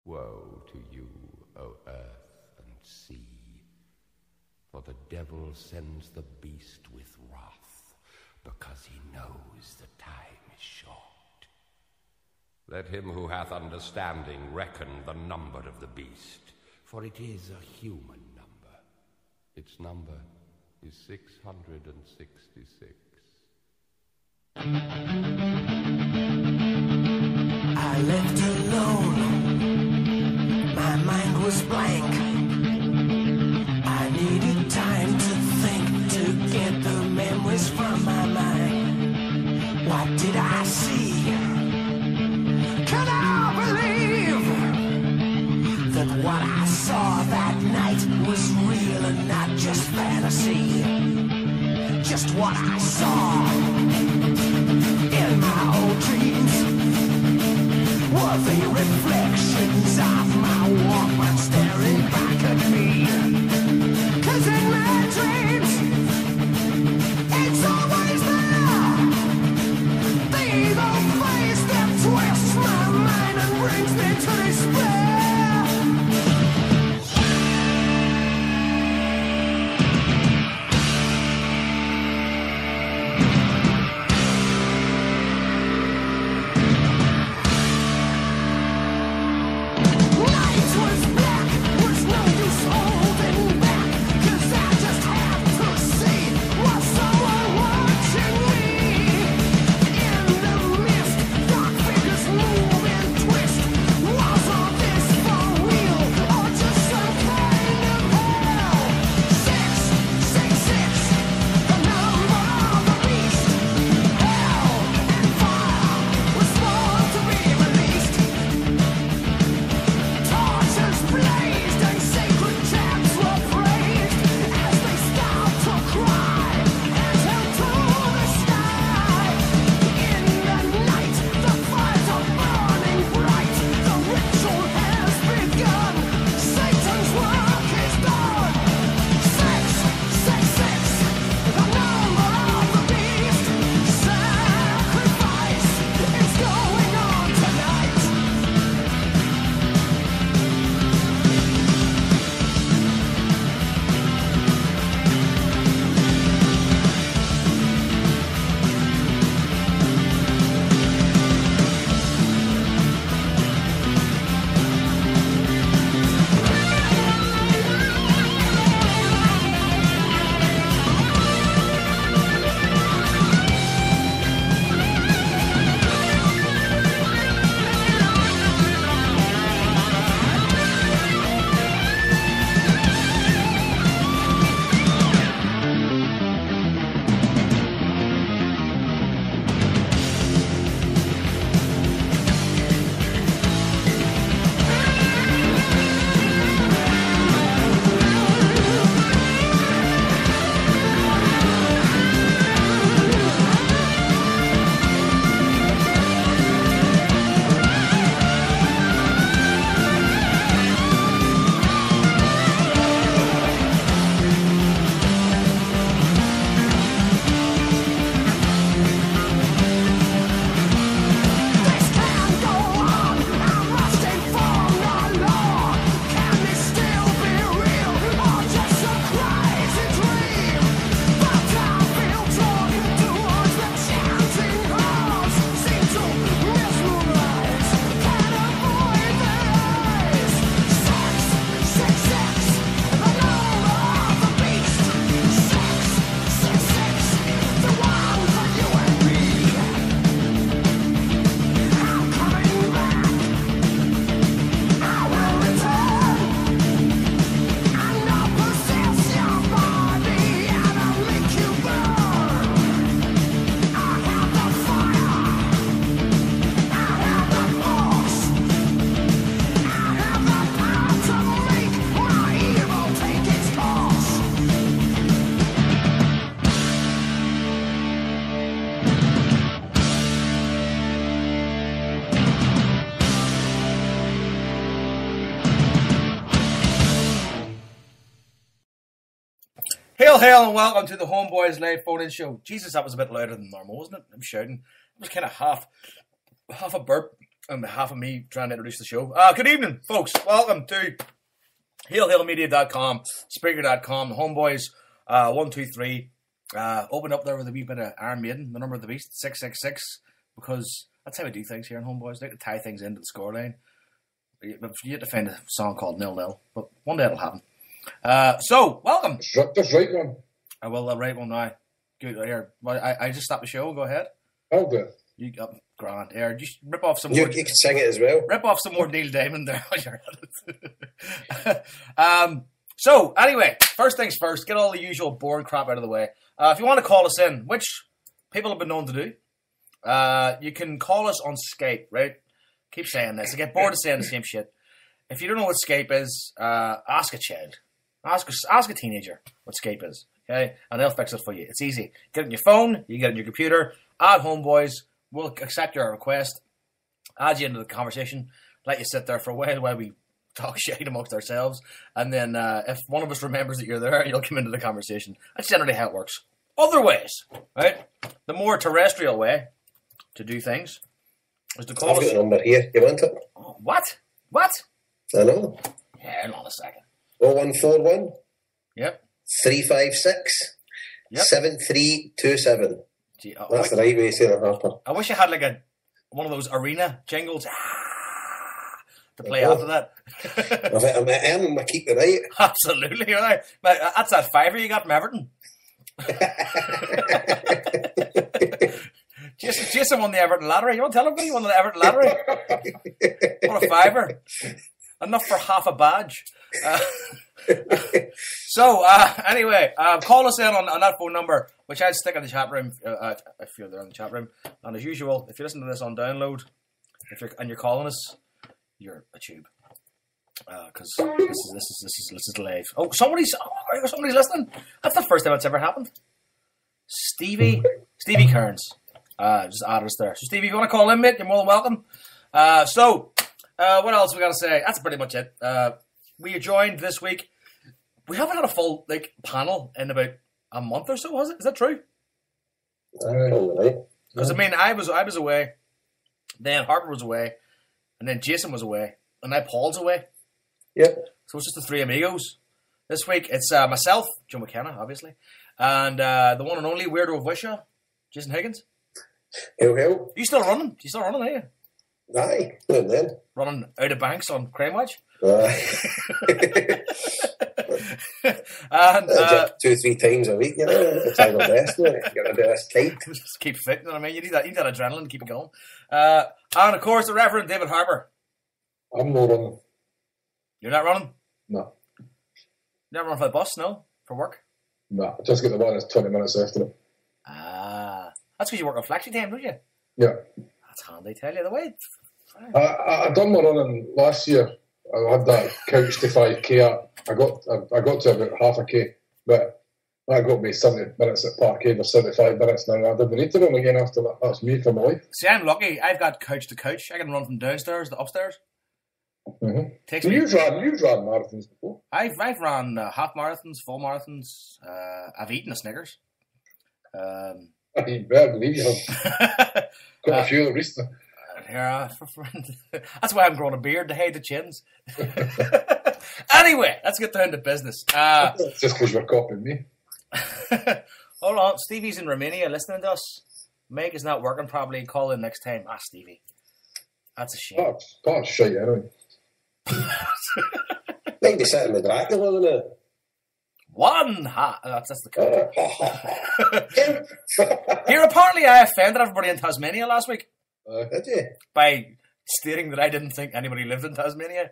Woe to you, O earth and sea, for the devil sends the beast with wrath, because he knows the time is short. Let him who hath understanding reckon the number of the beast, for it is a human number. Its number is 666. I left alone, my mind was blank. I needed time to think, to get the memories from my mind. What did I see? Can I believe that what I saw that night was real and not just fantasy? Just what I saw in my old dreams were the reflections of my Walkman staring back at me. 'Cause in my dreams, it's always there, the evil face that twists my mind and brings me to despair. Hail, and welcome to the HomeBhoys live phone-in show. Jesus, that was a bit louder than normal, wasn't it? I'm shouting. It was kind of half a burp. on behalf of me trying to introduce the show. Good evening, folks. Welcome to HailHailMedia.com, Spreaker.com, the HomeBhoys, 123. Open up there with a wee bit of Iron Maiden, the number of the beast, 666, because that's how we do things here in HomeBhoys. We like to tie things into the scoreline. But you have to find a song called 0-0, but one day it'll happen. So, welcome. Just write one. I will write one now. Good, here. I just stopped the show. Go ahead. I'll do it. You got grand. Here, just rip off some You more. can sing it as well. Rip off some more Neil Diamond there while you're at it. So, anyway, first things first, get all the usual boring crap out of the way. If you want to call us in, which people have been known to do, you can call us on Skype, right? Keep saying this. I get bored of saying the same shit. If you don't know what Skype is, ask a child. Ask a teenager what Skype is, okay? And they'll fix it for you. It's easy. Get it on your phone, you get it on your computer, add HomeBhoys, we'll accept your request, add you into the conversation, let you sit there for a while we talk shit amongst ourselves, and then if one of us remembers that you're there, you'll come into the conversation. That's generally how it works. Other ways, right? The more terrestrial way to do things is to call I've us... got a number here. You want it? Oh, what? What? I know. Yeah, hold on a second. 0141 Yep. 356 Yep. 7327. Gee, That's the right way to say it, Harper. I wish I had like one of those arena jingles to play after that. I'm earning my keep tonight. Absolutely, right. That's that fiver you got from Everton. Jason won the Everton lottery. You want to tell everybody he won the Everton lottery? What a fiver. Enough for half a badge. So, anyway, call us in on that phone number, which I'll stick in the chat room if you're there in the chat room. And as usual, if you listen to this on download, and you're calling us, you're a tube. Because this is live. Oh, somebody's listening. That's the first time it's ever happened. Stevie Kearns. Just added us there. So, Stevie, if you want to call in, mate, you're more than welcome. What else we got to say? That's pretty much it. We are joined this week. We haven't had a full panel in about a month or so, has it? Is that true? Because I mean, I was away, then Harper was away, and then Jason was away, and now Paul's away. Yep. So it's just the three amigos. This week it's myself, Joe McKenna, obviously, and the one and only weirdo of Wishaw, Jason Higgins. Hell. You still running? You still running, are you? Aye, and then. Running out of banks on Crime Watch? And 2-3 times a week, you know. It's our best, you got to do this tight. Just keep fit, you know what I mean? You need that adrenaline to keep it going. And of course, the Reverend David Harper. I'm not running. You're not running? No. You're not running for the bus, no? For work? No. I just got the one that's 20 minutes after it. That's because you work on flexi time, don't you? Yeah. That's handy, tell you the way. I done my running last year. I had that couch to 5k. I got to about half a k, but that got me 70 minutes at Parkhead or 75 minutes now. I didn't need to run again after that. That's me for my life. See, I'm lucky. I've got couch to couch. I can run from downstairs to upstairs. Mm-hmm. You've ran marathons before. I've ran half marathons, full marathons. I've eaten a Snickers. I better believe you have. Got a few of the recently. Yeah, that's why I'm growing a beard to hide the chins. Anyway, let's get down to business. Just because you're copying me. Hold on, Stevie's in Romania listening to us. Meg is not working properly. Call in next time. Stevie. That's a shame. That's shite, anyway. Might be sitting with Dracula, isn't it? One hat. That's the code. Here, apparently I offended everybody in Tasmania last week. Did you? By stating that I didn't think anybody lived in Tasmania.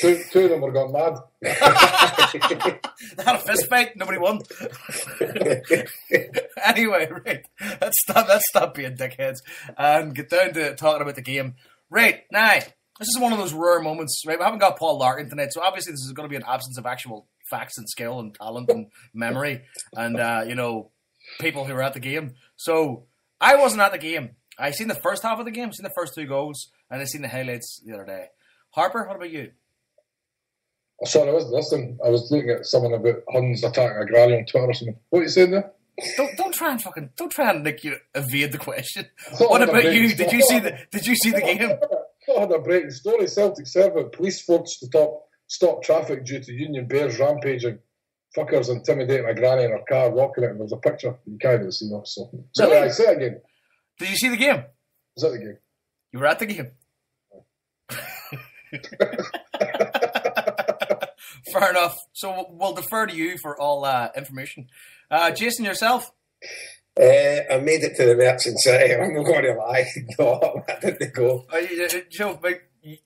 Two of them were gone mad. They had a fist fight, nobody won. Anyway, right. Let's stop being dickheads and get down to talking about the game. Right, now, this is one of those rare moments, right? We haven't got Paul Larkin tonight, so obviously this is going to be an absence of actual facts and skill and talent and memory and, people who were at the game. So, I wasn't at the game. I seen the first half of the game, seen the first 2 goals, and I seen the highlights the other day. Harper, what about you? Oh, sorry, I wasn't listening. I was looking at someone about Huns attacking a granny on Twitter or something. What are you saying there? Don't try and like you evade the question. What about you? Did you see the game? I had a breaking story. Celtic servant, police forced to stop traffic due to Union Bears rampaging. Fuckers intimidating a granny in her car, walking it, and there was a picture. You can't even see that. So, Really? I say it again. Did you see the game? Was that the game? You were at the game. Fair enough. So we'll defer to you for all information. Jason, yourself? I made it to the Merchant City. I'm not going to lie. No, I didn't go. Joe,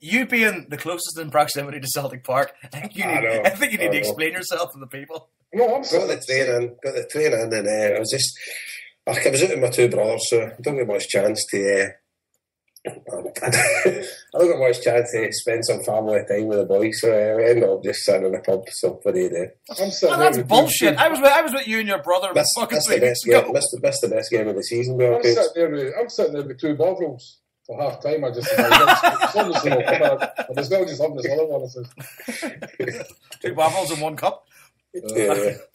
you being the closest in proximity to Celtic Park, I think you need to explain yourself to the people. No, I'm got the train in, and I was just. I was out with my two brothers, so I don't get much chance to. I don't get much chance to spend some family time with the boys, so I ended up just sitting in the pub. So what do you do? That's bullshit. I was with you and your brother. That's the best game. That's the best game of the season. I'm sitting there with two bottles for half time. I just there's no just having this other one. Two waffles in one cup.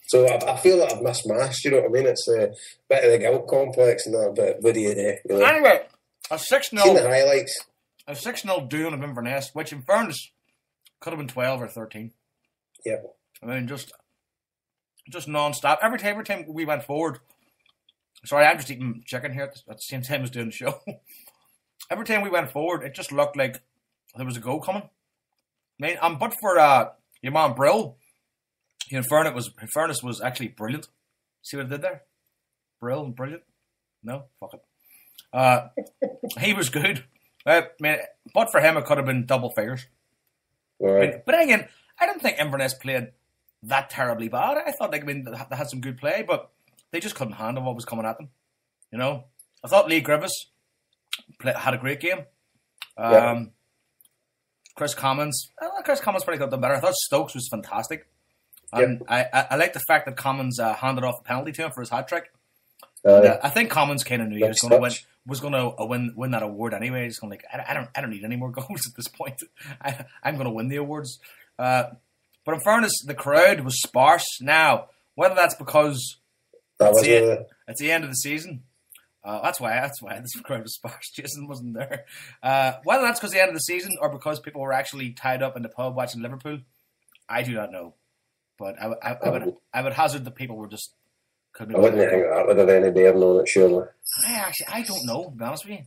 So I feel like I've missed mass. You know what I mean? It's a bit of the guilt complex and that. But what do you do? You know? Anyway. A 6-0. Seen the highlights. A 6-0 doing of Inverness, which in fairness could have been 12 or 13. Yeah. I mean, just non-stop. Every time we went forward. Sorry, I'm just eating chicken here at the same time as doing the show. Every time we went forward, it just looked like there was a goal coming. I mean, but for your man Brill, in fairness was actually brilliant. See what I did there? Brill and brilliant? No? Fuck it. He was good. I mean, but for him, it could have been double figures. Right. I mean, but again, I don't think Inverness played that terribly bad. I thought, they had some good play, but they just couldn't handle what was coming at them. You know, I thought Lee Grievous had a great game. Chris Commons probably got them better. I thought Stokes was fantastic, and I like the fact that Commons handed off the penalty to him for his hat trick. I think Commons kind of knew he was going to win that award anyway. He's going I don't need any more goals at this point. I'm going to win the awards. But in fairness, the crowd was sparse. Now, whether that's because it's the end of the season, that's why this crowd was sparse. Jason wasn't there. Whether that's because the end of the season or because people were actually tied up in the pub watching Liverpool, I do not know. But I would hazard that people were just. I wouldn't think that would have any bearing on it, surely. I don't know, to be honest with you.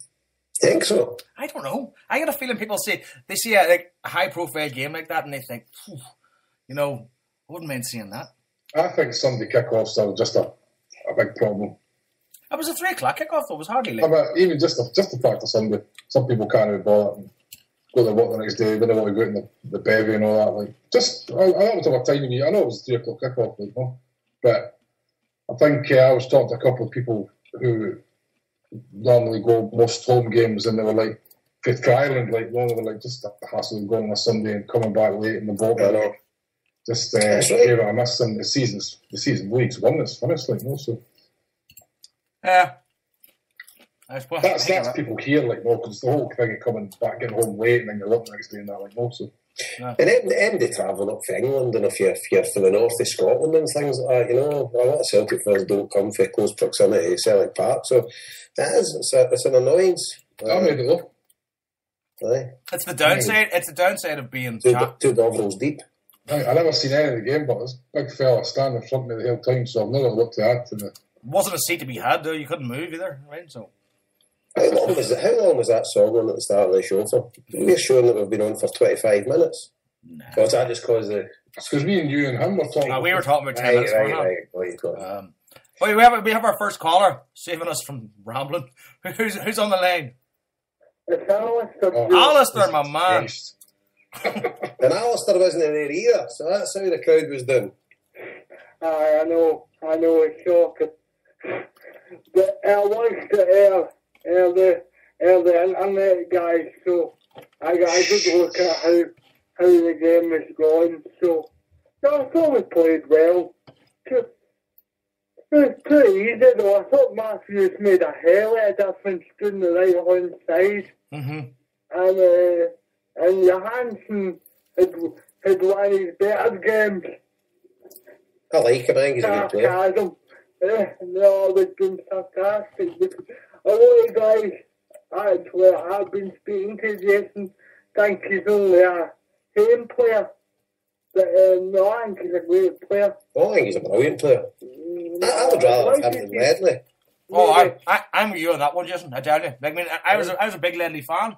Think so? I don't know. I get a feeling people see a high-profile game like that and they think, you know, I wouldn't mind seeing that. I think Sunday kickoffs are just a big problem. It was a 3 o'clock kickoff, though. It was hardly late. Even just the fact of Sunday, some people can't even bother and go to work the next day. They don't want to go out in the bevy and all that. Like, I don't have a time in you. I know it was 3 o'clock kickoff, like, no, but. I think I was talking to a couple of people who normally go most home games, and they were like, Fifth Island, like, no, they were like, just a hassle of going on a Sunday and coming back late in the boat. Just gave it a miss, and the season weeks won this, honestly, no, so. Yeah. That's people here, like, no, because the whole thing of coming back, getting home late, and then you're up the next day and that, like, no, so. Yeah. And then they travel up for England, and if you're for the north of Scotland and things like that, you know, a lot of Celtic players don't come for close proximity to Celtic Park, so it's an annoyance. I made it look. Aye. It's the downside. It's the downside of being two Bovrils deep. I never seen any of the game, but this big fella standing in front of me the whole time, so I've never looked at it. Wasn't a seat to be had though. You couldn't move either, right? So. How long was that song on at the start of the show for? We're showing that we've been on for 25 minutes. Nah. Or is that just because it's because me and you and him were talking. We were talking about 10 minutes. Right. We have our first caller saving us from rambling. Who's on the line? It's Alistair. Alistair, my man. And Alistair wasn't there either, so that's how the crowd was doing. I know, it's shocking. But I watched the internet guys, so I did look at how the game is going. So I thought we played well. It was pretty easy though. I thought Matthews made a hell of a difference doing the right hand side. Mm-hmm. And Johansson had one of his better games. I like him, I think he's a good player. No, they've been sarcastic. A lot of guys actually, I've been speaking to Jason. Think he's only a home player. But no, I think he's a great player. I think he's a brilliant player. I would rather have him than Ledley. Oh, I'm with you on that one, Jason. I tell you. Like, I mean, I was a big Ledley fan,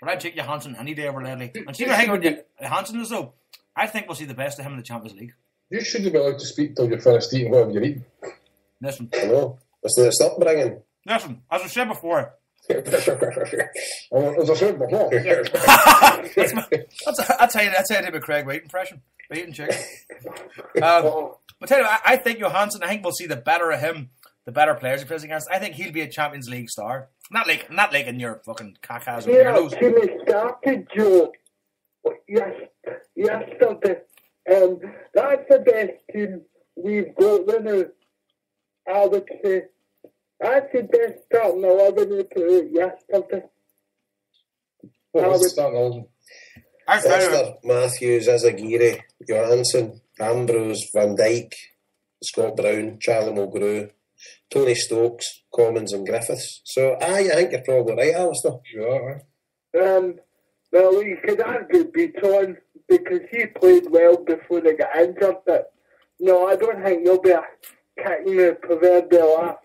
but I'd take Johansson any day over Ledley. And see, the thing with Johansson is, though, I think we'll see the best of him in the Champions League. You shouldn't be allowed to speak till you're finished eating whatever you're eating. Listen. I know. It's the upbringing. Listen, as I said before. As I said before. That's how you do a Craig Wade impression. Eating chicken. But tell you, I think Johansson, I think we'll see the better of him, the better players he plays against. I think he'll be a Champions League star. Not like in your fucking cacas or weirdos. Yeah, he started, Joe. Yesterday. That's the best team we've got right now, I would say. That's the best starting 11 we put out yesterday. What was the starting 11? Foster, Matthews, Azagiri, Johansson, Ambrose, Van Dijk, Scott Brown, Charlie Mulgrew, Tony Stokes, Commons and Griffiths. So I think you're probably right, Alistair. You are, well, you could argue Beaton because he played well before they got injured, but no, I don't think he'll be kicking the proverbial ass.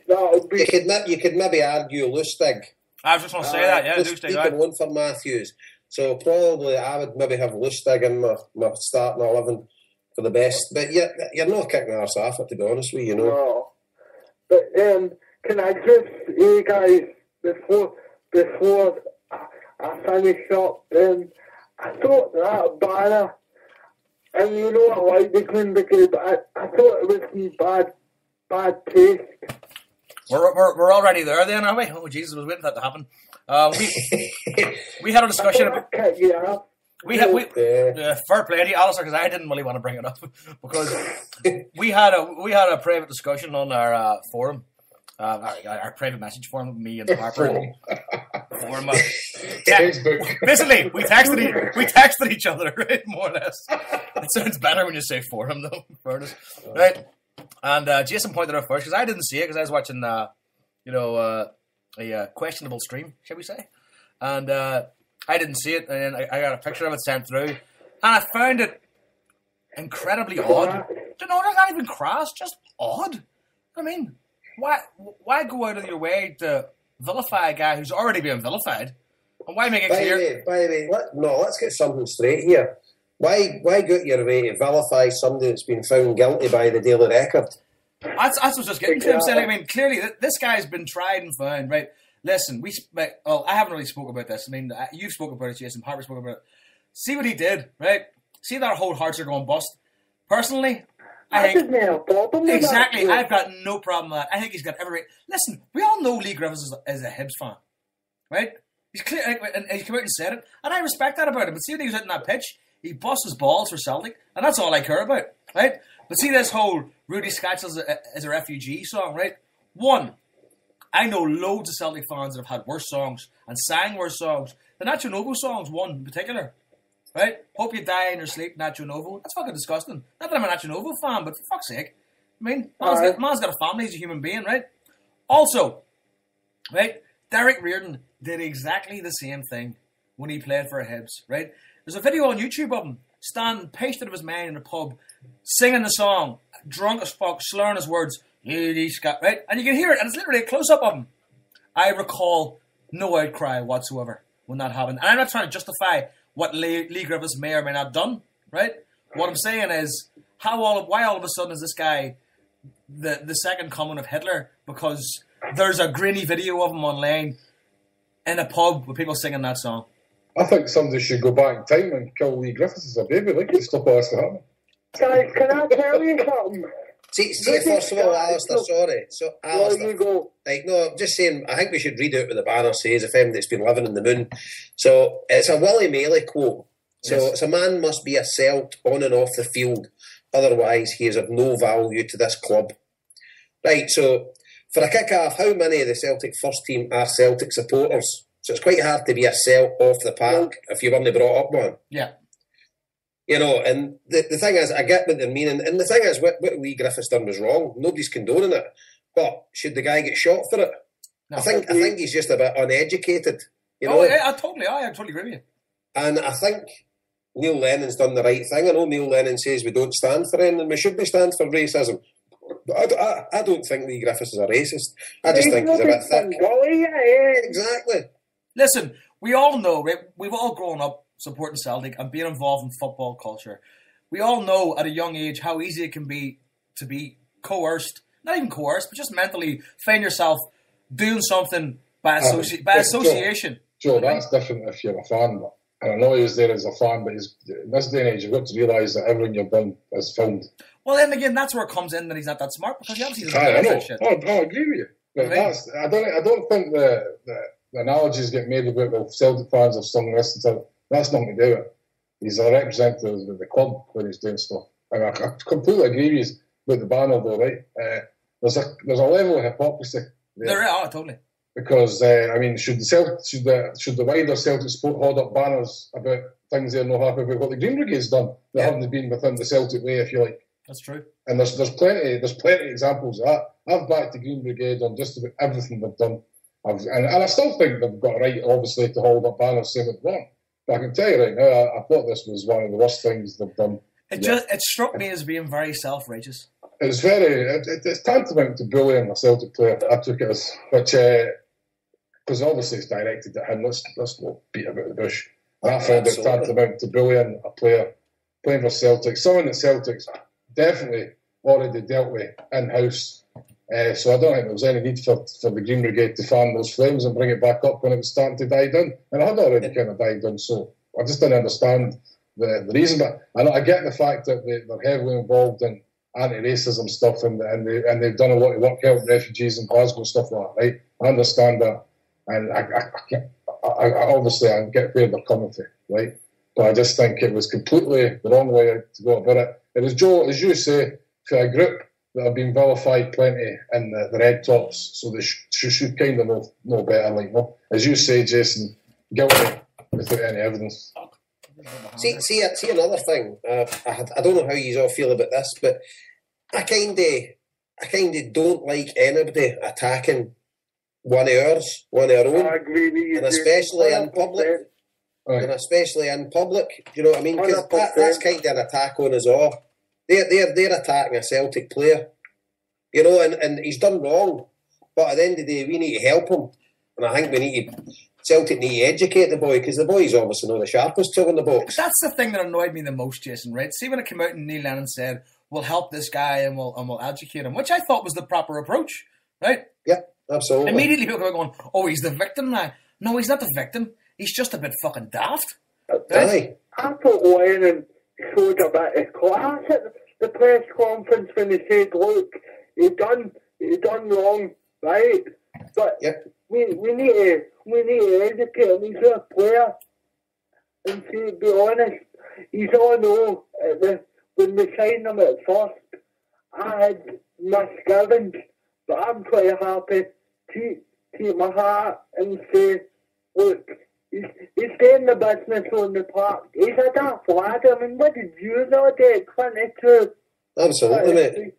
That'll be... You could maybe argue Lustig. I was just going to say that, yeah. Lustig and one for Matthews. So probably I would maybe have Lustig in my starting 11 for the best. But you're not kicking arse off it, to be honest with you, No. But can I just say, guys, before I finish up, I thought that banner, and you know I like the Queen Brigade, but I thought it was some bad taste. We're already there then, are we? Oh, Jesus, I was waiting for that to happen. We had a discussion about... fair play to you, Alistair, because I didn't really want to bring it up because we had a private discussion on our forum, our private message forum, me and Harper. Forum, Facebook. Basically, we texted each other, right? More or less. It sounds better when you say forum, though. Fairness, right? And Jason pointed out first because I didn't see it because I was watching, a questionable stream, shall we say? And I didn't see it, and I got a picture of it sent through, and I found it incredibly odd. Not even crass, just odd. I mean, why go out of your way to vilify a guy who's already been vilified? And why make it clear? By the way, let's get something straight here. Why go out your way to vilify somebody that's been found guilty by the Daily Record? That's what I was just getting to him saying. I mean, clearly, this guy's been tried and found, right? Listen, I haven't really spoke about this. I mean, you've spoken about it, Jason. Harper spoke about it. See what he did, right? See that whole Hearts Are Going Bust. Personally, I think... Exactly. I've got no problem with that. I think he's got every... Listen, we all know Lee Griffiths is a Hibs fan, right? He's clear, and he came out and said it, and I respect that about him. But see when he was out on that pitch, he busts his balls for Celtic, and that's all I care about, right? But see this whole Rudy Scotch as a refugee song, right? One, I know loads of Celtic fans that have had worse songs and sang worse songs. The Nacho Novo songs, one in particular, right? Hope You Die in Your Sleep, Nacho Novo. That's fucking disgusting. Not that I'm a Nacho Novo fan, but for fuck's sake. I mean, man's got a family, he's a human being, right? Also, right, Derek Reardon did exactly the same thing when he played for Hibs, right? There's a video on YouTube of him standing pasted of his mind in a pub, singing the song, drunk as fuck, slurring his words, right? And you can hear it, and it's literally a close-up of him. I recall no outcry whatsoever when that happened. And I'm not trying to justify what Lee Griffiths may or may not have done, right? What I'm saying is, why all of a sudden is this guy the second coming of Hitler? Because there's a grainy video of him online in a pub with people singing that song. I think somebody should go back in time and kill Lee Griffiths as a baby, like, to stop all this from happening. Guys, can I tell you something? See, first of all, Alistair, sorry. So, Alistair, you go. Like, no, I'm just saying, I think we should read out what the banner says, if anybody's been living in the moon. So, it's a Willie Maley quote. So, It's a man must be a Celt on and off the field, otherwise he is of no value to this club. Right, so, for a kick-off, how many of the Celtic first team are Celtic supporters? So it's quite hard to be a Celt off the park if you weren't brought up one. Yeah. You know, and the thing is, I get what they're meaning, and the thing is, what Lee Griffiths done was wrong. Nobody's condoning it. But should the guy get shot for it? No. I think he's just a bit uneducated. You know, Oh, yeah, I totally agree with you. and I think Neil Lennon's done the right thing. I know Neil Lennon says we don't stand for anything. We should be stand for racism. But I don't think Lee Griffiths is a racist. I just think he's a bit thick. Exactly. Listen, we all know, right? We've all grown up supporting Celtic and being involved in football culture. We all know at a young age how easy it can be to be coerced, not even coerced, but just mentally find yourself doing something by association. Joe, that's different if you're a fan. But, and I know he was there as a fan, but in this day and age, you've got to realise that everything you've done is filmed. Well, then again, that's where it comes in that he's not that smart, because he obviously doesn't I know know. that shit. I agree with you. But Right. I don't think the analogies get made about the Celtic fans of some listen to it. That's nothing to do with it. He's a representative of the club when he's doing stuff. And I completely agree with you about the banner, though, right? There's a level of hypocrisy there. Totally. Because I mean, should the wider Celtic sport hold up banners about things they're not happy about what the Green Brigade's done that haven't been within the Celtic way, if you like? That's true. And there's plenty of examples of that. I've backed the Green Brigade on just about everything they've done, and I still think they've got a right, obviously, to hold up banners saying it's wrong. But I can tell you right now, I thought this was one of the worst things they've done. It struck me as being very self-righteous. It's tantamount to bullying a Celtic player. I took it as, which because obviously it's directed at him. Let's not beat about the bush. And I found it tantamount to bullying a player playing for Celtic, someone that Celtic's definitely already dealt with in-house. So I don't think there was any need for the Green Brigade to fan those flames and bring it back up when it was starting to die down. And it had already kind of died down, so I just didn't understand the reason. But I get the fact that they're heavily involved in anti-racism stuff and they've done a lot of work helping refugees in Glasgow and stuff like that, right? I understand that. And I obviously get where they're coming from, right? But I just think it was completely the wrong way to go about it. It was, Joe, as you say, for a group that have been vilified plenty in the Red Tops, so they should kind of know better. Like, no, as you say, Jason, guilty without any evidence. See another thing. I don't know how you all feel about this, but I kind of don't like anybody attacking one of our own, I agree with you, and especially in 100%. public. Right. And especially in public, do you know what I mean? Because that's kind of an attack on us all. They're attacking a Celtic player, you know, and he's done wrong. But at the end of the day, we need to help him, and I think Celtic need to educate the boy, because the boy's obviously not the sharpest tool in the box. That's the thing that annoyed me the most, Jason. Right? See, when it came out and Neil Lennon said, "We'll help this guy and we'll educate him," which I thought was the proper approach, right? Yeah, absolutely. Immediately people were going, "Oh, he's the victim now." No, he's not the victim. He's just a bit fucking daft. Aye. I thought Lennon showed a bit of class at the press conference when he said, "Look, he done wrong, right? But we need to educate him. He's a player." And to be honest, he's all know when we signed him at first, I had misgivings, but I'm quite happy to take my heart and say, "Look, he's doing the business on the park. He's a daft lad. I mean, what did you know at 22? Absolutely, mate.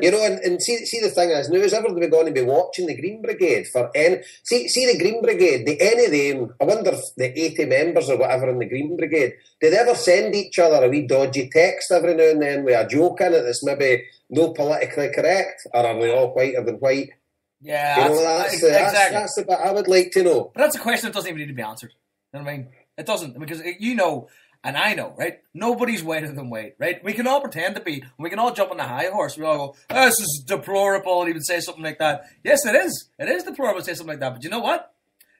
You know, and see the thing is, now is everybody going to be watching the Green Brigade for any... See the Green Brigade, any of them, I wonder if the 80 members or whatever in the Green Brigade, did they ever send each other a wee dodgy text every now and then with a joke in it that's maybe no politically correct? Or are they all whiter than white? Yeah, you know, that's the bit I would like to know. But that's a question that doesn't even need to be answered. You know what I mean? It doesn't, because you know, and I know, right? Nobody's whiter than white, right? We can all pretend to be. We can all jump on the high horse. We all go, "Oh, this is deplorable," and he would say something like that. Yes, it is. It is deplorable to say something like that. But you know what?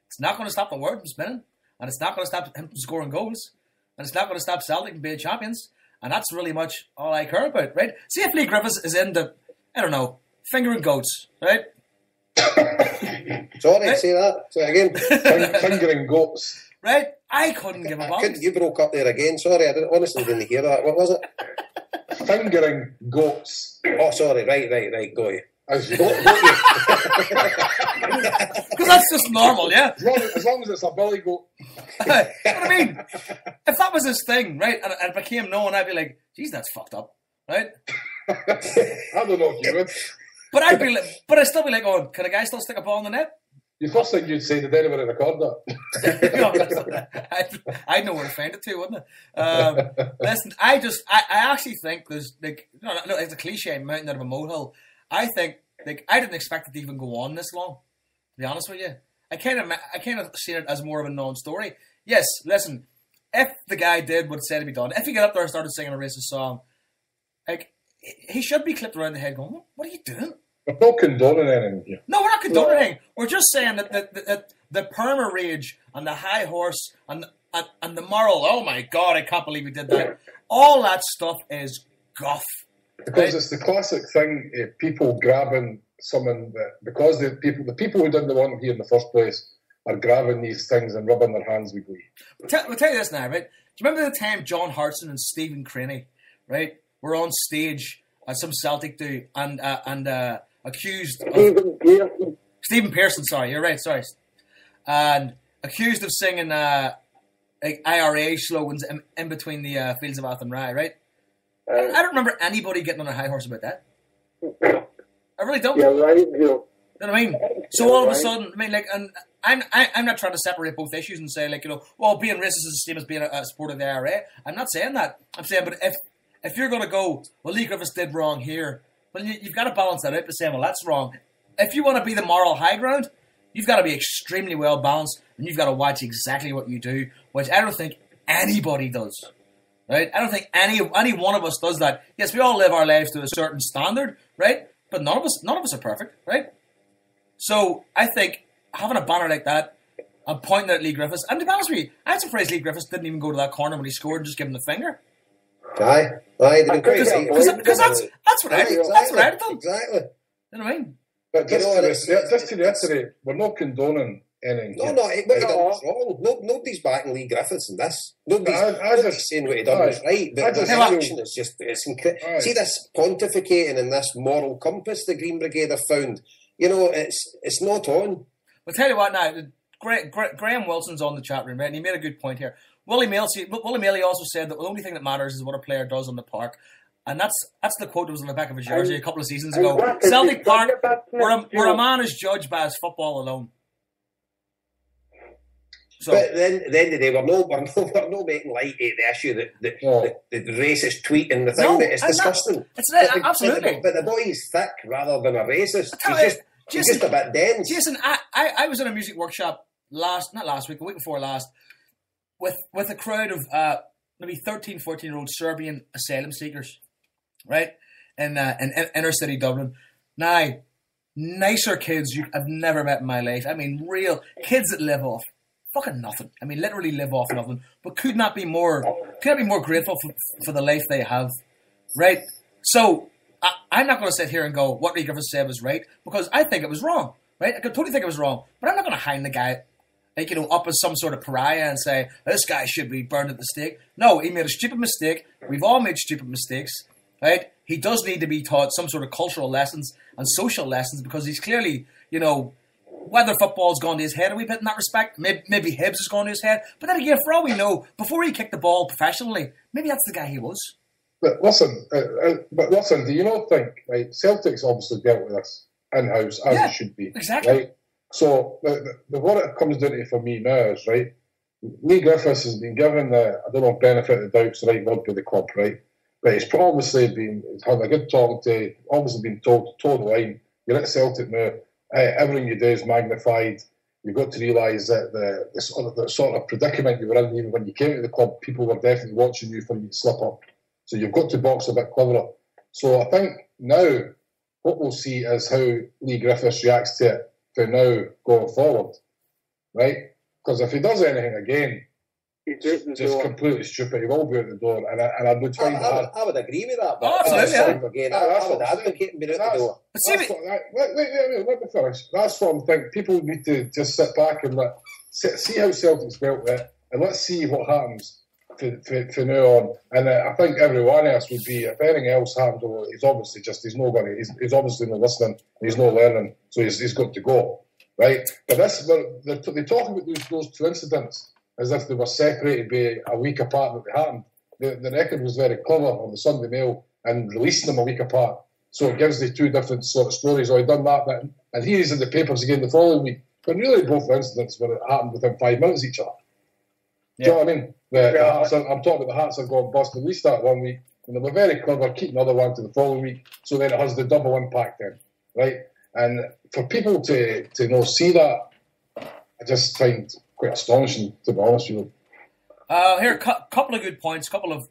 It's not going to stop the world from spinning, and it's not going to stop him from scoring goals, and it's not going to stop Celtic from being champions. And that's really much all I care about, right? See if Lee Griffiths is in the, I don't know, fingering goats, right? Sorry, right? Say that. Say it again. Fingering goats. Right? I couldn't give a fuck. You broke up there again. Sorry, I honestly didn't hear that. What was it? Fingering goats. Oh, sorry. Right. Got you. As you Because that's just normal, yeah? As long as it's a billy goat. You know what I mean? If that was his thing, right, and it became known, I'd be like, "Geez, that's fucked up," right? I don't know if you would. But I'd still be like, "Oh, can a guy still stick a ball in the net?" The first thing you'd say, did anybody record that? I'd know where to find it too, wouldn't it? Listen, I actually think there's like, no, it's a cliche, mountain out of a molehill. I think like I didn't expect it to even go on this long. To be honest with you, I kind of seen it as more of a non-story. Yes, listen, if the guy did what said to be done, if he got up there and started singing a racist song, like he should be clipped around the head, going, "What are you doing?" We're not condoning anything here. No, we're not condoning anything. We're just saying that the perma rage and the high horse and the moral. Oh my God, I can't believe we did that. All that stuff is guff. Because it's the classic thing, people grabbing someone because the people who didn't want them here in the first place are grabbing these things and rubbing their hands with glee. We'll tell you this now, right? Do you remember the time John Hartson and Stephen Craney, right, were on stage at some Celtic do and accused of Stephen Pearson, sorry, you're right, sorry, and accused of singing like IRA slogans in between the fields of Athenry, right? I don't remember anybody getting on a high horse about that. I really don't. Yeah, right, you know what I mean? So all of a sudden, I mean, like, and I'm not trying to separate both issues and say, like, you know, well, being racist is the same as being a supporter of the IRA. I'm not saying that. I'm saying, but if you're going to go, well, Lee Griffiths did wrong here, well, you've got to balance that out by saying, well, that's wrong. If you want to be the moral high ground, you've got to be extremely well balanced, and you've got to watch exactly what you do, which I don't think anybody does. Right? I don't think any one of us does that. Yes, we all live our lives to a certain standard, right? But none of us are perfect, right? So I think having a banner like that and pointing at Lee Griffiths, and to be honest with you, I'm surprised Lee Griffiths didn't even go to that corner when he scored and just give him the finger. Aye, because that's what I did. That's what I'd done. Exactly. You know what I mean? But just to reiterate, we're not condoning anything. No, what he done was wrong. Nobody's backing Lee Griffiths in this. Nobody's saying what he done was right. But the action is just, it's incredible. See this pontificating and this moral compass the Green Brigade have found, you know, it's not on. Well, tell you what now, Graham Wilson's on the chat room, right? And he made a good point here. Willie Maley also said that the only thing that matters is what a player does on the park. And that's the quote that was on the back of his jersey a couple of seasons ago. Celtic Park, where a man is judged by his football alone. So, but then at the end of the day, we're not making light of the issue that the racist tweet and the thing that it's disgusting. Absolutely. But the boy's thick rather than a racist. He's just a bit dense. Jason, I was in a music workshop the week before last, with a crowd of maybe 13, 14-year-old Serbian asylum seekers, right? In inner city Dublin. Now, nicer kids I've never met in my life. I mean, real kids that live off fucking nothing. I mean, literally live off nothing, but could not be more grateful for the life they have, right? So I'm not going to sit here and go, what Lee Griffiths said was right, because I think it was wrong, right? I could totally think it was wrong, but I'm not going to hang the guy, like, you know, up as some sort of pariah and say, this guy should be burned at the stake. No, he made a stupid mistake. We've all made stupid mistakes, right? He does need to be taught some sort of cultural lessons and social lessons, because he's clearly, you know, whether football's gone to his head a wee bit in that respect, maybe Hibbs has gone to his head. But then again, for all we know, before he kicked the ball professionally, maybe that's the guy he was. But listen, do you not think, right, Celtic's obviously dealt with this in-house, as it should be. Exactly. Right? So what it comes down to for me now is, right, Lee Griffiths has been given the, I don't know, benefit of the doubt's the right word by the club, right? But he's obviously had a good talk to, obviously been told to toe the line. You're at Celtic now. Everything you do is magnified. You've got to realise that the sort of predicament you were in, even when you came to the club, people were definitely watching you for you to slip up. So you've got to box a bit cleverer. So I think now what we'll see is how Lee Griffiths reacts to it for now going forward, right? Because if he does anything again, it's just completely stupid. He will be out the door, and I would find that. I would agree with that. But absolutely. I would advocate him being out the door. Let me finish. That's what I'm thinking. People need to just sit back and see how Celtic's dealt with it, and let's see what happens from now on. And I think everyone else would be, if anything else happens, well, he's obviously not listening, he's not learning, so he's got to go, right? But they talk about those two incidents as if they were separated by a week apart that they happened. The record was very clever on the Sunday Mail and releasing them a week apart. So it gives the two different sort of stories. Oh, he done that bit. And he's in the papers again the following week. But really, both incidents where it happened within 5 minutes each other. Do you know what I mean? The Hearts I'm talking about the Hearts are going bust. We start one week, and they were very clever, keep another one to the following week, so then it has the double impact then, right? And for people to see that, I just find quite astonishing, to be honest with you. Here, couple of good points, couple of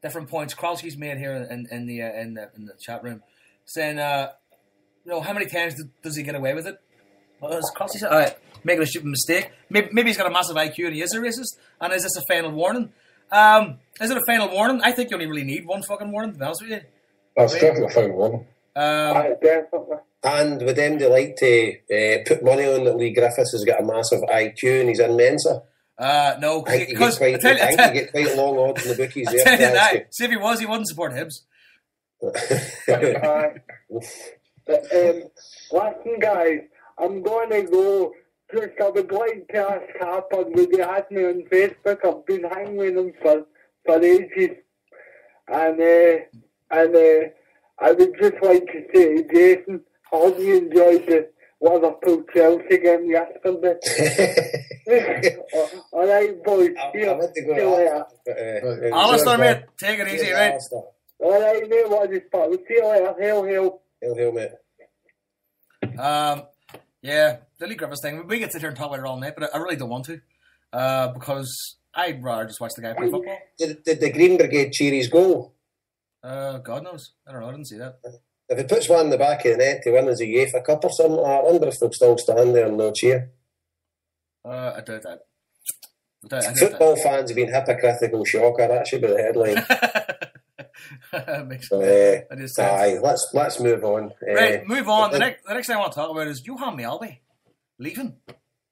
different points Kralski's made here in the chat room, saying, how many times does he get away with it? As Kralski said, making a stupid mistake. Maybe he's got a massive IQ and he is a racist. And is this a final warning? Is it a final warning? I think you only really need one fucking warning, to be honest with you. That's definitely a final warning. Definitely. And with them, they like to put money on that Lee Griffiths has got a massive IQ and he's in Mensa. No, I think you get quite long odds in the bookies there. See if he was, he wouldn't support Hibs. Listen, guys, I'm going to go. Just I would like to ask Harper, would he add me on Facebook? I've been hanging with him for ages. And I would just like to say to Jason, I hope you enjoyed the Liverpool Chelsea game yesterday. All right, boys. See you later. Alistair, mate, take it easy, right? All right, mate. What is part? We'll see you later. Hail, hail. Hail, hail, mate. Yeah, the Lee Griffiths thing. We get to sit here and talk about it all night, but I really don't want to, because I'd rather just watch the guy play football. Did the Green Brigade cheer his goal? God knows. I don't know. I didn't see that. If he puts one in the back of the net to win as a UEFA Cup or something, I wonder if they'll still stand there and no cheer. I doubt that. Football fans have been hypocritical, shocker. That should be the headline. Makes sense. Aye, let's move on. Right, move on. The next thing I want to talk about is Johan Mjällby leaving.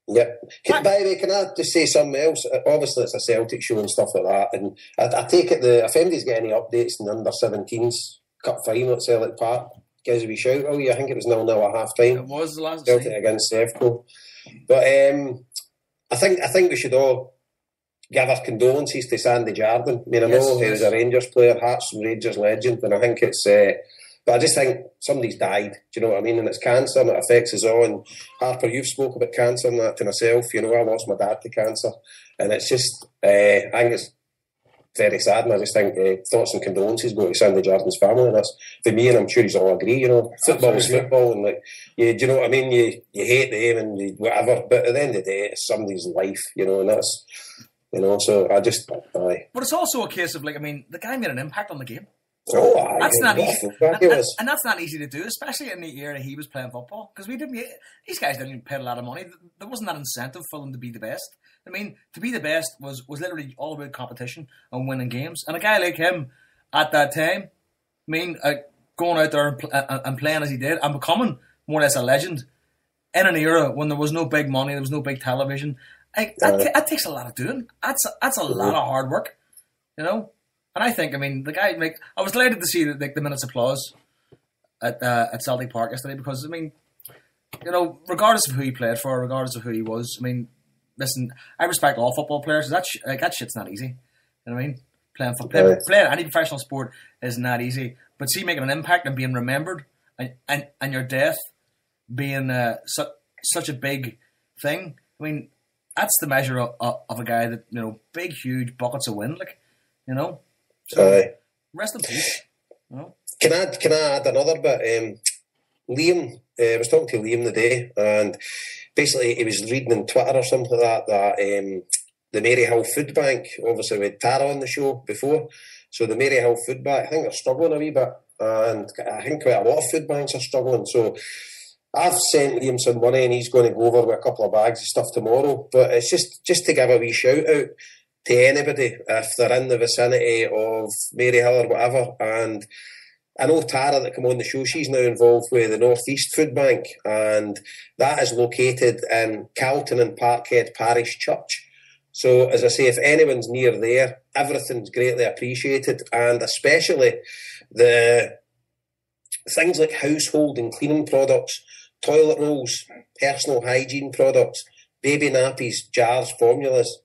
Yep. By the way, can I just say something else? Obviously, it's a Celtic show and stuff like that, and I take it if anybody's got any updates in the under-17s Cup final at Celtic Park, gives a wee shout. Oh yeah, I think it was 0-0 at half time. It was the last Celtic against Sevco. But I think we should all give our condolences to Sandy Jardine. I mean, I know he was a Rangers player, Hearts and Rangers legend, and I think it's. But I just think somebody's died. Do you know what I mean? And it's cancer, and it affects us all. And Harper, you've spoke about cancer and that to myself. I lost my dad to cancer, and it's just. I think it's very sad, and I just think thoughts and condolences go to Sandy Jardine's family. And that's for me, and I'm sure he's all agree. Football is football, and do you know what I mean? You hate them and whatever, but at the end of the day, it's somebody's life. And that's. So I just, aye. But it's also a case of the guy made an impact on the game. Oh, aye, that's not easy, and that's not easy to do, especially in the era he was playing football. Because these guys didn't pay a lot of money. There wasn't that incentive for them to be the best. I mean, to be the best was literally all about competition and winning games. And a guy like him at that time, going out there and playing as he did and becoming more or less a legend in an era when there was no big money, there was no big television. That takes a lot of doing. That's a lot of hard work, And I think, the guy, I was delighted to see the minute's applause at Celtic Park yesterday because, regardless of who he played for, regardless of who he was, listen, I respect all football players. That shit's not easy. You know what I mean? Playing any professional sport is not easy. But see, making an impact and being remembered and your death being such a big thing, that's the measure of a guy that, big, huge buckets of wind, So, rest in peace. Can I add another bit? Liam, I was talking to Liam today, and basically he was reading on Twitter or something like that the Maryhill Food Bank, obviously we had Tara on the show before, so the Maryhill Food Bank, I think they're struggling a wee bit, and I think quite a lot of food banks are struggling, so I've sent Liam some money and he's going to go over with a couple of bags of stuff tomorrow. But it's just to give a wee shout out to anybody if they're in the vicinity of Maryhill or whatever. And I know Tara that come on the show, she's now involved with the North East Food Bank, and that is located in Calton and Parkhead Parish Church. So as I say, if anyone's near there, everything's greatly appreciated, and especially the things like household and cleaning products, toilet rolls, personal hygiene products, baby nappies, jars, formulas,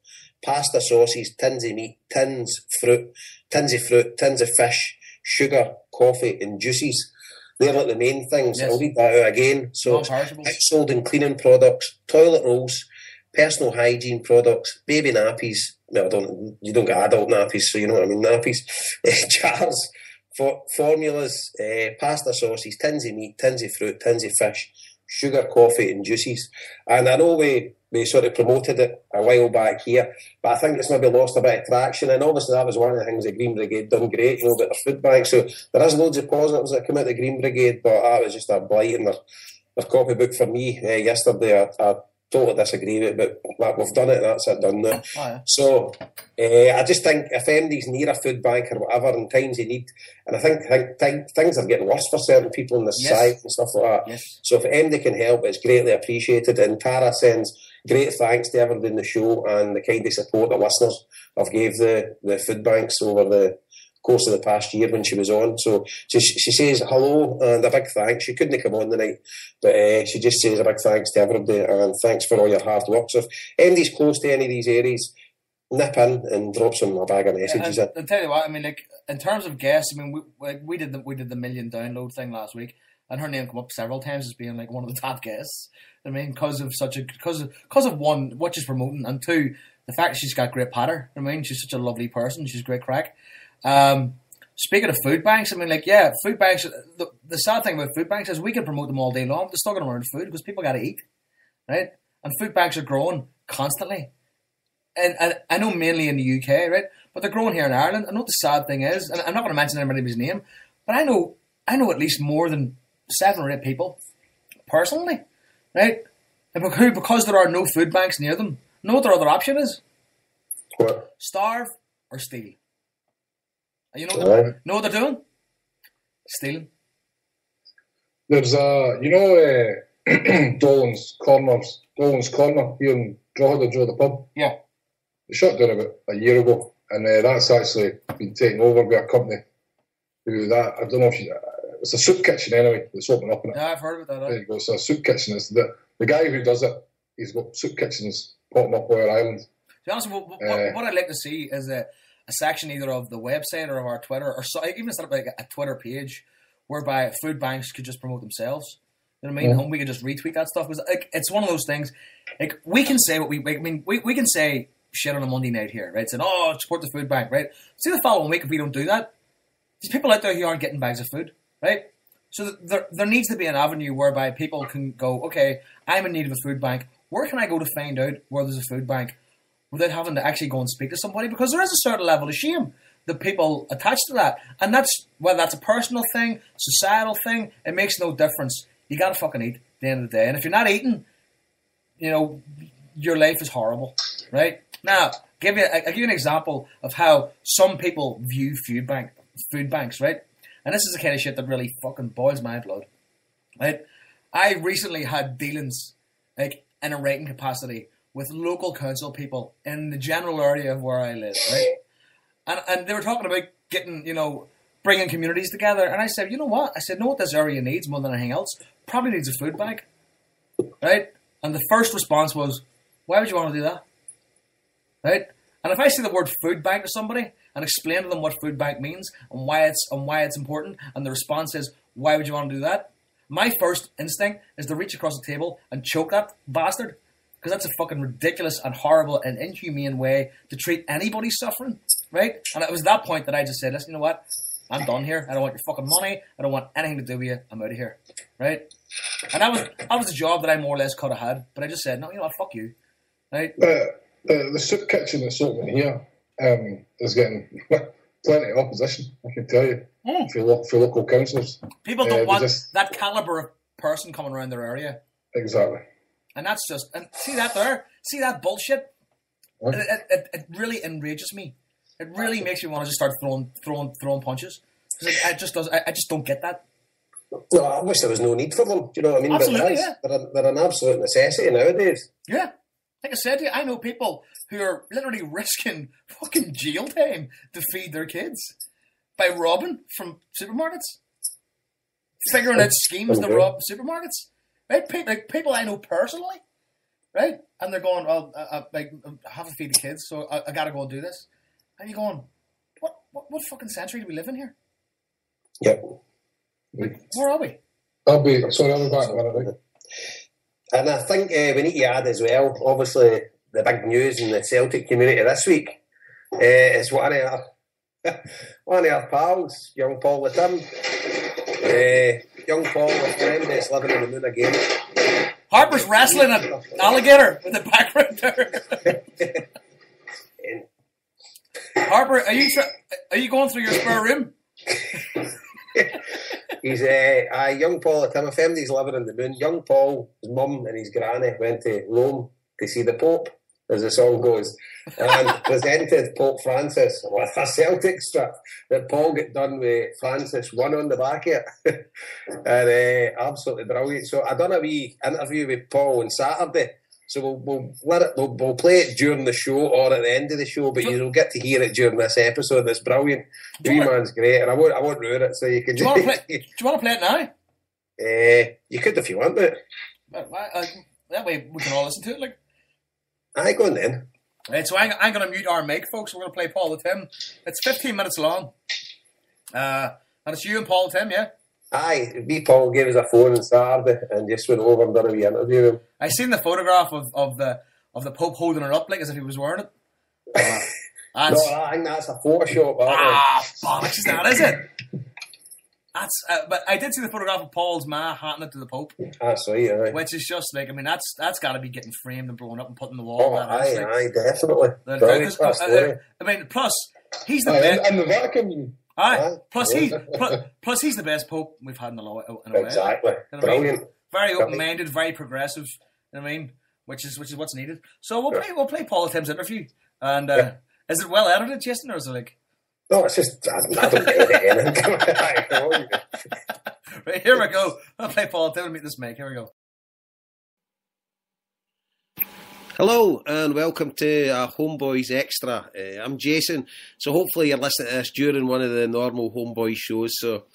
pasta sauces, tins of meat, tins of fruit, tins of fish, sugar, coffee and juices. They're like the main things. Yes. I'll read that out again. So Non-perishables. it's sold in cleaning products, toilet rolls, personal hygiene products, baby nappies. No, you don't get adult nappies, so you know what I mean, nappies. Jars, formulas, pasta sauces, tins of meat, tins of fruit, tins of fish, sugar, coffee and juices. And I know we sort of promoted it a while back here, but I think it's maybe lost a bit of traction. And obviously that was one of the things the Green Brigade done great, you know, about their food bank. So there is loads of positives that come out of the Green Brigade, but that was just a blight in their copybook for me yesterday. I totally disagree with it, but we've done it, that's it, done now. Oh, yeah. So I just think if MD's near a food bank or whatever in times you need, and I think things are getting worse for certain people in this Yes. site and stuff like that. Yes. So if MD can help, it's greatly appreciated. And Tara sends great thanks to everybody in the show and the kind of support the listeners have gave the food banks over the course of the past year when she was on. So she says hello and a big thanks. She couldn't come on tonight, but she just says a big thanks to everybody and thanks for all your hard work. So if MD's close to any of these areas, nip in and drop some a bag of messages in. I'll tell you what, I mean, like, in terms of guests, I mean, we did the million download thing last week, and her name came up several times as being like one of the top guests. I mean, because of one, what she's promoting, and two, the fact that she's got great patter. I mean, she's such a lovely person. She's great crack. Speaking of food banks, I mean, like, yeah, food banks. The sad thing about food banks is we can promote them all day long. They're still going to run food because people got to eat, right? And food banks are growing constantly. And I know mainly in the UK, right? But they're growing here in Ireland. I know what the sad thing is, and I'm not going to mention anybody's name, but I know at least more than 7 or 8 people personally, right? And because there are no food banks near them, know what their other option is? What? Starve or steal. And you know Right. know what they're doing? Stealing. There's Dolan's Corner here in Drogheda, the pub. Yeah. They shut down about a year ago, and that's actually been taken over by a company I don't know if it's a soup kitchen anyway that's opening up in it. Yeah, I've heard about that. There you go. So a soup kitchen is the guy who does it. He's got soup kitchens popping up all over Ireland. To be honest, what I'd like to see is a section either of the website or of our Twitter, or even set up like a Twitter page whereby food banks could just promote themselves. You know what I mean? Yeah. And we could just retweet that stuff because like, it's one of those things. Like we can say what we can say shit on a Monday night here, right? Saying, "Oh, support the food bank," right? See the following week if we don't do that, there's people out there who aren't getting bags of food, right? So there needs to be an avenue whereby people can go, okay, I'm in need of a food bank. Where can I go to find out where there's a food bank without having to actually go and speak to somebody? Because there is a certain level of shame that people attach to that. And that's, whether that's a personal thing, societal thing, it makes no difference. You got to fucking eat at the end of the day. And if you're not eating, you know, your life is horrible, right? Now, I'll give you an example of how some people view food banks, right? And this is the kind of shit that really fucking boils my blood, right? I recently had dealings, like, in a writing capacity with local council people in the general area of where I live, right? And they were talking about getting, you know, bringing communities together. And I said, you know what? I said, know what this area needs more than anything else? Probably needs a food bank, right? And the first response was, why would you want to do that? Right? And if I say the word food bank to somebody and explain to them what food bank means and why it's important, and the response is, why would you want to do that? My first instinct is to reach across the table and choke that bastard. Because that's a fucking ridiculous and horrible and inhumane way to treat anybody suffering, right? And it was that point that I just said, listen, you know what? I'm done here. I don't want your fucking money. I don't want anything to do with you. I'm out of here, right? And that was a job that I more or less could have had. But I just said, no, you know what? Fuck you, right? The soup kitchen that's opening here is getting plenty of opposition, I can tell you, for local councillors. People don't want that calibre of person coming around their area. Exactly. And that's just, and see that there? See that bullshit? What? It really enrages me. It really makes me want to just start throwing punches. Because I just don't get that. No, I wish there was no need for them. Do you know what I mean? Absolutely, but they're an absolute necessity nowadays. Yeah. Like I said to you, I know people who are literally risking fucking jail time to feed their kids by robbing from supermarkets. Figuring out schemes to rob supermarkets. Right? People I know personally. Right? And they're going, oh, I have to feed the kids, so I got to go and do this. And you're going, what fucking century do we live in here? Yep. Where are we? I'll be back in a minute. And I think we need to add as well, obviously, the big news in the Celtic community this week is one of our pals, young Paul the Tim. Young Paul, a friend that's living in the moon again. Harper's wrestling an alligator in the background there. Harper, are you going through your spare room? He's young Paul the Tim, a friend he's living in the moon. Young Paul, his mum and his granny went to Rome to see the Pope, as the song goes, and presented Pope Francis with a Celtic strip that Paul got done with Francis one on the back of it. And absolutely brilliant. So I done a wee interview with Paul on Saturday. So we'll play it during the show or at the end of the show, but you'll get to hear it during this episode. It's brilliant. The wee man's great, and I won't ruin it, so you can. Do you want to play it now? You could if you want, but that way we can all listen to it. Like, aye, go on then. Right, so I'm going to mute our mic, folks. We're going to play Paul the Tim. It's 15 minutes long, and it's you and Paul the Tim, yeah. Aye, me Paul gave us a phone on Saturday and just went over and done a wee interview with him. I seen the photograph of the Pope holding it up like as if he was wearing it. No, I think that's a Photoshop. Bollocks, is that, is it? That's but I did see the photograph of Paul's ma handing it to the Pope. That's right, aye. Which is just like, I mean, that's got to be getting framed and blown up and put in the wall. Aye, definitely. I mean, plus he's the best. And the Vatican. Aye. Plus he's the best Pope we've had in a while. Exactly. You know Brilliant. I mean? Very open-minded, very progressive. You know what I mean? Which is what's needed. So we'll play Paul Tim's interview. And is it well edited, Jason, or is it like? No, it's just I don't edit anything. Right, here we go. I'll play Paul Tim and meet this mic. Here we go. Hello and welcome to HomeBhoys Extra. I'm Jason, so hopefully you're listening to this during one of the normal HomeBhoys shows. So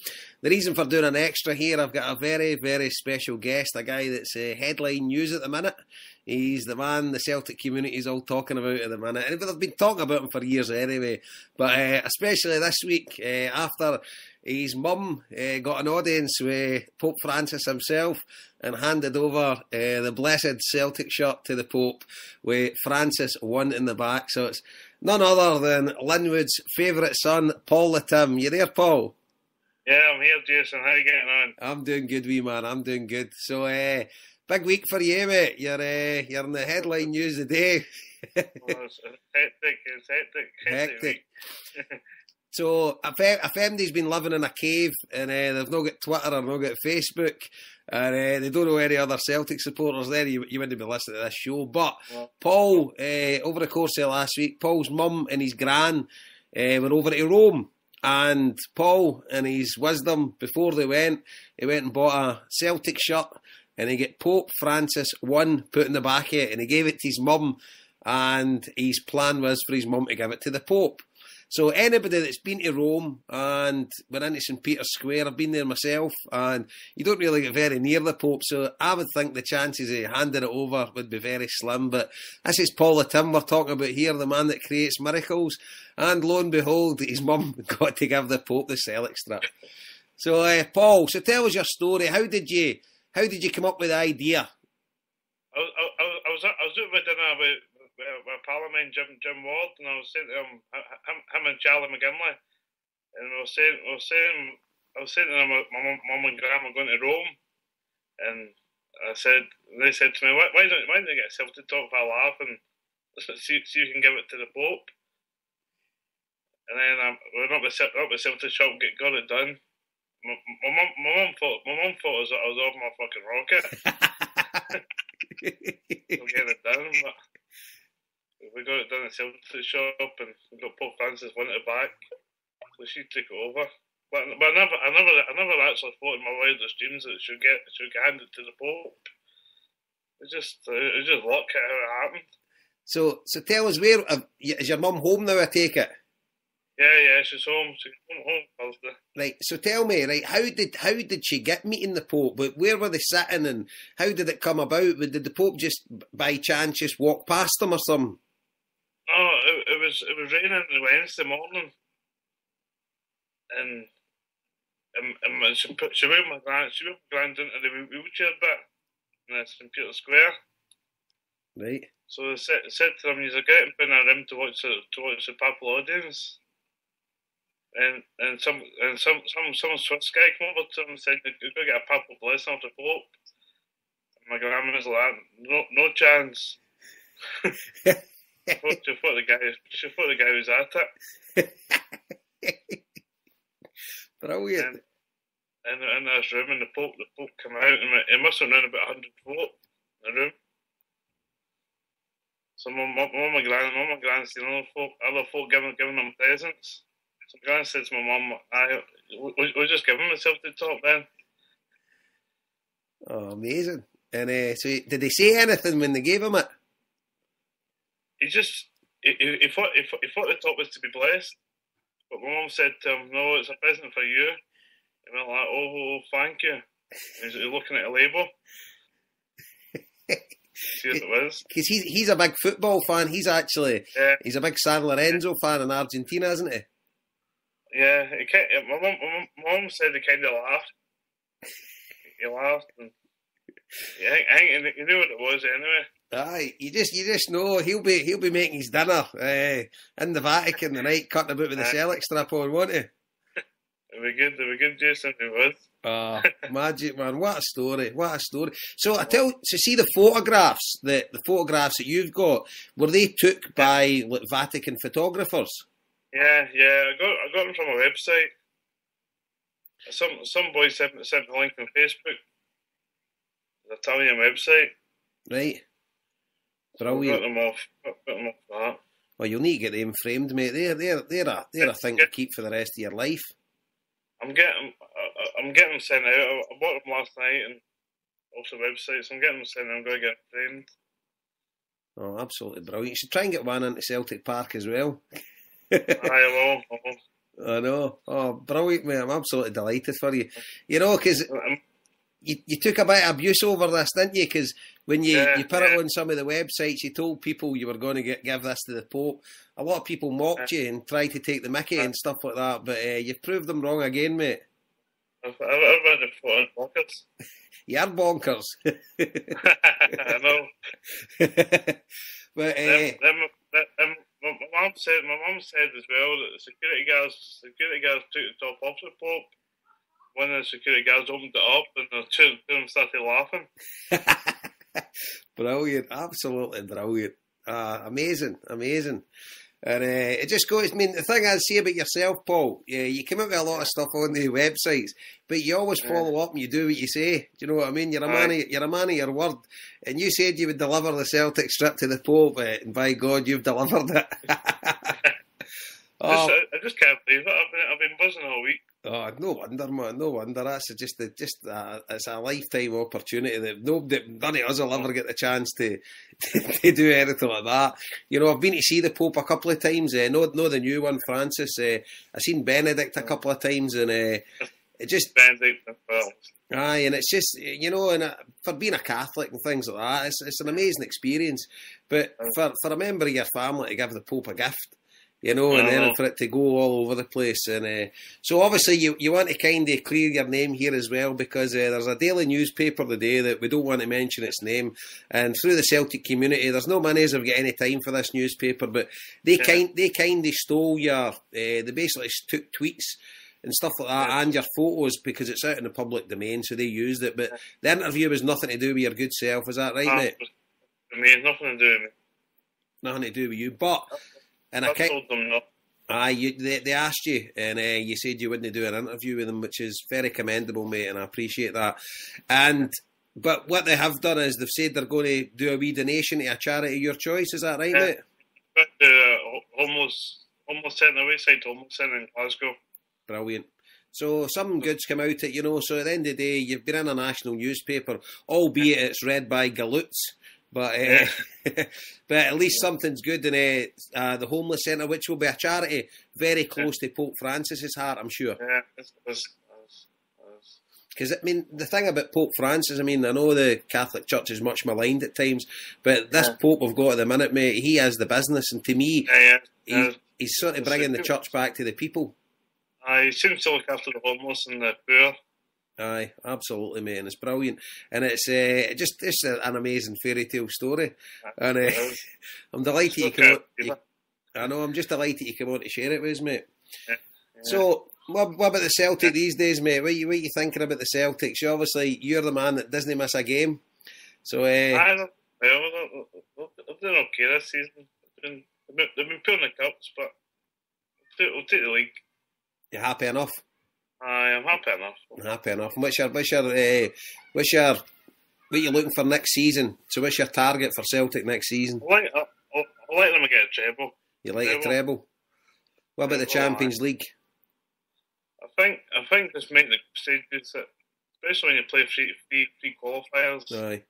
the reason for doing an extra here, I've got a very, very special guest, a guy that's headline news at the minute. He's the man the Celtic community is all talking about at the minute. And they've been talking about him for years anyway. But especially this week, after his mum got an audience with Pope Francis himself and handed over the blessed Celtic shirt to the Pope with Francis 1 in the back. So it's none other than Linwood's favourite son, Paul the Tim. You there, Paul? Yeah, I'm here, Jason. How are you getting on? I'm doing good, wee man. I'm doing good. So, big week for you, mate. You're in the headline news today. Well, it's hectic. So a family's been living in a cave and they've not got Twitter or not got Facebook and they don't know any other Celtic supporters there. You wouldn't be listening to this show. But Paul, over the course of last week, Paul's mum and his gran were over to Rome. And Paul, in his wisdom, before they went, he went and bought a Celtic shirt and he got Pope Francis 1 put in the back of it and he gave it to his mum and his plan was for his mum to give it to the Pope. So anybody that's been to Rome and went into St. Peter's Square, I've been there myself, and you don't really get very near the Pope, so I would think the chances of handing it over would be very slim. But this is Paul the Tim we're talking about here, the man that creates miracles, and lo and behold, his mum got to give the Pope the Celtic strip. So Paul, so tell us your story. How did you come up with the idea? I was out with dinner with Parliament Jim Ward, and I was saying to him and Charlie McGinley, and I was saying to them, my mum and Graham are going to Rome, and they said to me, why don't you get a Celtic top for a laugh and see you can give it to the Pope? And then we went up the Celtic shop, got it done. My mum thought I was off my fucking rocket. We'll get it done, but we got it done in the Celtic shop, and we got Pope Francis won it back, so she took it over. But I never actually thought in my wildest dreams that it should get handed to the Pope. It just luck how it happened. So tell us, where is your mum home now? I take it. Yeah, she's home. She's home Thursday. Right. So tell me, right, how did she get meeting the Pope? Where were they sitting, and how did it come about? Did the Pope just by chance just walk past them or something? No, it was raining on Wednesday morning, and and she wheeled my grand into the wheelchair bit in St Peter Square. Right. So I said to them, "You're getting in a room to watch the papal audience." And some Swiss guy came over to him and said, "You're going to get a papal blessing off the Pope." And my grandma was like, "No chance." She thought the guy was at it. Brilliant. And in this room, and the Pope came out, and it must have known about 100 folk in the room. So my gran seen other folk giving them presents. So my gran said to my mum, we just giving myself to the top then. Oh, amazing. And so did they say anything when they gave him it? He thought the top was to be blessed. But my mum said to him, "No, it's a present for you." He went like, "Oh, thank you." He's looking at a label. See what it was. Because he's a big football fan. He's a big San Lorenzo fan in Argentina, isn't he? Yeah, my mum said he kind of laughed. He laughed, and I think he knew what it was anyway. Aye, you just know he'll be making his dinner in the Vatican the night, cutting about with the Celtic strap on, won't he? It'll be good, Jason. It was. Magic, man! What a story! So see the photographs that you've got, were they took by Vatican photographers? Yeah. I got them from a website. Some boy sent the link on Facebook. The Italian website. Right. Brilliant. Got them off that. Well, you'll need to get them framed, mate. They're a thing to keep for the rest of your life. I'm getting them sent out. I bought them last night and off the website, so I'm getting them sent out. I'm going to get framed. Oh, absolutely brilliant. You should try and get one into Celtic Park as well. I will. I know. Oh, brilliant, mate. I'm absolutely delighted for you. You know, because you took a bit of abuse over this, didn't you? Because when you put it on some of the websites, you told people you were going to give this to the Pope. A lot of people mocked you and tried to take the mickey and stuff like that, but you've proved them wrong again, mate. I've read the photo bonkers. You're bonkers. I know. But my mum said as well that the security guards took the top off the Pope. One of the security guards opened it up, and the two of them started laughing. Brilliant, absolutely brilliant. Amazing. And it just goes, I mean, the thing I say about yourself, Paul, you come out with a lot of stuff on the websites, but you always follow up and you do what you say. Do you know what I mean? You're a man of your word. And you said you would deliver the Celtic strip to the Pope, and by God, you've delivered it. I just can't believe it. I've been buzzing all week. Oh, no wonder, man. No wonder. That's it's a lifetime opportunity that none of us will ever get the chance to do anything like that. You know, I've been to see the Pope a couple of times. No, the new one, Francis. I've seen Benedict a couple of times, and it just Benedict as well. Aye, and it's just, you know, and for being a Catholic and things like that, it's an amazing experience. But for a member of your family to give the Pope a gift, you know, and then for it to go all over the place. And so obviously you want to kind of clear your name here as well, because there's a daily newspaper today that we don't want to mention its name. And through the Celtic community, there's no many have got any time for this newspaper, but they kind of stole your, they basically took tweets and stuff like that and your photos because it's out in the public domain, so they used it. But the interview was nothing to do with your good self, is that right, mate? I mean, nothing to do with me. Nothing to do with you, but... And I told them no. They asked you, and you said you wouldn't do an interview with them, which is very commendable, mate, and I appreciate that. But what they have done is they've said they're going to do a wee donation to a charity of your choice. Is that right, mate? Homeless Centre, Wayside Homeless Centre in Glasgow. Brilliant. So some goods come out at, you know, so at the end of the day, you've been in a national newspaper, albeit it's read by galoots. But but at least something's good in the Homeless Centre, which will be a charity very close to Pope Francis's heart, I'm sure. Yeah, because, I mean, the thing about Pope Francis, I mean, I know the Catholic Church is much maligned at times, but this Pope we've got at the minute, mate, he has the business, and to me, he's sort of bringing the church back to the people. He seems to look after the homeless and the poor. Aye, absolutely, mate, and it's brilliant, and it's an amazing fairy tale story, and I'm delighted you come on. I know, I'm just delighted you come on to share it with us, mate. Yeah. So, what about the Celtic these days, mate? What are you thinking about the Celtics? Obviously, you're the man that doesn't miss a game. So, They're doing okay this season. They've been pulling the cups, but we'll take the league. You happy enough? I'm happy enough. Happy enough. And what you looking for next season? So, what's your target for Celtic next season? I like them to get a treble. You like a treble? What about the Champions League? I think just make the stages, especially when you play free qualifiers. Aye.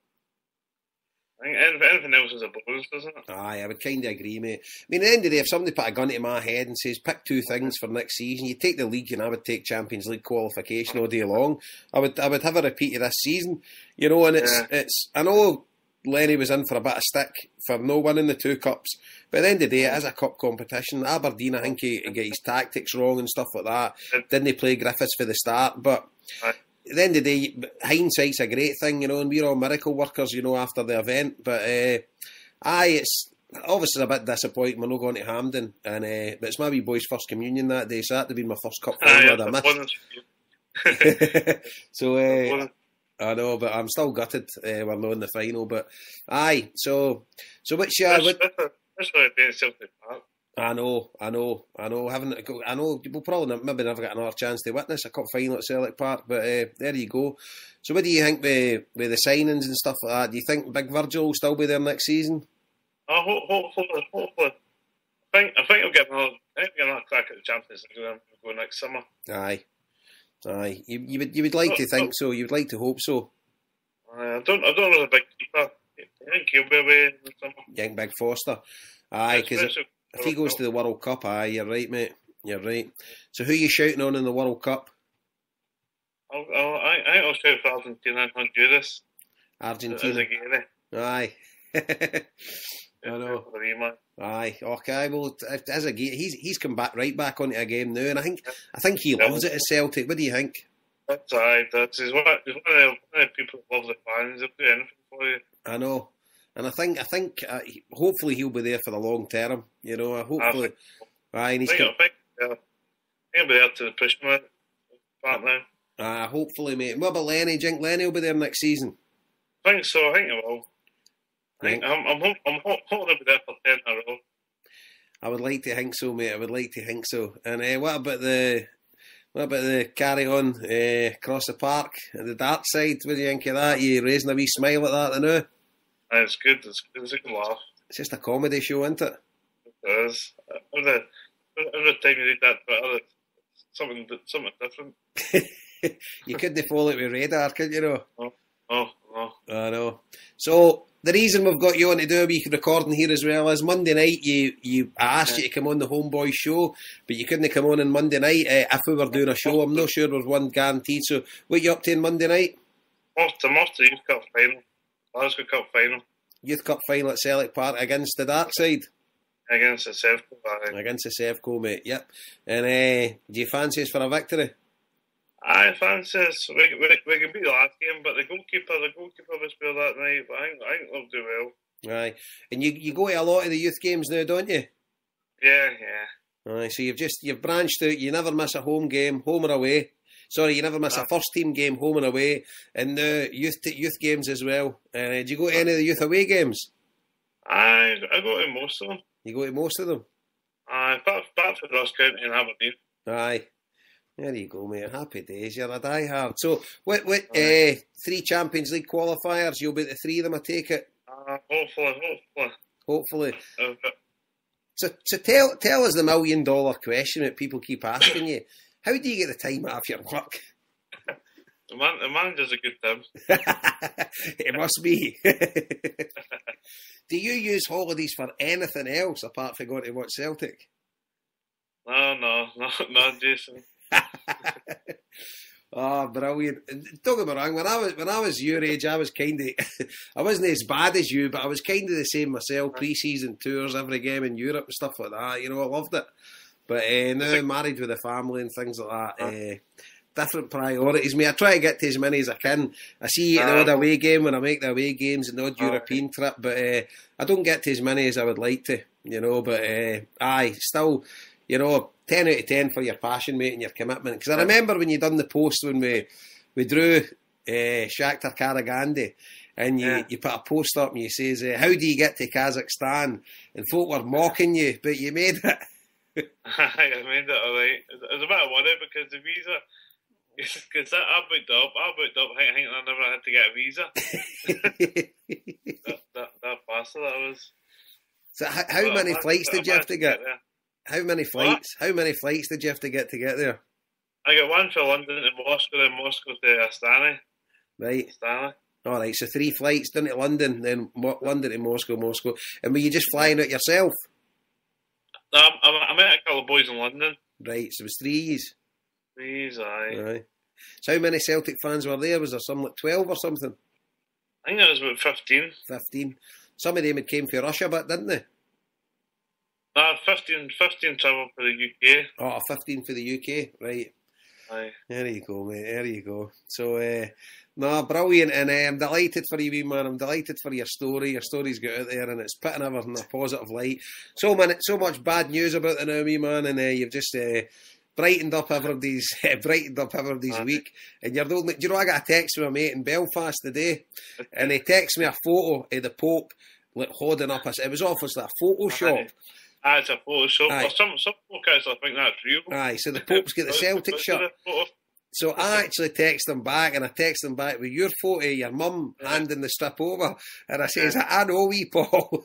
I think anything else is a bonus, doesn't it? Aye, I would kind of agree, mate. I mean, at the end of the day, if somebody put a gun to my head and says, pick two things for next season, you take the league and I would take Champions League qualification all day long. I would have a repeat of this season, you know, and it's I know Lenny was in for a bit of stick for no winning the two cups, but at the end of the day, it is a cup competition. Aberdeen, I think he got his tactics wrong and stuff like that. Didn't he play Griffiths for the start? But at the end of the day, hindsight's a great thing, you know, and we're all miracle workers, you know, after the event. But it's obviously a bit disappointing we're not going to Hampden, and but it's my wee boy's first communion that day, so that would have been my first cup final I'd missed. So I know, but I'm still gutted we're not in the final. But aye, so which that's why it's Celtic Park. I know. I know. We'll probably maybe never get another chance to witness a cup final at Celtic Park, but there you go. So, what do you think with the signings and stuff like that? Do you think Big Virgil will still be there next season? Hopefully. I think he'll get another crack at the Champions League and go next summer. Aye. You would like to think so. You would like to hope so. I don't know the big keeper. I think he'll be away in the summer. You think Big Foster? Aye, because if he goes to the World Cup, aye, you're right, mate. You're right. So who are you shouting on in the World Cup? I'll shout for Argentina and Honduras. Argentina. Aye. I know. Aye. Okay. Well, as a game, he's come right back onto a game now, and I think he loves it at Celtic. What do you think? That's right. He's one of the people who love the fans. They'll do anything for you. I know. And I think hopefully he'll be there for the long term. You know, hopefully. Aye, and he'll be there to push him back now. Hopefully, mate. What about Lenny? Do you think Lenny will be there next season? I think so. I think he will. I'm hoping he'll be there for 10 in a row. I would like to think so, mate. I would like to think so. And what about the carry on across the park at the dark side? What do you think of that? You raising a wee smile at that now? It's good. It's a good laugh. It's just a comedy show, isn't it? It is. Every time you read that, but something different. You couldn't follow it with radar, could you? Know? No. I know. So the reason we've got you on to do a wee recording here as well is Monday night. I asked you to come on the HomeBhoys show, but you couldn't come on Monday night if we were doing a show. I'm not sure there's one guaranteed. So what are you up to on Monday night? I'm off to Youth Cup final. Glasgow Cup final. Youth Cup final at Celtic Park against the dark side. Against the Sevco. Against the Sevco, mate. Yep. And do you fancy us for a victory? I fancy us. We can beat the last game, but the goalkeeper was poor that night. But I think they'll do well. Aye. And you go to a lot of the youth games now, don't you? Yeah. Aye. So you've branched out. You never miss a home game, home or away. Sorry, you never miss a first team game, home and away, and youth games as well. Do you go to any of the youth away games? I go to most of them. You go to most of them? Apart from Ross County and Aberdeen. Aye. There you go, mate. Happy days. You're a diehard. So, what 3 Champions League qualifiers? You'll be the 3 of them, I take it? Hopefully. So tell us the $1 million question that people keep asking you. How do you get the time off your work? The man does a good time. It must be. Do you use holidays for anything else apart from going to watch Celtic? No, Jason. Oh, brilliant! Don't get me wrong. When I was your age, I was kind of I wasn't as bad as you, but I was kind of the same myself. Pre-season tours, every game in Europe and stuff like that. You know, I loved it. But now married with a family and things like that, different priorities. I try to get to as many as I can. I see the odd away game when I make the away games and the odd European trip, but I don't get to as many as I would like to, but still, 10 out of 10 for your passion, mate, and your commitment. Because I remember when you done the post when we drew Shakhtar Karagandhi, and you put a post up and you says, how do you get to Kazakhstan? And folk were mocking you, but you made it. I made it alright. It was a bit of worry because the visa, because I booked up, I think I never had to get a visa. that bastard that was. So how many flights did you have to get? How many flights? How many flights did you have to get there? I got one for London to Moscow, then Moscow to Astana. Right. Astana. All right, so 3 flights down to London, then London to Moscow. And were you just flying out yourself? No, I met a couple of boys in London. Right, so it was 3s. 3s, aye. Aye. So how many Celtic fans were there? Was there some like 12 or something? I think it was about 15. 15. Some of them had came from Russia, but didn't they? 15 travelled for the UK. Oh, 15 for the UK, right. Aye. There you go, mate. There you go. So, brilliant. And I'm delighted for you, wee man. I'm delighted for your story. Your story's got out there and it's putting everything in a positive light. So much bad news about it now, wee man. And you've just brightened up everybody's week. And you're the only... Do you know, I got a text from a mate in Belfast today. And he texted me a photo of the Pope like, holding up it was obviously a Photoshop. Aye, it's a Photoshop. Or some folk actually think that's real. Aye, so the Pope's got the Celtic shirt. So I actually texted him back, and I texted him back with your photo of your mum handing the strip over. And I says, I know wee Paul.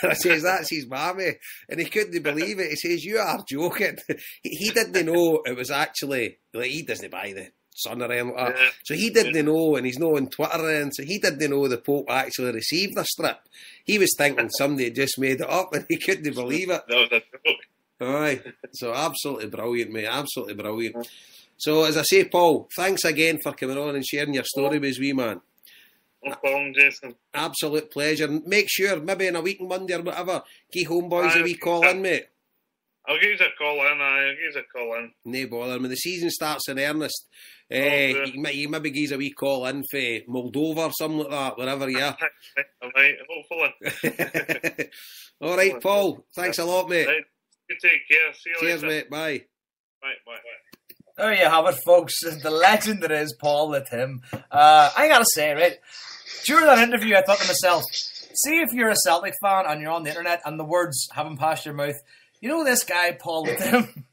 And I says, that's his mammy. And he couldn't believe it. He says, you are joking. He didn't know it was actually, like, he doesn't buy the Sun or anything like that. So he didn't know, and he's not on Twitter, and so he didn't know the Pope actually received the strip. He was thinking somebody had just made it up, and he couldn't believe it. That was a joke. Aye, so absolutely brilliant, mate, absolutely brilliant. So, as I say, Paul, thanks again for coming on and sharing your story with us, wee man. No problem, Jason. Absolute pleasure. Make sure, maybe in a week on Monday or whatever, give HomeBhoys a wee call in, mate. I'll give you a call in, No bother. When the season starts in earnest, you maybe give us a wee call in for Moldova or something like that, wherever you are. Alright, hopefully. All right, Paul. Thanks a lot, mate. Right. You take care. See you Cheers, later. mate. Bye. Bye. There you have it, folks. The legend that is Paul the Tim. I gotta say, right, during that interview, I thought to myself, see if you're a Celtic fan and you're on the internet and the words haven't passed your mouth, you know this guy, Paul the Tim,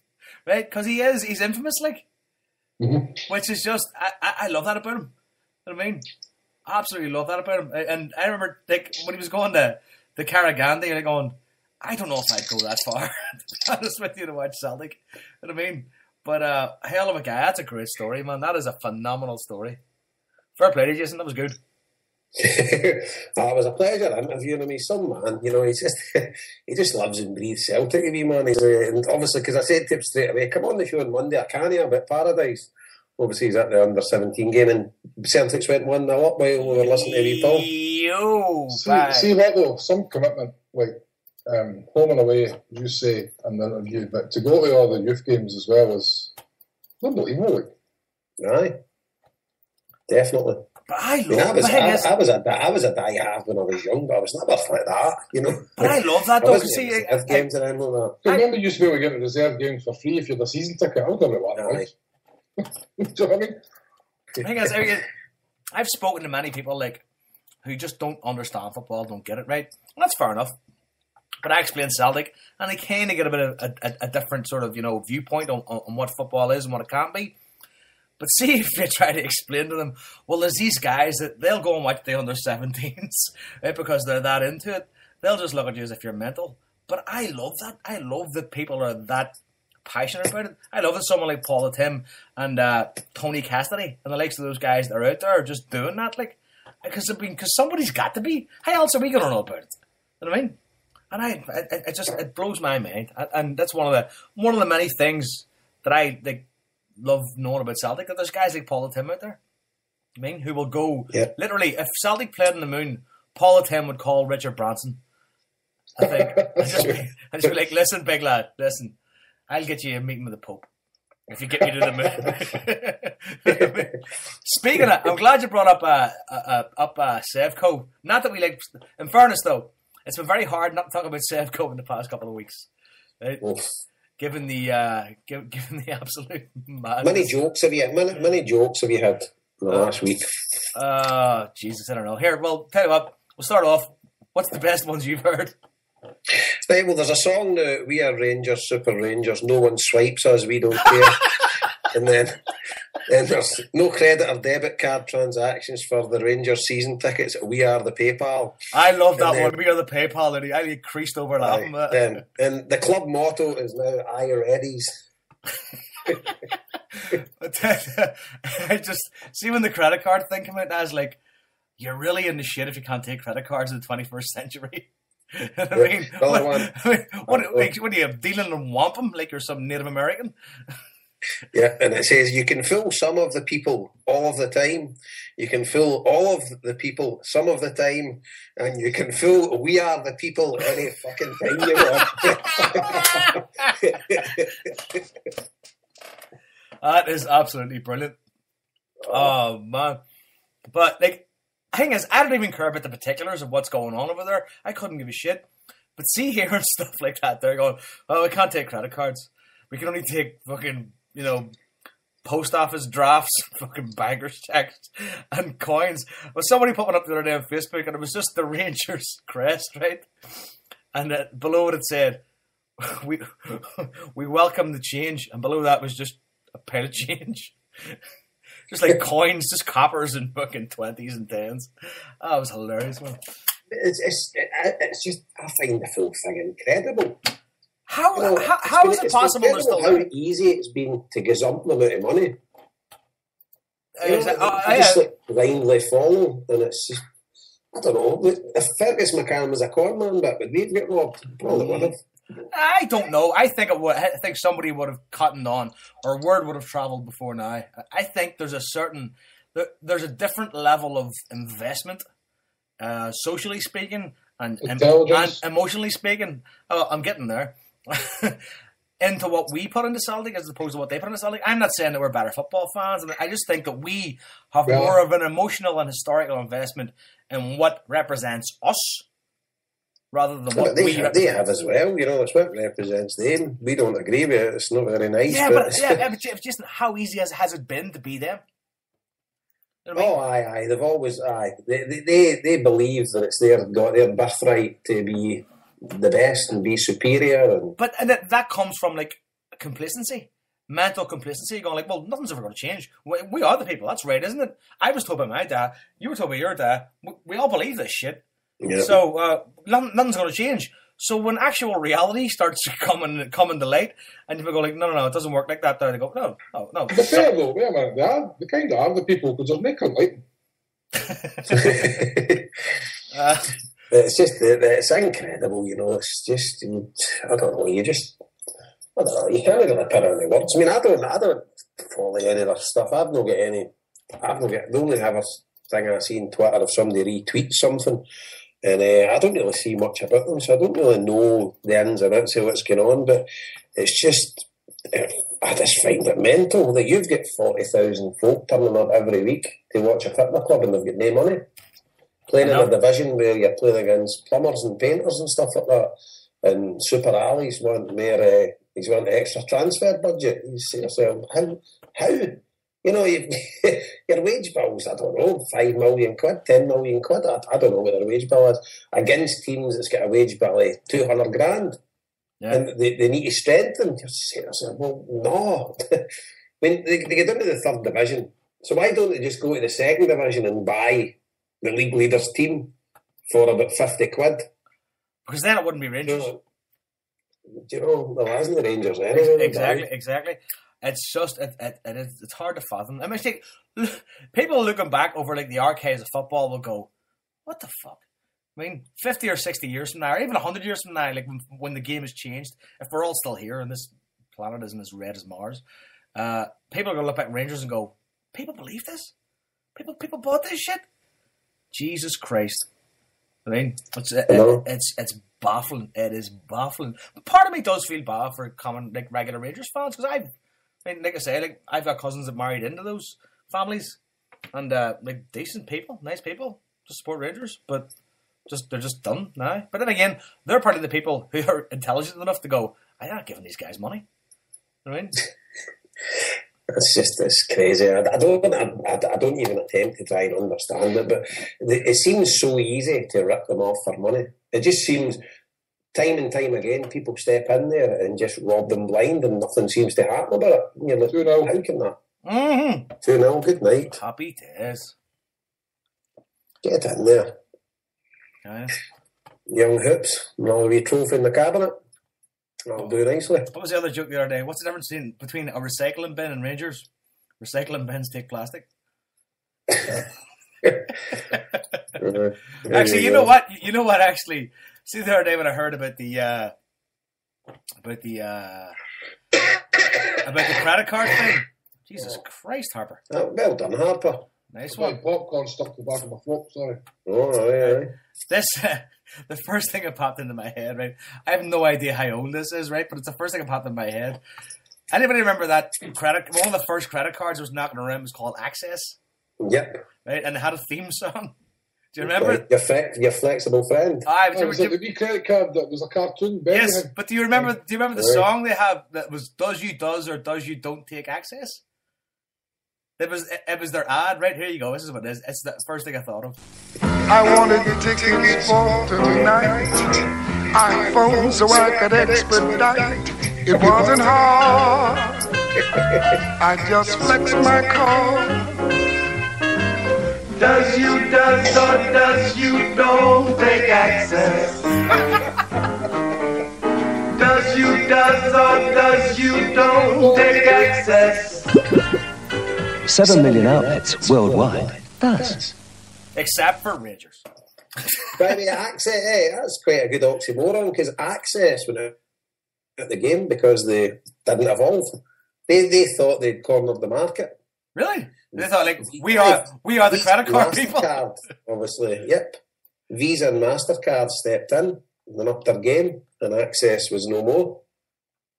right? Because he's infamous, like, which is just, I love that about him. You know what I mean? Absolutely love that about him. And I remember, like, when he was going to the Karagandhi, like, going, I don't know if I'd go that far, to be honest with you, to watch Celtic. You know what I mean? But hell of a guy. That's a great story, man. That is a phenomenal story. Fair play to you, Jason. That was good. It was a pleasure interviewing him. He's some man, he just lives and breathes Celtic, wee man. And obviously, because I said to him straight away, come on the show on Monday, I can't hear about Paradise. Obviously, he's at the under-17 game, and Celtics went 1-0 up while we were listening to wee Paul. See what though? Some commitment, like home and away, you say in the interview, but to go to all the youth games as well is unbelievable. Aye, definitely. But I was a die-hard when I was young, but I was never like that, But I love that, though. See, games and anything like that. I remember you used to be able to get to reserve games for free if you had a season ticket. I would have what that was. Do you know what I mean? The thing is, I've spoken to many people like who just don't understand football, don't get it right. And that's fair enough. But I explain Celtic, and they kind of get a bit of a different sort of viewpoint on what football is and what it can't be. But see if you try to explain to them, well, there's these guys that they'll go and watch the under-17s right, because they're that into it. They'll just look at you as if you're mental. But I love that. I love that people are that passionate about it. I love that someone like Paul the Tim and Tony Cassidy and the likes of those guys that are out there are just doing that, like, because somebody's got to be. How else are we going to know about it? You know what I mean? And it blows my mind, and that's one of the many things that I love knowing about Celtic. That there's guys like Paul the Tim out there. I mean, who will go literally if Celtic played on the moon, Paul the Tim would call Richard Branson. I think I'd just be like, listen, big lad, listen. I'll get you a meeting with the Pope if you get me to the moon. Speaking of, I'm glad you brought up Sevco. Not that we like. In fairness, though, it's been very hard not to talk about Sevco in the past couple of weeks. Right? Given the absolute madness. Many jokes have you had in the last week? Jesus, I don't know. Here, well, tell you what, we'll start off. What's the best ones you've heard? Right, well, there's a song now, We Are Rangers, Super Rangers, no one swipes us, we don't care. And then there's no credit or debit card transactions for the Rangers season tickets, we are the PayPal. I love that one, we are the PayPal, and I creased over laughing. And the club motto is now, I readies. I just see when the credit card thing came out, I was like, you're really in the shit if you can't take credit cards in the 21st century. I mean, what are you dealing in wampum like you're some Native American? Yeah, and it says you can fool some of the people all of the time. You can fool all of the people some of the time, and you can fool we are the people any fucking time you want. That is absolutely brilliant. Oh man. But like, the thing is, I don't even care about the particulars of what's going on over there. I couldn't give a shit. But see hearing stuff like that, they're going, oh, we can't take credit cards. We can only take fucking, post office drafts, fucking bankers checks, and coins. Well, somebody put one up the other day on Facebook, and it was just the Rangers crest, right? And below it said, we welcome the change. And below that was just a pile of change. Just like coins, just coppers and fucking 20s and 10s. Oh, it was hilarious, man. It's just, I find the full thing incredible. How is it possible there's still... How easy it's been to gazump the amount of money. Just like blindly follow, and it's just, I don't know. If Fergus McCann was a con man, but would we have got robbed? Probably would have. I don't know. I think somebody would have cottoned on, or word would have travelled before now. I think there's a different level of investment, socially speaking and emotionally speaking. Oh, I'm getting there. Into what we put into Celtic as opposed to what they put into Celtic. I'm not saying that we're better football fans. I just think that we have more of an emotional and historical investment in what represents us. Rather than what they have as well, it's what represents them. We don't agree with it. It's not very nice. Yeah, but just how easy has it been to be them? You know what I mean? Aye. They've always They believe that it's their birthright to be the best and be superior. And that comes from like complacency, mental complacency. Going like, well, nothing's ever going to change. We are the people. That's right, isn't it? I was told by my dad. You were told by your dad. We all believe this shit. Yep. So nothing's going to change. So when actual reality starts coming to light, and you go like, no, it doesn't work like that. They go, no. But fair though, wait a minute, they kind of are the people because they're making like. It's incredible, It's just, I don't know. You can't really put any words. I mean, I don't follow any of their stuff. I've not got any. The only other thing I see on Twitter if somebody retweets something. And I don't really see much about them, so I don't really know the ins and outs of what's going on, but it's just, I just find it mental that you've got 40,000 folk turning up every week to watch a football club and they've got no money. Playing in a division where you're playing against plumbers and painters and stuff like that, and Super Ali's want more, he's want extra transfer budget. You say to yourself, how? Your wage bill's, I don't know, 5 million quid, 10 million quid. I don't know what their wage bill is. Against teams that's got a wage bill of 200 grand. Yeah. And they need to strengthen. You say to yourself, well, no. I mean, they get into the third division. So why don't they just go to the second division and buy the league leaders team for about 50 quid? Because then it wouldn't be Rangers. Well, isn't the Rangers anyway? Exactly. It's just it's hard to fathom. I mean, people looking back over like the archives of football will go, "What the fuck?" I mean, 50 or 60 years from now, or even 100 years from now, like when the game has changed, if we're all still here and this planet isn't as red as Mars, people are going to look back at Rangers and go, "People believe this? People bought this shit? Jesus Christ!" I mean, it's baffling. It is baffling. But part of me does feel bad for common, like, regular Rangers fans, because like I say, like, I've got cousins that married into those families, and like, decent people, nice people, just support Rangers, but they're just done now. But then again, they're part of the people who are intelligent enough to go, I'm not giving these guys money. You know what I mean? It's crazy. I don't even attempt to try and understand it, but it seems so easy to rip them off for money. It just seems time and time again people step in there and just rob them blind, and nothing seems to happen about it. You know, 2-0. How can that? 2-0. Good night. Happy days. Get in there. Yeah. Young hoops, another wee trophy in the cabinet. That'll do nicely. What was the other joke the other day? What's the difference between a recycling bin and Rangers? Recycling bins take plastic. Actually, you know what? Actually, see the other day when I heard about the credit card thing. Jesus Christ, Harper. Oh, well done, Harper. Nice one. Popcorn stuck to the back of my throat. Sorry. Oh, aye. This the first thing that popped into my head, right? I have no idea how old this is, right? But it's the first thing that popped in my head. Anybody remember that one of the first credit cards was knocking around was called Access? Yep. Right? And it had a theme song. Do you remember it? Your flexible friend. Was it the wee credit card that was a cartoon? Yes, but do you remember the song they have that was Does You Does or Does You Don't Take Access? It was their ad, right? Here you go. This is what it is. It's the first thing I thought of. I wanted tickets for tonight, iPhone so I could expedite. It wasn't hard. I just flexed my card. Does you does or does you don't take access? Does you does or does you don't take access? 7 million outlets worldwide. Does. Except for Rangers. By the way, Access, that's quite a good oxymoron, because Access went out at the game because they didn't evolve. They thought they'd cornered the market. Really? They thought, like, we are the credit card people. Obviously, yep. Visa and MasterCard stepped in and upped their game, and Access was no more.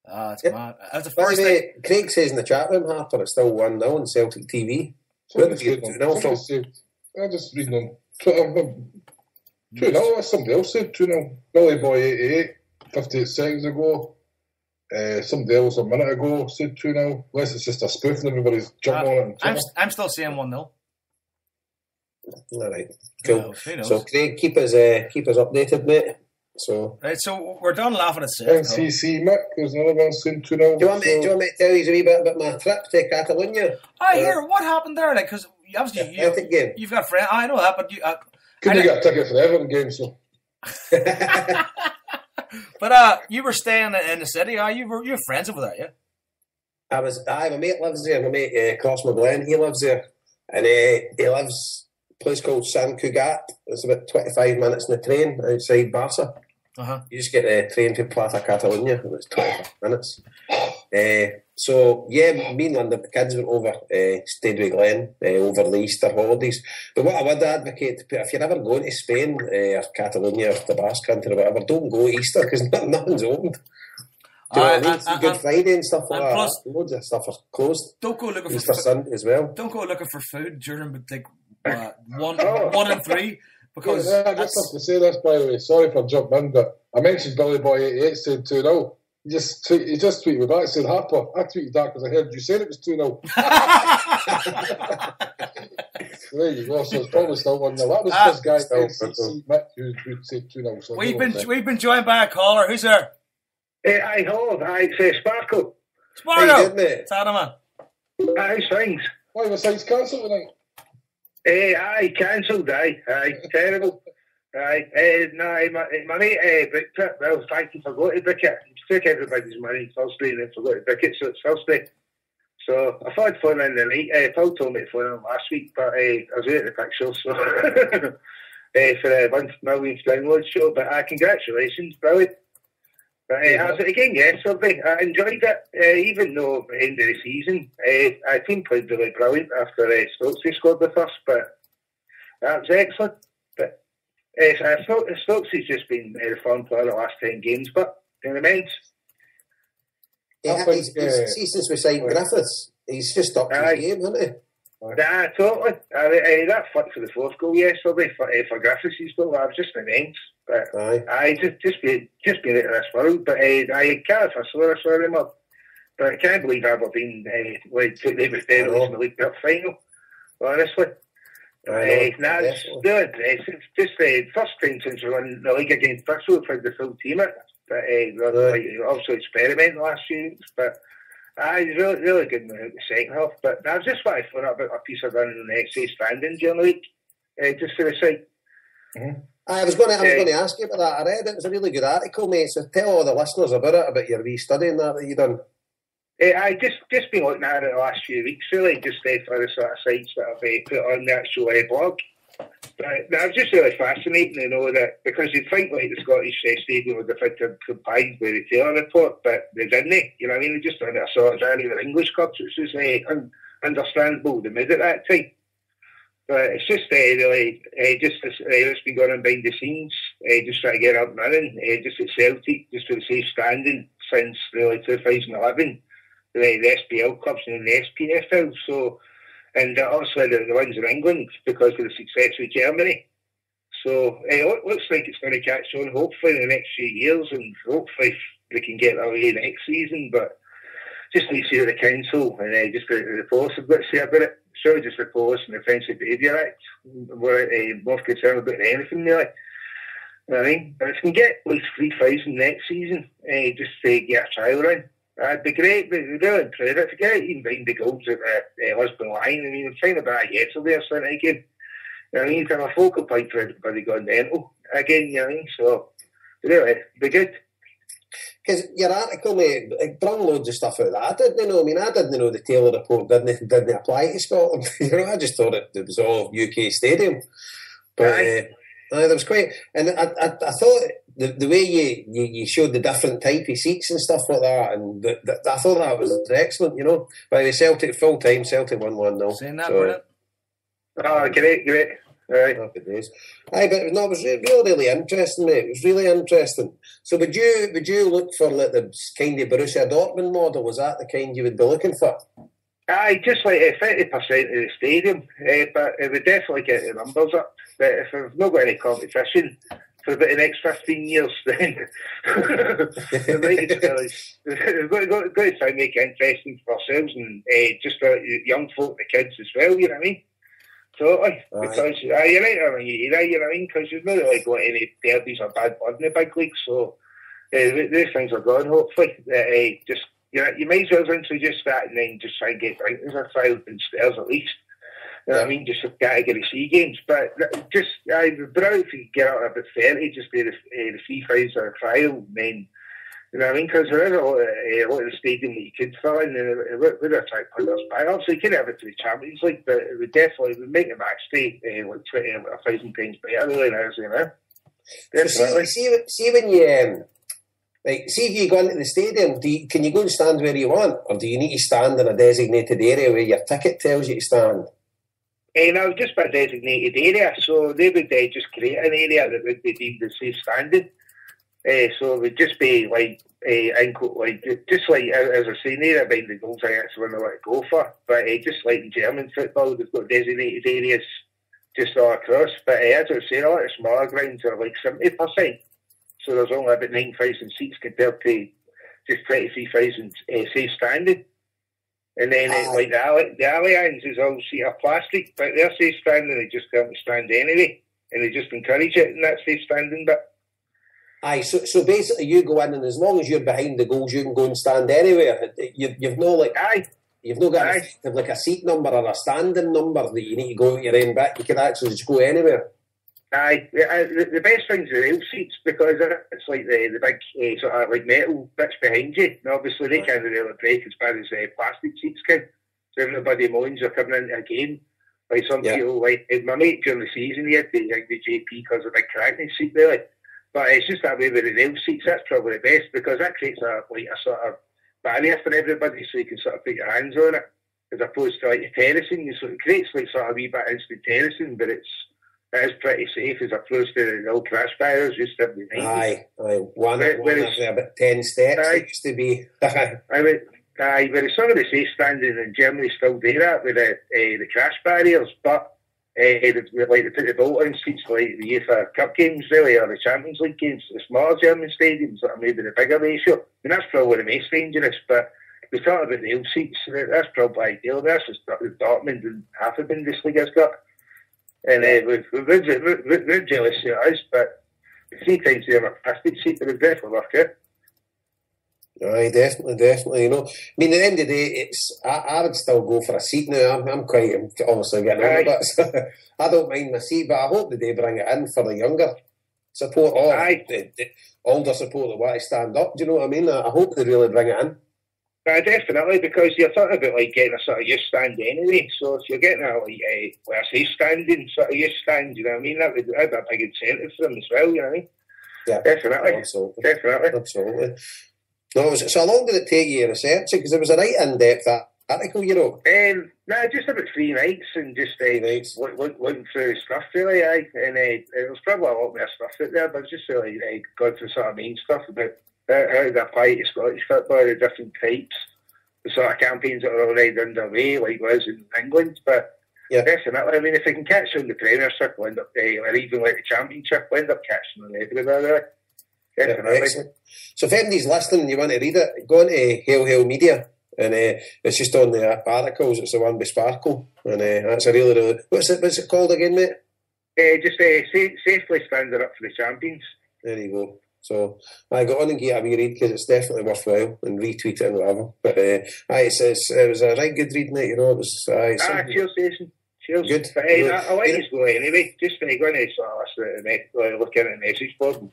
That's mad. That's the By first the way, thing. Craig says in the chat room, Harper, it's still 1-0 on Celtic TV. Where did you get 2-0 from? I just reading on Twitter. 2-0, somebody else said 2-0. Billy Boy 88, 58 seconds ago. Somebody else a minute ago said 2-0. Unless it's just a spoof and everybody's jumping on it. I'm still saying 1-0. All right, cool. Yeah, so Craig, keep us updated, mate. So right, so we're done laughing at Seth. NCC Mick, there's another one saying 2-0. Do you want me to tell you a wee bit about my trip to Catalonia? I hear what happened there, like, because obviously you've got friends. I know that, but you couldn't get a ticket for the Everton game, so. But you were staying in the city. You were friends over there, yeah? My mate lives there. My mate Cross McGlenn, he lives there, and he lives a place called Sant Cugat. It's about 25 minutes in the train outside Barca. You just get a train to Plata Catalunya, and it's 25 minutes. So yeah, me and Linda, the kids went over, stayed with Glenn over the Easter holidays. But what I would advocate, if you're ever going to Spain or Catalonia or the Basque Country or whatever, don't go Easter because nothing's opened. Do you know what I mean? Good Friday and stuff like that. Loads of stuff are closed. Don't go looking Easter Sunday as well. Don't go looking for food during like 1 and 3. Because I just have to say this, by the way. Sorry for jumping in, but I mentioned Billy Boy 88 said 2-0. He just tweeted me back and said, Harper, I tweeted that because I heard you said it was 2-0. There you go. So it's probably still 1-0. That was this guy, NCC Mick, who said 2-0. So we've been joined by a caller. Who's there? Hi, hello. It's Sparkle. Sparkle. What's that, man? How's things? Why was sites cancelled tonight? Aye, cancelled, aye, terrible. Aye, my mate booked it. Well, thank you, forgot to book it. He took everybody's money Thursday and then forgot to book it, so it's Thursday. So I thought I'd phone in the night. Paul told me to phone in last week, but I was out of the picture, so for a 1 million download show. But congratulations, brilliant. But I was at the game yesterday. I enjoyed it, even though at the end of the season, our team played really brilliant after Stokesy scored the first, but that was excellent. But Stokes has just been the form player the last 10 games, but in the men's. See, since we signed Griffiths, he's just up to his game, hasn't he? Nah, totally. That flick for the fourth goal yesterday for Griffiths, he's still I was just immense. But just being out of this world. But I can't for him up. But I can't believe Aberdeen took David Dennis in the League Cup final. Honestly. It's really impressive. Just the first time since we won the league against Bristol, we've had the full team at. But also experiment the last few weeks. But he's really, really good in the second half. But I just want to phone up about a piece I've done in the XA standing during the week, just for the site. Mm-hmm. I was going to ask you about that. I read it. It was a really good article, mate. So tell all the listeners about it, about your wee study and that you done. I just been looking at it the last few weeks, really, just for the sort of sites that I've put on the actual blog. But that was just really fascinating to know that, because you'd think like the Scottish Stadium would have had to comply with the Taylor report, but they didn't. You know what I mean? They just done it a sort of early with English clubs, which was understandable, they made at that time. But it's just really, it's been going on behind the scenes, just trying to get up and running, just at Celtic, just with the safe standing since really 2011. The SPL clubs and the SPFL, so, and also the ones in England because of the success with Germany. So it looks like it's going to catch on hopefully in the next few years, and hopefully they can get that way next season. But just need to see the council and just the post have got to say about it. Sure, just the post and the Offensive Behaviour Act. We're more concerned about anything really. You know what I mean? But if we can get at least 3,000 next season, just to get a trial run. That'd be great, but we'd really improve it. Forget it, even behind the goals at Lisbon line. I mean, I'm trying about that yesterday or something again. You know what I mean? To have a focal point for everybody going mental again, you know what I mean? So, really, it'd be good. Because your article, mate, it brought loads of stuff out of that. I didn't know. I mean, I didn't know the Taylor report didn't apply to Scotland. You know, I just thought it was all UK stadium. But that was quite. And I thought the way you showed the different type of seats and stuff like that, and I thought that was excellent. You know, by the Celtic full time, Celtic 1-1 Saying that, brilliant. Oh, great. Right. Happy days. Aye, but no, it was really interesting, mate. It was really interesting. So would you look for like the kind of Borussia Dortmund model? Was that the kind you would be looking for? Aye, just like 50% of the stadium, but it would definitely get the numbers up. But if we've not got any competition for about the next 15 years, then we've got to try and make it interesting for ourselves and just for young folk, the kids as well, you know what I mean? Totally. Because you're right around your era, you know what I mean? Because you've not really got any derbies or bad blood in the big leagues, so these things are gone, hopefully. Just, you know, you might as well introduce that and then just try and get right as a trial and stairs at least. You know what I mean? Just a category C games. But just, brilliant if you get out about 30, just do the free fights or a trial, and then, you know what I mean? Because there is a lot of the stadium that you could fill in, and it would attract players back. Obviously, you could have it to the Champions League, but it would definitely make the match day like 1,000 times better really now, you know? Definitely. So see when you... see if you go into the stadium, can you go and stand where you want, or do you need to stand in a designated area where your ticket tells you to stand? No, just by designated area. So they would just create an area that would be deemed as safe standing. So it would just be like, just like as I was saying there, behind the goals, I actually want to let it go for. But just like in German football, they've got designated areas just all across. But as I was saying, a lot of smaller grounds are like 70%. So there's only about 9,000 seats compared to just 23,000 safe standing. And then like the Allianz is all seat of plastic, but they're safe standing, they just can't stand anyway. And they just encourage it in that safe standing bit. Aye, so basically you go in, and as long as you're behind the goals, you can go and stand anywhere. You've no like you've no got like a seat number or a standing number that you need to go at your end back. You can actually just go anywhere. Aye, the best thing's the rail seats, because it's like the big sort of like metal bits behind you, and obviously they can't really break as bad as plastic seats can. So everybody moans they're coming into a game. Like some people, like my mate during the season, he had the JP because of a big crack in his seat really. But it's just that way with the rail seats, that's probably the best, because that creates a sort of barrier for everybody, so you can sort of put your hands on it, as opposed to like the terracing. So it creates like sort of a wee bit instant terracing, but it's It is pretty safe as opposed to the old crash barriers used to be. Aye. One every about 10 steps. It used to be. But some of the safe standing in Germany still do that with the crash barriers, but they put the bolt-on seats like the UEFA Cup games, really, or the Champions League games, the smaller German stadiums that are maybe the bigger ratio. And that's probably the most dangerous, but we talk about the old seats, that's probably ideal. That's just Dortmund and half the Bundesliga's got. And we're jealous of us, but 3 times they have a plastic seat, but it would definitely work out. Aye, definitely. You know, I mean, at the end of the day, I would still go for a seat now. I'm obviously getting on a bit. So I don't mind my seat, but I hope that they bring it in for the younger support or the older support that want to stand up. Do you know what I mean? I hope they really bring it in. Definitely, because you're talking about like getting a sort of youth stand anyway. So if you're getting a safe standing sort of youth stand, you know what I mean? That'd be a big incentive for them as well. You know what I mean? Yeah, definitely. Absolutely. No, so how long did it take you to research it? Because it was a right in-depth article, you know. Just about 3 nights and just looking through stuff really. And it was probably a lot more stuff out there, but just really going through sort of main stuff about how they apply to Scottish football, the different types, the sort of campaigns that are already underway, like was in England. But yeah, definitely. I mean, if they can catch on the Premiership, we'll end up, or even like the Championship, we'll end up catching on everywhere. Really. Definitely. Excellent. So if anybody's listening and you want to read it, go on to Hail Media, and it's just on the articles. It's the one with Sparkle, and that's a really what's it called again, mate? Safely standing up for the champions. There you go. So I got on and get a wee read because it's definitely worthwhile, and retweet it and whatever. But it was a right good reading it, you know. It was cheers, Jason. Cheers. Good. But I'll let you go anyway. Just go on to sort of look at the message board.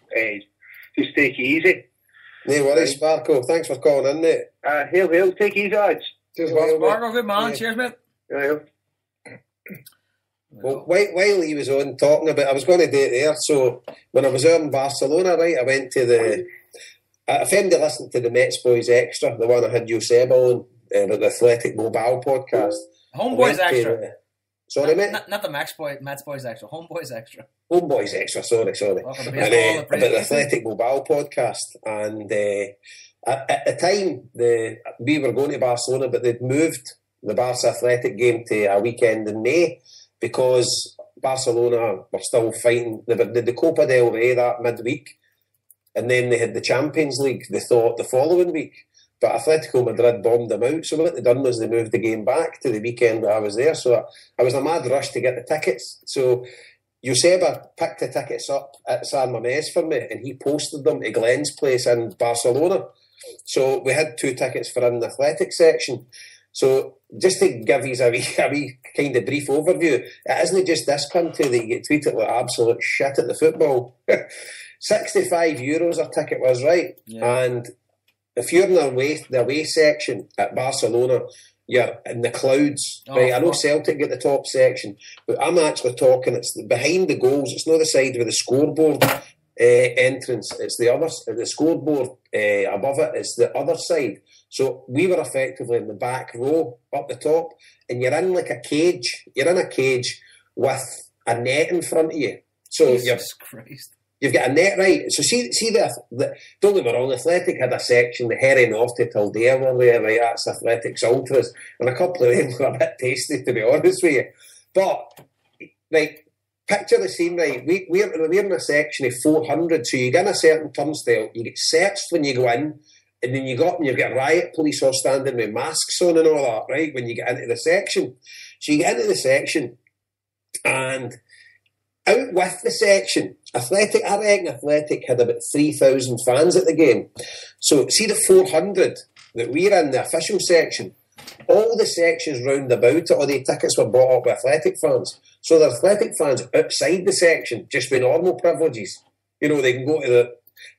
Just take it easy. No worries, Sparkle. Thanks for calling in, mate. Hail. Take it easy, lads. Cheers, Sparkle. Good man. Yeah. Cheers, mate. Hail. Well, while he was on talking about, I was going to do it there. So when I was there in Barcelona, right, I went to if anybody listened to the Mets Boys Extra, the one I had Joseb on, about the Athletic Mobile podcast. HomeBhoys Extra. Sorry, mate? Not the Mets Boys Extra. HomeBhoys Extra. HomeBoys Extra, sorry. About the Athletic Mobile podcast. And at the time, we were going to Barcelona, but they'd moved the Barca Athletic game to a weekend in May because Barcelona were still fighting. They did the Copa del Rey that midweek, and then they had the Champions League, they thought, the following week. But Atletico Madrid bombed them out. So what they done was they moved the game back to the weekend that I was there. So I was in a mad rush to get the tickets. So Joseba picked the tickets up at San Mamés for me, and he posted them to Glenn's place in Barcelona. So we had 2 tickets for in the athletic section. So just to give you a wee kind of brief overview, it isn't just this country that you get treated like absolute shit at the football. €65 a ticket was, right? Yeah. And if you're in the away section at Barcelona, you're in the clouds, right? I know Celtic get the top section, but I'm actually talking, it's behind the goals. It's not the side with the scoreboard entrance. It's the scoreboard above it. It's the other side. So we were effectively in the back row up the top, and you're in like a cage. You're in a cage with a net in front of you. So Jesus Christ. You've got a net, right? So see the don't get me wrong, Athletic had a section, the Harry North to Tildea were there, right? That's Athletics Ultras, and a couple of them were a bit tasty, to be honest with you. But, right, picture the scene, right? We're in a section of 400, so you get in a certain turnstile, you get searched when you go in, and then you go up and you've got riot police all standing with masks on and all that, right, when you get into the section. So you get into the section, and out with the section, I reckon Athletic had about 3,000 fans at the game. So see the 400 that we're in, the official section, all the sections round about it, all the tickets were bought up by Athletic fans. So the Athletic fans outside the section, just with normal privileges, you know, they can go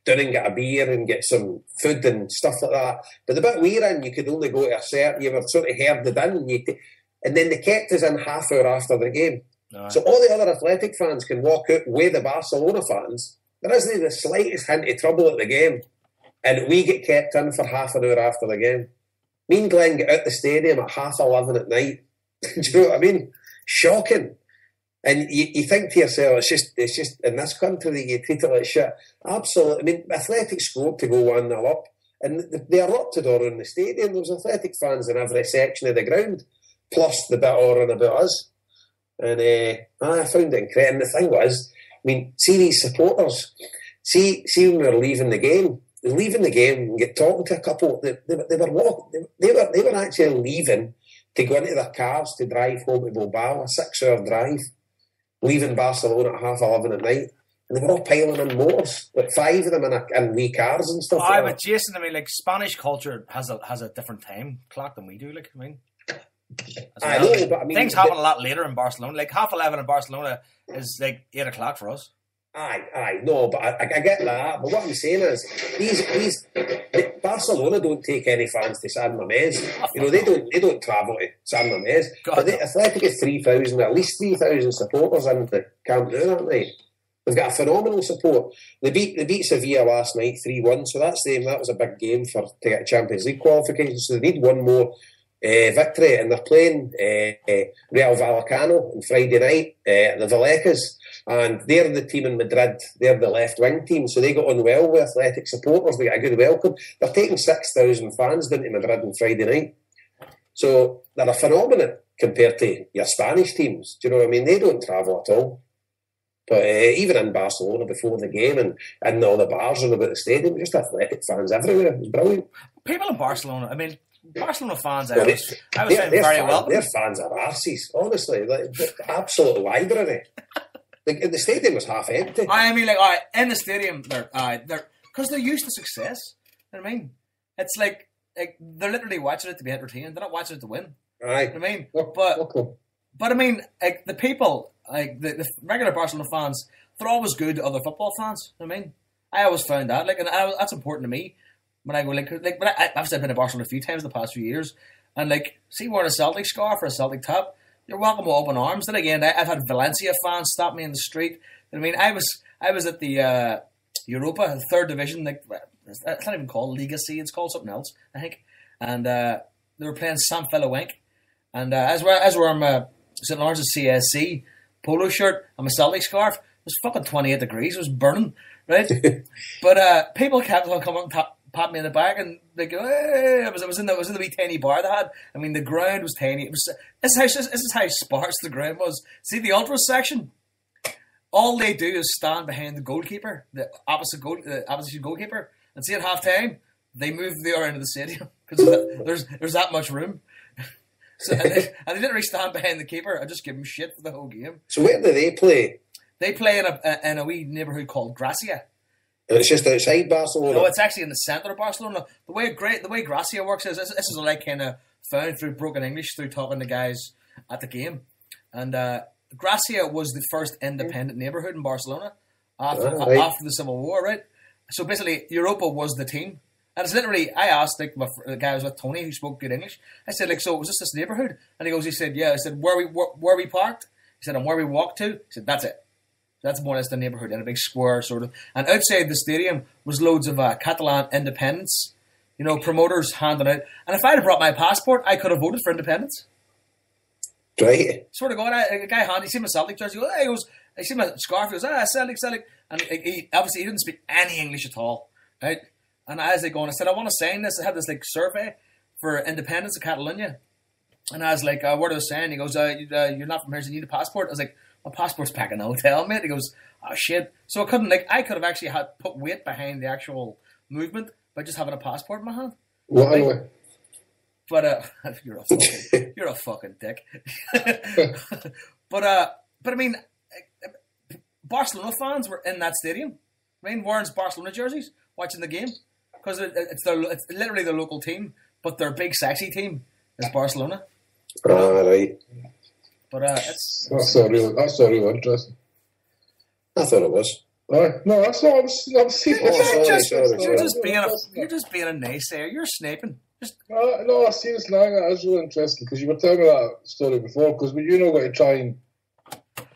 down and get a beer and get some food and stuff like that. But the bit we're in, you could only go to a certain, you were sort of herded in, and then they kept us in half hour after the game. Right. So all the other Athletic fans can walk out with the Barcelona fans. There isn't the slightest hint of trouble at the game. And we get kept in for half an hour after the game. Me and Glenn get out the stadium at 11:30 at night. Do you know what I mean? Shocking. And you think to yourself, it's just in this country that you treat it like shit. Absolutely. I mean, Athletic scored to go 1-0 up, and they erupted all in the stadium. There was Athletic fans in every section of the ground, plus the bit all in about us. And I found it incredible. And the thing was, I mean, see these supporters, see when we were leaving the game and get talking to a couple. They were actually leaving to go into their cars to drive home to Bilbao, a 6-hour drive, leaving Barcelona at 11:30 at night. And they were all piling in motors, like 5 of them in wee cars and stuff. Aye, but Jason, I mean, like, Spanish culture has a different time clock than we do. Like, I mean, I know, but I mean, things happen a lot later in Barcelona. Like 11:30 in Barcelona is like 8 o'clock for us. Aye, no, but I get that. But what I'm saying is, Barcelona don't take any fans to San Mamés. You know, they don't travel to San Mamés. But Athletic has 3,000, at least 3,000 supporters in the Camp Nou, aren't they? They've got a phenomenal support. They beat Sevilla last night 3-1, so that was a big game to get Champions League qualification. So they need one more victory, and they're playing Real Vallecano on Friday night, the Vallecas. And they're the team in Madrid. They're the left-wing team, so they got on well with Athletic supporters. They got a good welcome. They're taking 6,000 fans down to Madrid on Friday night. So they're a phenomenon compared to your Spanish teams. Do you know what I mean? They don't travel at all. But even in Barcelona before the game and all the bars and about the stadium, just Athletic fans everywhere. It was brilliant. People in Barcelona, I mean, Barcelona fans, I was very welcome. Their fans are arses, honestly. Like, absolute library. The stadium was half empty. I mean, like, in the stadium, they're because they're used to success. You know what I mean? It's like they're literally watching it to be entertained. They're not watching it to win. Aye. You know what I mean? But I mean, like, the people, like the regular Barcelona fans, they're always good to other football fans. You know what I mean? I always found that, like, and that's important to me when I go, but I've been to Barcelona a few times in the past few years, and like, see, wearing a Celtic scarf or a Celtic top, you're welcome with open arms. Then again, I've had Valencia fans stop me in the street. I mean, I was at the Europa, the 3rd division. Like, it's not even called Liga C. It's called something else, I think. And they were playing San Feliwenk. And as we're my St. Lawrence's CSC polo shirt and my Celtic scarf, it was fucking 28 degrees. It was burning, right? But people kept on coming and pat me in the back, and they go, hey! I was in the wee tiny bar they had. I mean, the ground was tiny. This is how sparse the ground was. See the ultras section? All they do is stand behind the goalkeeper, the opposition goalkeeper, and see at half time they move the other end of the stadium because there's that much room. So, and they literally stand behind the keeper. I just give them shit for the whole game. So where do they play? They play in a wee neighbourhood called Gracia. And it's just outside Barcelona? No, it's actually in the centre of Barcelona. The way Gracia works is this is what I kind of found through broken English through talking to guys at the game. And Gracia was the first independent neighbourhood in Barcelona after the Civil War, right? So basically, Europa was the team. And it's literally, I asked the guy I was with, Tony, who spoke good English. I said, like, so was this neighbourhood? And he said, yeah. I said, where we parked? He said, and where we walked to? He said, that's it. That's more or less the neighbourhood in a big square, sort of. And outside the stadium was loads of Catalan independence, you know, promoters handing out. And if I had brought my passport, I could have voted for independence. Right. Sort of going, a guy handed, he seen my Celtic jersey, he goes, I see my scarf, he goes, Celtic. And he obviously he didn't speak any English at all, right? And as they go on, I said, I want to sign this. I had this like survey for independence of Catalonia. And I was like, what are they saying? He goes, you're not from here, so you need a passport. I was like, my passport's back in the hotel, mate. He goes, oh shit. So I could have actually put weight behind the actual movement by just having a passport in my hand. Well, right? anyway. But you're a fucking dick. But I mean, Barcelona fans were in that stadium. I mean, wearing Barcelona jerseys, watching the game, because it's literally the local team, but their big sexy team is Barcelona. Right. But that's not real interesting. I thought it was. No, that's not. I'm seeing. You're just being a naysayer. You're sniping. No, seriously, that is really interesting because you were telling me that story before. Because you know, got to try and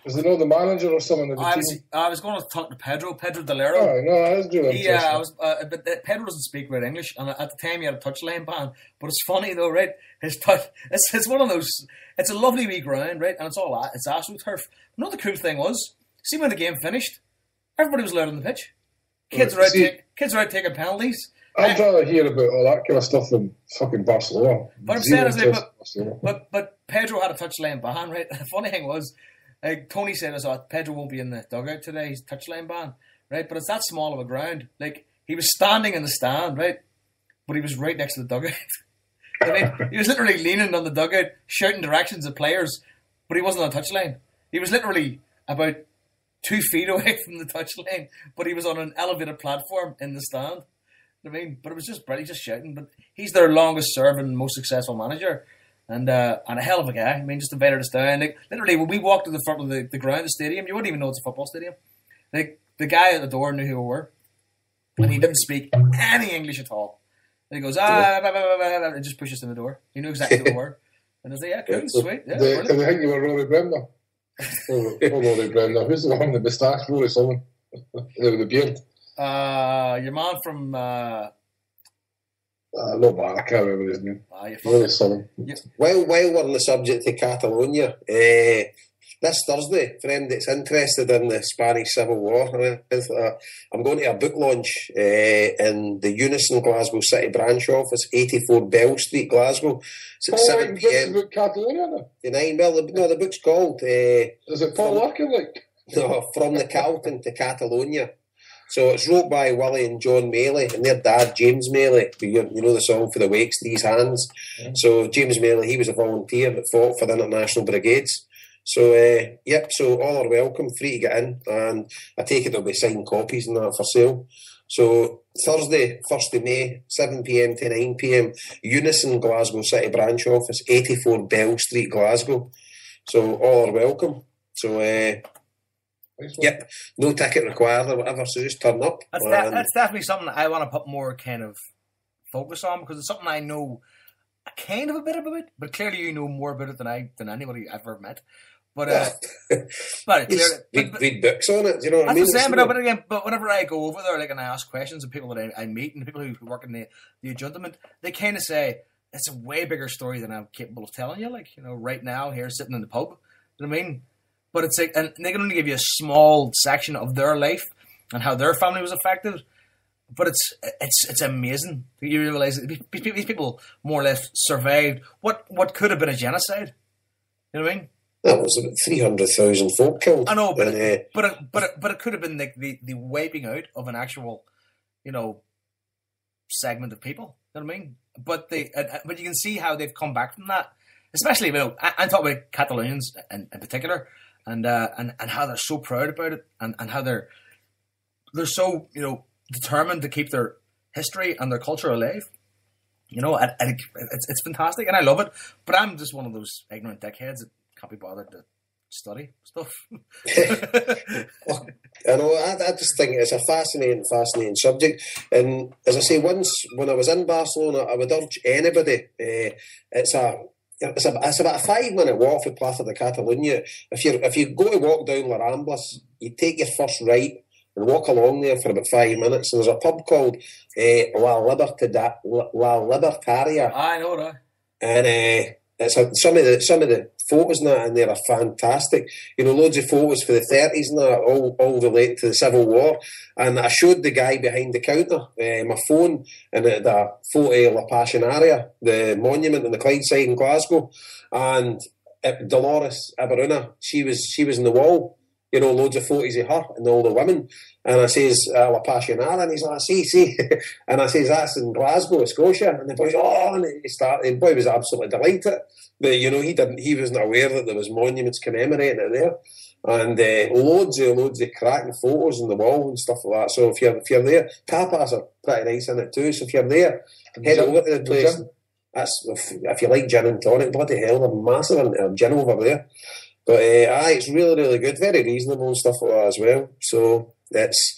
Is there no the manager or someone in the team? I was going to talk to Pedro Delero. Oh, no, that is really interesting. But Pedro doesn't speak great English, and at the time he had a touchline ban. But it's funny though, right? It's one of those. It's a lovely wee ground, right? And it's AstroTurf. You know what the cool thing was? See when the game finished, everybody was allowed on the pitch. Kids are out taking penalties. I'd rather hear about all that kind of stuff than fucking Barcelona. But I'm saying but Pedro had a touchline ban, right? The funny thing was, Tony said, Pedro won't be in the dugout today. He's touchline ban, right? But it's that small of a ground. Like, he was standing in the stand, right? But he was right next to the dugout. I mean, he was literally leaning on the dugout, shouting directions at players, but he wasn't on the touchline. He was literally about 2 feet away from the touchline, but he was on an elevated platform in the stand. I mean, but it was just brilliant, just shouting. But he's their longest serving, most successful manager. And a hell of a guy. I mean, just invited us down. Like, literally, when we walked to the front of the ground, the stadium, you wouldn't even know it's a football stadium. Like, the guy at the door knew who we were. And he didn't speak any English at all. And he goes, and just pushed us in the door. He knew exactly who we were. And I was like, yeah, cool, sweet. Yeah, can they think you were Rory Bremner? Rory Bremner. Who's the one with the moustache? Rory Sullivan. With the beard. Your man from... no, but I can't remember his name. Really Sullivan. While we're on the subject of Catalonia, this Thursday, for anyone that's interested in the Spanish Civil War, I'm going to a book launch in the Unison Glasgow City branch office, 84 Bell Street, Glasgow. It's at 7 p.m. About Catalonia, the book's called... is it Paul Larkin, like? No, From the Calton to Catalonia. So it's wrote by Willie and John Maley, and their dad, James Maley, you know the song For the Wakes, These Hands. Yeah. So James Maley, he was a volunteer that fought for the International Brigades. So, so all are welcome, free to get in, and I take it there'll be signed copies and that for sale. So Thursday, 1st of May, 7 p.m. to 9 p.m, Unison Glasgow City branch office, 84 Bell Street, Glasgow. So all are welcome. So, yep, no ticket required or whatever, so just turn up. That's definitely something I want to put more kind of focus on, because it's something I know kind of a bit about, but clearly you know more about it than anybody I've ever met. But read books on it, do you know what I mean? But whenever I go over there, like, and I ask questions of people that I meet and people who work in the adjuntament, they kind of say it's a way bigger story than I'm capable of telling you. Like, you know, right now here sitting in the pub, you know what I mean? But it's like, and they can only give you a small section of their life and how their family was affected. But it's amazing. You realise that these people more or less survived what could have been a genocide. You know what I mean? That was about 300,000 folk killed. I know, but it could have been like the wiping out of an actual, you know, segment of people. You know what I mean? But you can see how they've come back from that. Especially, you know, I'm talking about Catalonians in particular. And how they're so proud about it, and how they're so, you know, determined to keep their history and their culture alive. You know, and it's fantastic, and I love it. But I'm just one of those ignorant dickheads that can't be bothered to study stuff. Well, I know. I just think it's a fascinating subject. And as I say, once when I was in Barcelona, I would urge anybody. It's about a 5-minute walk from Plaza de Catalunya. If you go to walk down La Ramblas, you take your first right and walk along there for about 5 minutes. And there's a pub called La Libertaria. I know that. And some of the photos and that in there are fantastic. You know, loads of photos for the 30s and that, all related to the Civil War. And I showed the guy behind the counter my phone, and the photo of La Passionaria, the monument in the Clydeside in Glasgow. And Dolores Ibarruna, she was in the wall. You know, loads of photos of her and all the women. And I says, La Passionara, and he's like, see. And I says, that's in Glasgow, Scotia. And the boy's, and the boy was absolutely delighted. But, you know, he wasn't aware that there was monuments commemorating it there. And loads of cracking photos on the wall and stuff like that. So if you're there, tapas are pretty nice in it too. So if you're there, head over to the place. That's, if you like gin and tonic, bloody hell, they're massive in gin over there. But it's really, really good, very reasonable and stuff like that as well. So it's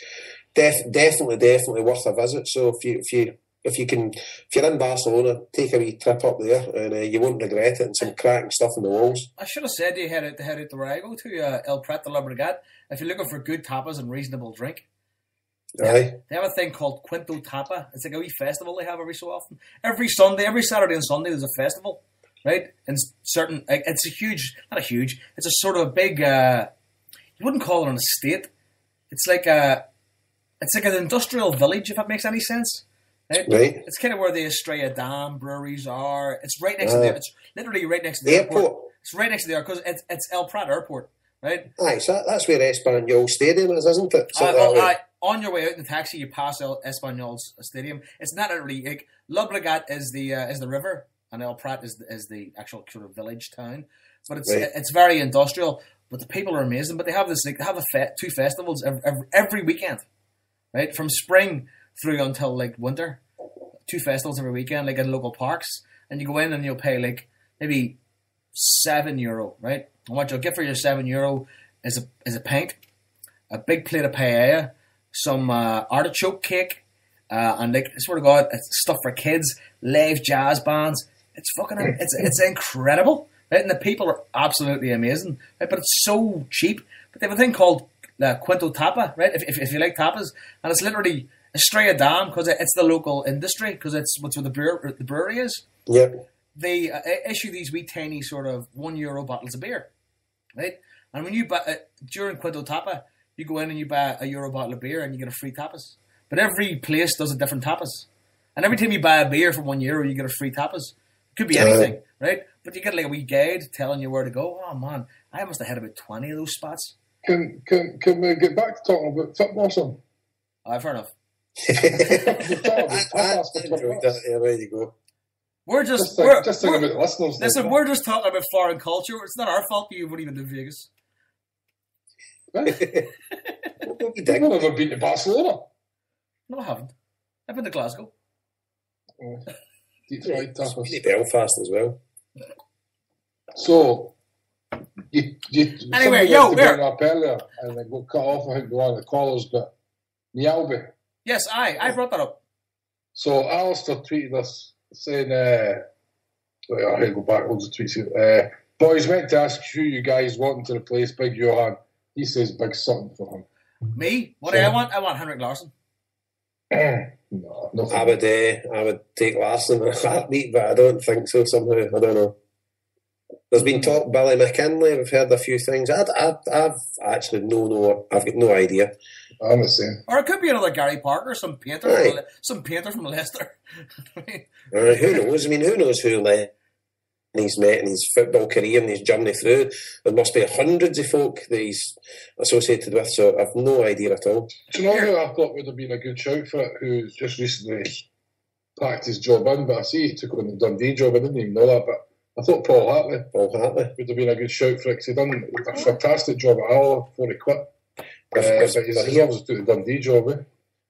definitely worth a visit. So if you if you're in Barcelona, take a wee trip up there, and you won't regret it. And some cracking stuff in the walls. I should have said you head out to where I go to, El Prat de Llobregat. If you're looking for good tapas and reasonable drink, Aye. they have a thing called Quinto Tapa. It's like a wee festival they have every so often. Every Sunday, every Saturday and Sunday, there's a festival, right? And certain, it's a huge, not a huge, it's a sort of a big, you wouldn't call it an estate. It's like an industrial village, if that makes any sense. Right? It's kind of where the Estrella Dam breweries are. It's right next to there. It's literally right next to the airport. It's right next to there because it's El Prat Airport, right? Aye, so that's where Espanyol Stadium is, isn't it? On your way out in the taxi, you pass Espanyol's stadium. It's not literally like Llobregat is the river, and El Prat is the actual sort of village town. But it's very industrial. But the people are amazing. But they have this two festivals every weekend, right? From spring through until like winter. 2 festivals every weekend, like in local parks, and you go in and you'll pay like maybe €7, right? And what you'll get for your €7 is a pint, a big plate of paella, some artichoke cake, and like I swear to God, it's stuff for kids, live jazz bands. It's fucking, it's incredible, right? And the people are absolutely amazing, right? But it's so cheap. But they have a thing called Quinto Tapa, right? If you like tapas, and it's literally Estrella Dam because it's the local industry because it's what's where the brewery is. Yep. They issue these wee tiny sort of €1 bottles of beer, right? And when you buy during Quinto Tapa, you go in and you buy a €1 bottle of beer and you get a free tapas. But every place does a different tapas, and every time you buy a beer for €1, you get a free tapas. It could be anything, right? But you get like a wee guide telling you where to go. Oh man, I must have had about 20 of those spots. Can we get back to talking about football, son? Fair enough. There you go. We're just thinking about the listeners. Listen, we're just talking about foreign culture. It's not our fault you wouldn't even do Vegas. You've never been to Barcelona? No, I haven't. I've been to Glasgow. Deep fried tapas. Been to Belfast as well. So, anyway, yo, bring up earlier, and then we'll cut off. I think one of the callers, but Nialbe. Yes, I brought that up. So Alistair tweeted us saying, I'll go back loads of tweets here. Boys, meant to ask who you guys wanting to replace Big Johan. He says Big Sutton for him. Me? What do I want? I want Henrik Larsson. No, I would take Larsson in a heartbeat, but I don't think so somehow. I don't know. There's been talk Billy McKinley. We've heard a few things. I've actually I've got no idea. I'm the same. Or it could be another Gary Parker, some painter from Leicester. Who knows? I mean, who knows who he's met in his football career and his journey through. There must be hundreds of folk that he's associated with, so I've no idea at all. Do you know who I thought would have been a good shout for it, who's just recently packed his job in, but I see he took on the Dundee job. I didn't even know that, but I thought Paul Hartley would have been a good shout for it, because he'd done a fantastic job at Hull before he quit. But he's always doing the Dundee job, eh?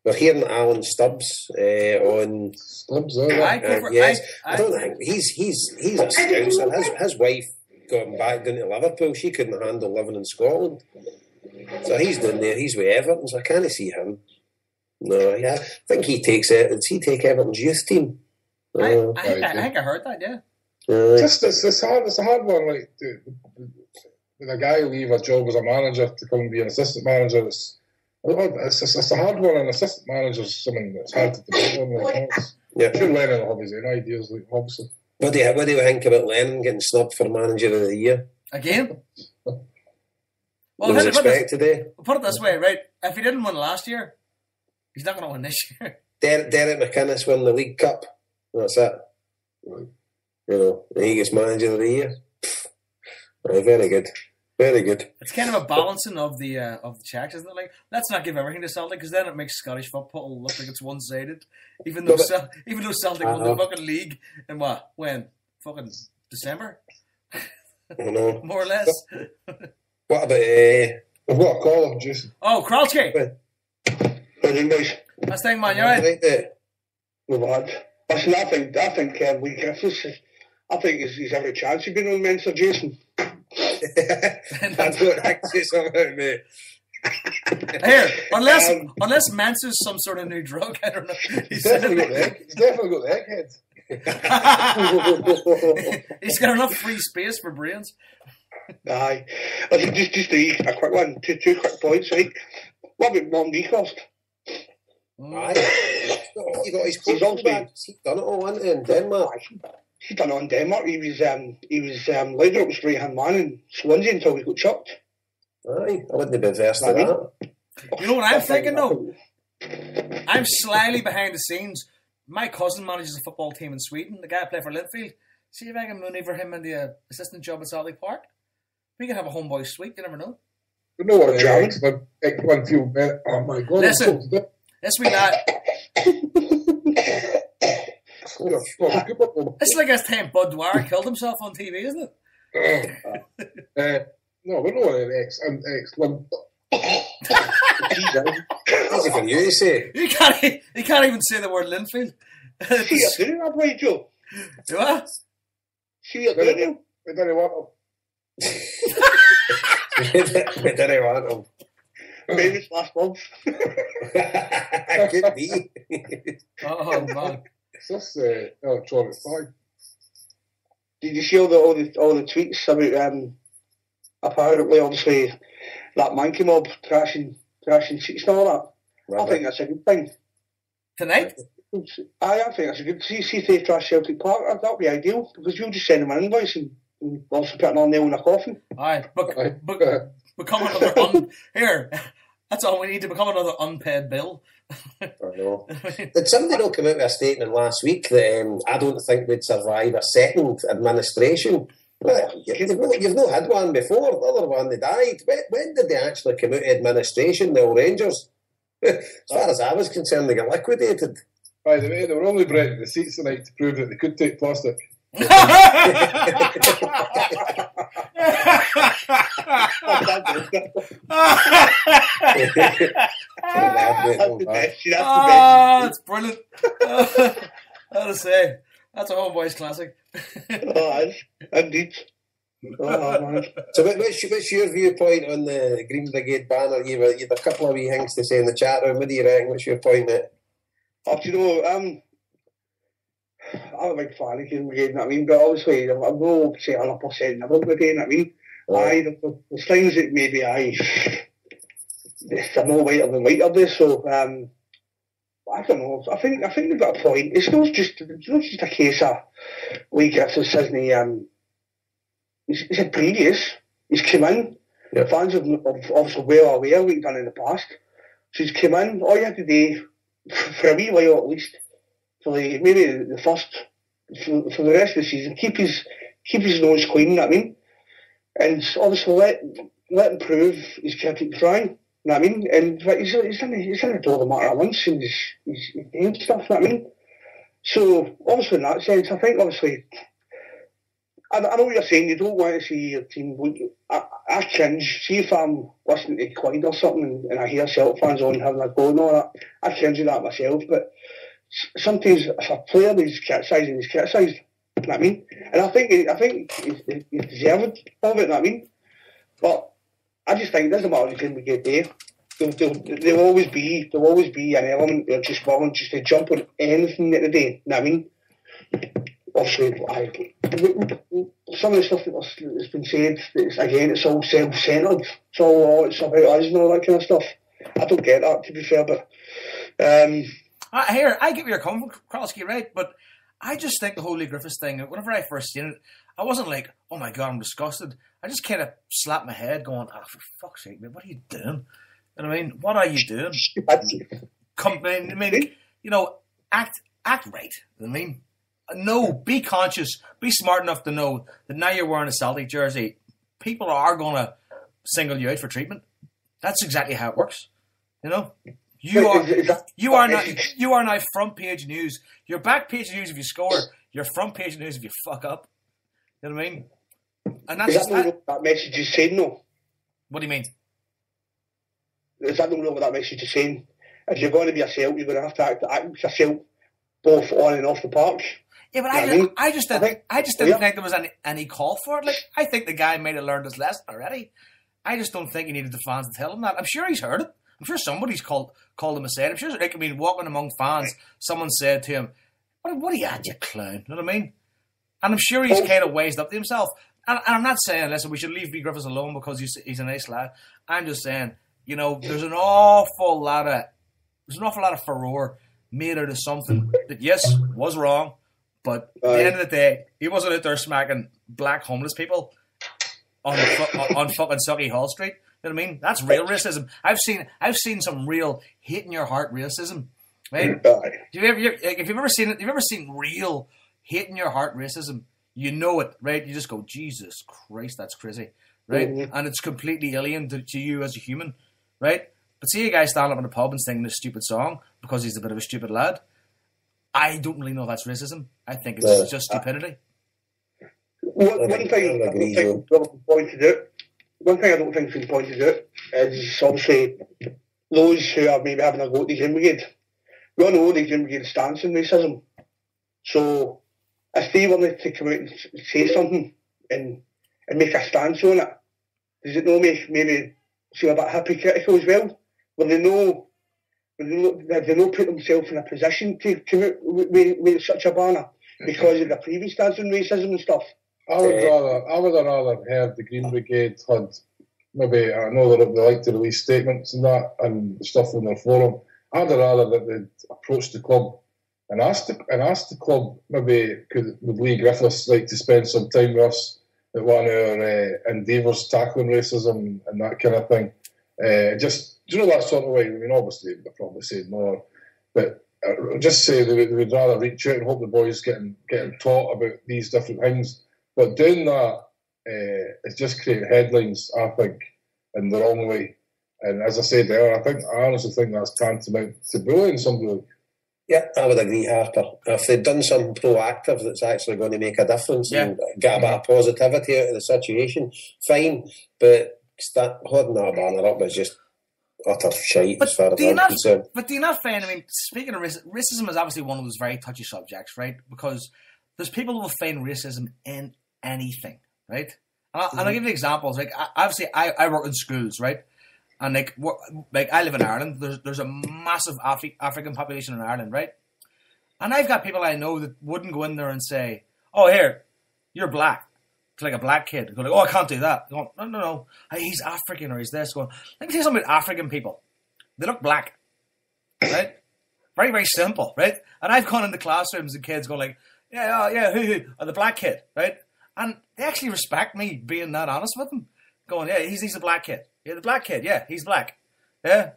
We're hearing Alan Stubbs on Stubbs. Yes, I don't think he's a Scouser. His wife got him back down to Liverpool. She couldn't handle living in Scotland, so he's down there. He's with Everton, so I can't see him. No, I think he takes it. Does he take Everton's youth team? I think I heard that. Yeah. It's a hard one. Like, when a guy leave a job as a manager to come and be an assistant manager, it's a hard one. An assistant manager is something that's hard to debate on. Like, I'm sure Lennon will have his own ideas, like, obviously. What do you think about Lennon getting snubbed for Manager of the Year? Again? Well, was expected, put it this way, right? If he didn't win last year, he's not going to win this year. Derek McInnes won the League Cup. That's it. You know, he gets Manager of the Year. Very good. Very good. It's kind of a balancing of the checks, isn't it? Like, let's not give everything to Celtic, because then it makes Scottish football look like it's one-sided. Even though Celtic won the fucking league in when? Fucking December? I know. More or less. What about I've got a call, Jason. Oh, Kralski. That's thing, man. You're right. Listen, I think Lee Griffiths. I think he's every chance he's been on Mensa, Jason. I don't actually say something, mate. Here, unless Manso's some sort of new drug, I don't know. He's definitely got the egghead. He's got enough free space for brains. Aye. Listen, just a quick one, two quick points, right? What about Mom Decost? Aye. You got his He's coach also back. He's done it all in Denmark. He's done it in Denmark. He was leader up with right-hand man in Swansea until he got chucked. Aye, I wouldn't be averse to that. You know what I'm thinking though? I'm slyly behind the scenes. My cousin manages a football team in Sweden. The guy played for Linfield. See if I can maneuver him in the assistant job at Sally Park. We can have a homeboy suite. You never know. You know what? One field man. Oh my God! Listen, this wee lad. It's like as time Bud Dwyer killed himself on TV, isn't it? No, we're not an excellent. Easy for you to say. You can't even say the word Linfield. See, you're doing that right, Joe. Do I? See, you're doing it. We don't want We didn't want him. Maybe it's last month. Could be. Oh man. It's just electronic flag. Did you see all the tweets about apparently obviously that monkey mob crashing seats and all that? I think that's a good thing. Tonight? I think that's a good. See if they trash Celtic Park. That'd be ideal because you'll just send them an invoice and also put an nail in a coffin. Aye, become another here. That's all we need to become another unpaid bill. I know. Did somebody not come out with a statement last week that I don't think we'd survive a second administration? Well, you've not had one before. The other one, they died. When did they actually come out of administration, the old Rangers? As far as I was concerned, they got liquidated. By the way, they were only renting the seats tonight to prove that they could take plastic. That's brilliant. I'll say that's a HomeBhoys classic. Indeed. So what's your viewpoint on the Green Brigade banner? You've a couple of wee things to say in the chat room. What do you reckon? What's your point, mate? You know, I'm a big fan of Green Brigade, you know what I mean? But obviously, I'm no say 100% never brigade, you know what I mean? There's things that maybe they're no whiter than whiter this, so I don't know. I think they've got a point. It's not just a case of Lee Griffiths, isn't he? He's had previous. He's come in. Yep. Fans have obviously well aware of what he's done in the past. So he's come in. All you have to do, for a wee while at least, for maybe the first, for the rest of the season, keep his nose clean, you know what I mean? And obviously let him prove his Celtic trying, you know what I mean? And he's in the door the matter once, and he's doing stuff, you know what I mean? So obviously in that sense, I think obviously, I know what you're saying, you don't want to see your team. I cringe. See if I'm listening to Clyde or something and I hear Celtic fans on having a go and all that, I cringe at that myself. But sometimes if a player is criticised, he's criticised. You know what I mean? And I think he's deserved of it, you know what I mean? But I just think it doesn't matter if we get there. There'll always be an element of just willing just to jump on anything at the day, you know what I mean? Obviously, some of the stuff that's been said, it's all self-centred. It's about us and all that kind of stuff. I don't get that, to be fair, but... Here, I get where you're coming from, Kralski, right? But I just think the whole Lee Griffiths thing, whenever I first seen it, I wasn't like, oh my God, I'm disgusted. I just kind of slapped my head going, for fuck's sake, man, what are you doing? You know what I mean? What are you doing? Act right. You know what I mean? No, be conscious, be smart enough to know that now you're wearing a Celtic jersey, people are going to single you out for treatment. That's exactly how it works. You know? You are now front page news. You're back page news if you score. You're front page news if you fuck up. You know what I mean? And that's just that message is saying, no. What do you mean? Is that not what that message is saying? If you're going to be a Celt, you're going to have to act as a Celt, both on and off the park. Yeah, but I just didn't think there was any call for it. Like, I think the guy might have learned his lesson already. I just don't think he needed the fans to tell him that. I'm sure he's heard it. I'm sure somebody's called him a said. I'm sure, like, I mean, walking among fans, someone said to him, what are you at, you clown? You know what I mean? And I'm sure he's kind of wised up to himself. And I'm not saying, listen, we should leave B. Griffiths alone because he's a nice lad. I'm just saying, you know, there's an awful lot of furore made out of something that, yes, was wrong, but at the end of the day, he wasn't out there smacking black homeless people on fucking Sucky Hall Street. You know what I mean? That's real racism. I've seen some real hit in your heart racism. Right? If you've ever seen it, if you've ever seen real hit in your heart racism, you know it, right? You just go, Jesus Christ, that's crazy, right? Mm-hmm. And it's completely alien to you as a human, right? But see a guy stand up in a pub and sing this stupid song because he's a bit of a stupid lad. I don't really know if that's racism. I think it's just stupidity. One thing I don't think has been pointed out is obviously those who are maybe having a go at the Gym Brigade. We all know the Gym Brigade stance in racism. So if they wanted to come out and say something and make a stance on it, does it not maybe seem a bit hypocritical as well? Will they not put themselves in a position to come out with such a banner because of the previous stance on racism and stuff? I would have rather heard the Green Brigade had maybe, I know they like to release statements and that and stuff on their forum. I'd have rather that they'd approach the club and ask the club maybe would Lee Griffiths like to spend some time with us at one of our endeavours tackling racism and that kind of thing. Just, you know, that sort of way. I mean, obviously they'd probably say more, but just say they would rather reach out and hope the boys getting taught about these different things. But doing that is just creating headlines, I think, in the wrong way. And as I said there, I honestly think that's tantamount to bullying somebody. Yeah, I would agree, Harper. If they'd done something proactive that's actually going to make a difference and get a bit of positivity out of the situation, fine. But holding that banner up is just utter shite as far as I'm concerned. But do you not find, I mean, speaking of racism is obviously one of those very touchy subjects, right? Because there's people who will find racism in anything, right? And I'll give you examples. Like, obviously, I work in schools, right? And like I live in Ireland. There's a massive African population in Ireland, right? And I've got people I know that wouldn't go in there and say, "Oh, here, you're black," to like a black kid. Go like, "Oh, I can't do that." Going, no, he's African or he's this. Going, let me tell you something about African people. They look black, right? Very, very simple, right? And I've gone into classrooms and kids going like, "Yeah, who? The black kid," right? And they actually respect me being that honest with them. Going, "Yeah, he's a black kid. Yeah, the black kid. Yeah, he's black. Yeah."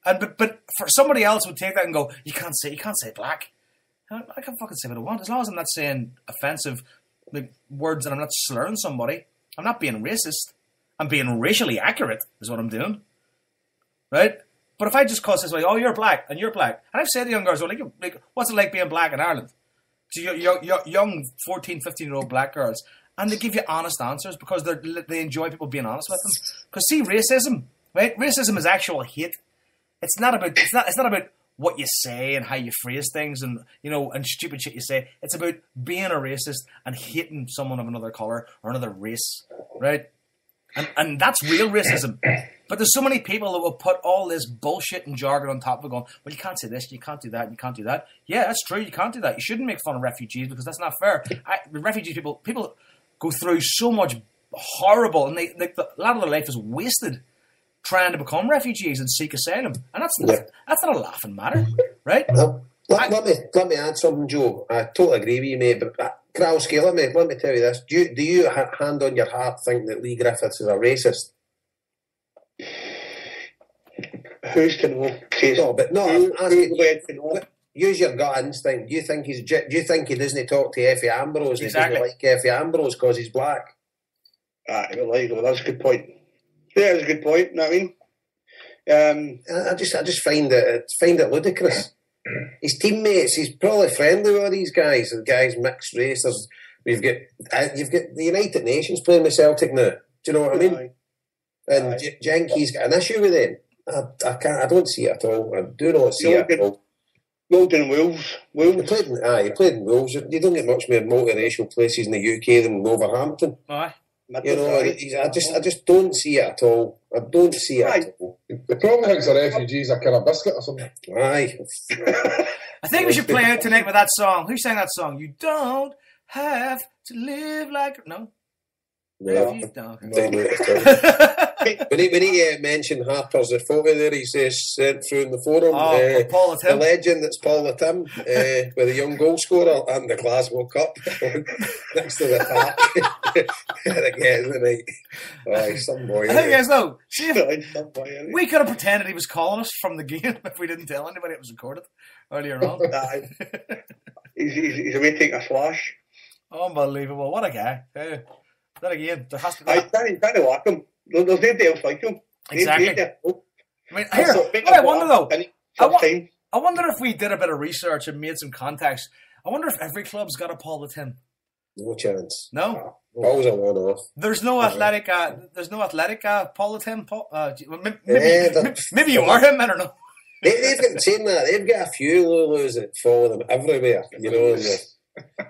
And but for somebody else would take that and go, you can't say black. I can fucking say what I want as long as I'm not saying offensive like words and I'm not slurring somebody. I'm not being racist. I'm being racially accurate is what I'm doing, right? But if I just call this like, "Oh, you're black and you're black," and I've said to young girls, "Well, like, what's it like being black in Ireland?" To young 14, 15-year-old black girls. And they give you honest answers because they enjoy people being honest with them. Because see, racism, right? Racism is actual hate. It's not about what you say and how you phrase things and and stupid shit you say. It's about being a racist and hating someone of another color or another race, right? And that's real racism. But there's so many people that will put all this bullshit and jargon on top of it going, "Well, you can't say this, you can't do that, you can't do that." Yeah, that's true. You can't do that. You shouldn't make fun of refugees because that's not fair. Refugees people go through so much horrible, and a lot of their life is wasted trying to become refugees and seek asylum, and that's not a laughing matter, right? Well, let me add something, Joe. I totally agree with you, mate. But Kralski, let me tell you this: do you hand on your heart think that Lee Griffiths is a racist? Who's to know? No, but no. I'm asking. Use your gut instinct. Do you think he doesn't talk to Effie Ambrose? Exactly. He doesn't like Effie Ambrose because he's black. That's a good point. Yeah, that's a good point. You know what I mean? I just find it ludicrous. His teammates, he's probably friendly with all these guys. The guys mixed race. You've got the United Nations playing with Celtic now. Do you know what I mean? And Jenky's got an issue with them. I don't see it at all. I do not see it at all. Rolled in Wolves. He played in Wolves. You don't get much more multiracial places in the UK than Wolverhampton. Aye. You know, I just don't see it at all. I don't see it at all. The problem is the refugees are kind of biscuit or something. Aye. I think we should play out tonight with that song. Who sang that song? You don't have to live like... No? No. You don't. We need to mention Harper's photo there. He says sent through in the forum. Paul the legend that's Paul the Tim with a young goal scorer and the Glasgow Cup next to the tap. Again the night. Oh, some boy. I think yes, though. See, we could have pretended he was calling us from the game if we didn't tell anybody it was recorded earlier on. He's away taking a flash. Unbelievable! What a guy. Then again, there has to be. I can't like him. There's nobody else like him. Exactly. I mean, here, what I wonder though, I wonder if we did a bit of research and made some contacts. I wonder if every club's got a Paul the Tim. No chance. No. Paul's a one-off. There's no athletic. There's no athletic Paul the Tim. Maybe you are him. I don't know. They've got saying that they've got a few Lulus that follow them everywhere. You know.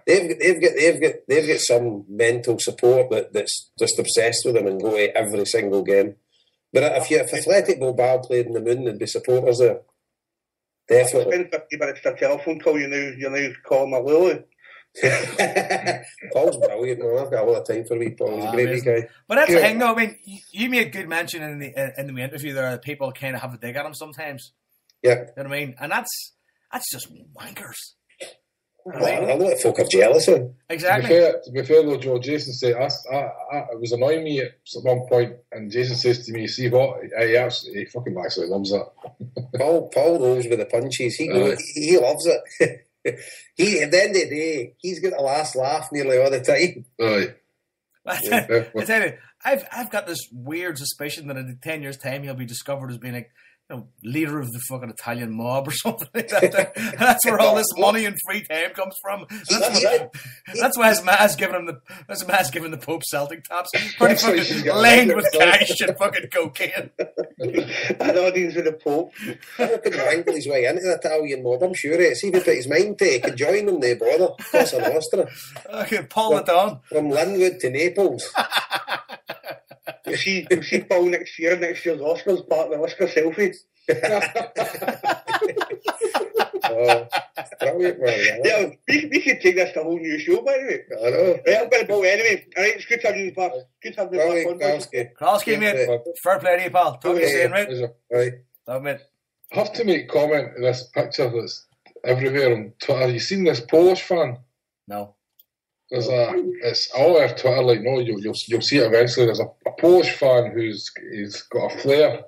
They've got some mental support that's just obsessed with them and go to every single game. But if Athletic Bilbao played in the Moon, there'd be supporters there. Definitely. 50 minutes to a telephone call. You're now calling my Lulu. Paul's brilliant, man. I've got a lot of time for me. Paul. He's a great wee guy. But that's the thing, though. I mean, you made good mention in the interview there that people kind of have a dig at him sometimes. Yeah. You know what I mean? And that's just wankers. I know that folk are jealous of him. Exactly. To be fair though, Joe, Jason said, it was annoying me at one point, and Jason says to me, see what? He fucking actually loves it. Paul rolls with the punches. He loves it. At the end of the day, he's got the last laugh nearly all the time. Right. I tell you, I've got this weird suspicion that in 10 years' time he'll be discovered as being leader of the fucking Italian mob or something like that. That's where all this money and free time comes from. That's why his ma's giving the Pope Celtic tops. Pretty fucking lined with cash and fucking cocaine. An audience with the Pope. How can wrangle his way into the Italian mob? I'm sure it's even put his mind to. He can join them, they bother. Cosa Nostra. Okay, Paul it on. From Linwood to Naples. You see Paul next year's Oscars, part of the Oscar selfies. Brilliant, man. Yeah, we could take this to a whole new show, by the way. I know. Right, I'm going to go anyway. All right, it's good to have you back. Good to have you back. Kralski, mate. Fair play to you, pal. Talk to you soon, right? Right. Love, mate. I have to make comment on this picture that's everywhere on Twitter. You seen this Polish fan? No. It's all over Twitter. Like, no, you'll see it eventually. There's a Polish fan he's got a flare.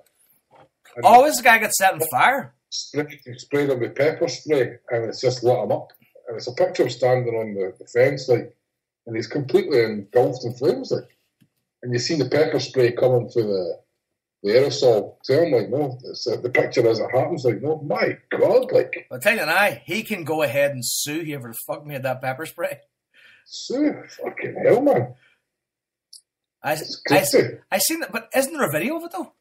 This guy gets set on fire. Sprayed him with pepper spray, and it's just lit him up. And it's a picture of standing on the fence, like, and he's completely engulfed in flames, like. And you see the pepper spray coming through the aerosol. So I'm like, no, the picture as it happens, like, no, my God, like. I'll tell you now, he can go ahead and sue whoever the fuck made that pepper spray. Sue? Fucking hell, man. I seen that, but isn't there a video of it though?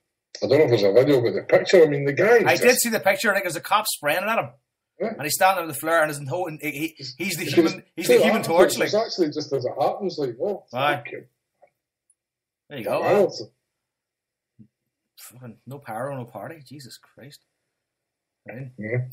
I don't know if there's a video, but the picture, I mean, the guy... I did see the picture. I think there's a cop spraying it at him. Yeah. And he's standing on the floor and isn't holding... He's the human torch. Like. It's actually just as it happens, like, oh, there you go. Fucking no power, no party. Jesus Christ. Right? Yeah.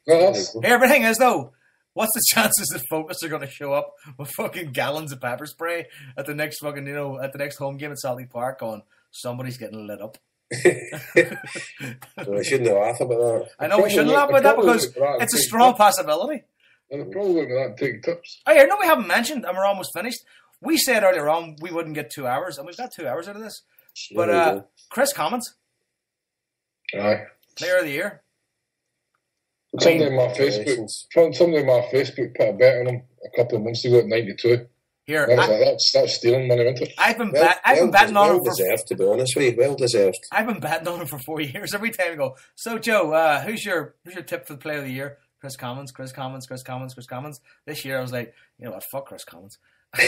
Well, everything is, though, what's the chances that Focus are going to show up with fucking gallons of pepper spray at the next fucking, at the next home game at Celtic Park going, somebody's getting lit up? Well, I shouldn't laugh about that. I know we shouldn't laugh about that because it's a strong possibility. And the problem with that and taking tips. Oh, yeah, no, we haven't mentioned, and we're almost finished. We said earlier on we wouldn't get 2 hours, and we've got 2 hours out of this. But Chris Commons, aye, Player of the Year. Somebody in my Facebook put a bet on him a couple of months ago at 92. Here, that's stealing money, isn't it? I've been betting on him for... Well deserved, to be honest with you. Well deserved. I've been betting on him for 4 years. Every time I go, so Joe, who's your tip for the Player of the Year? Chris Commons. This year I was like, you know what, fuck Chris Commons. To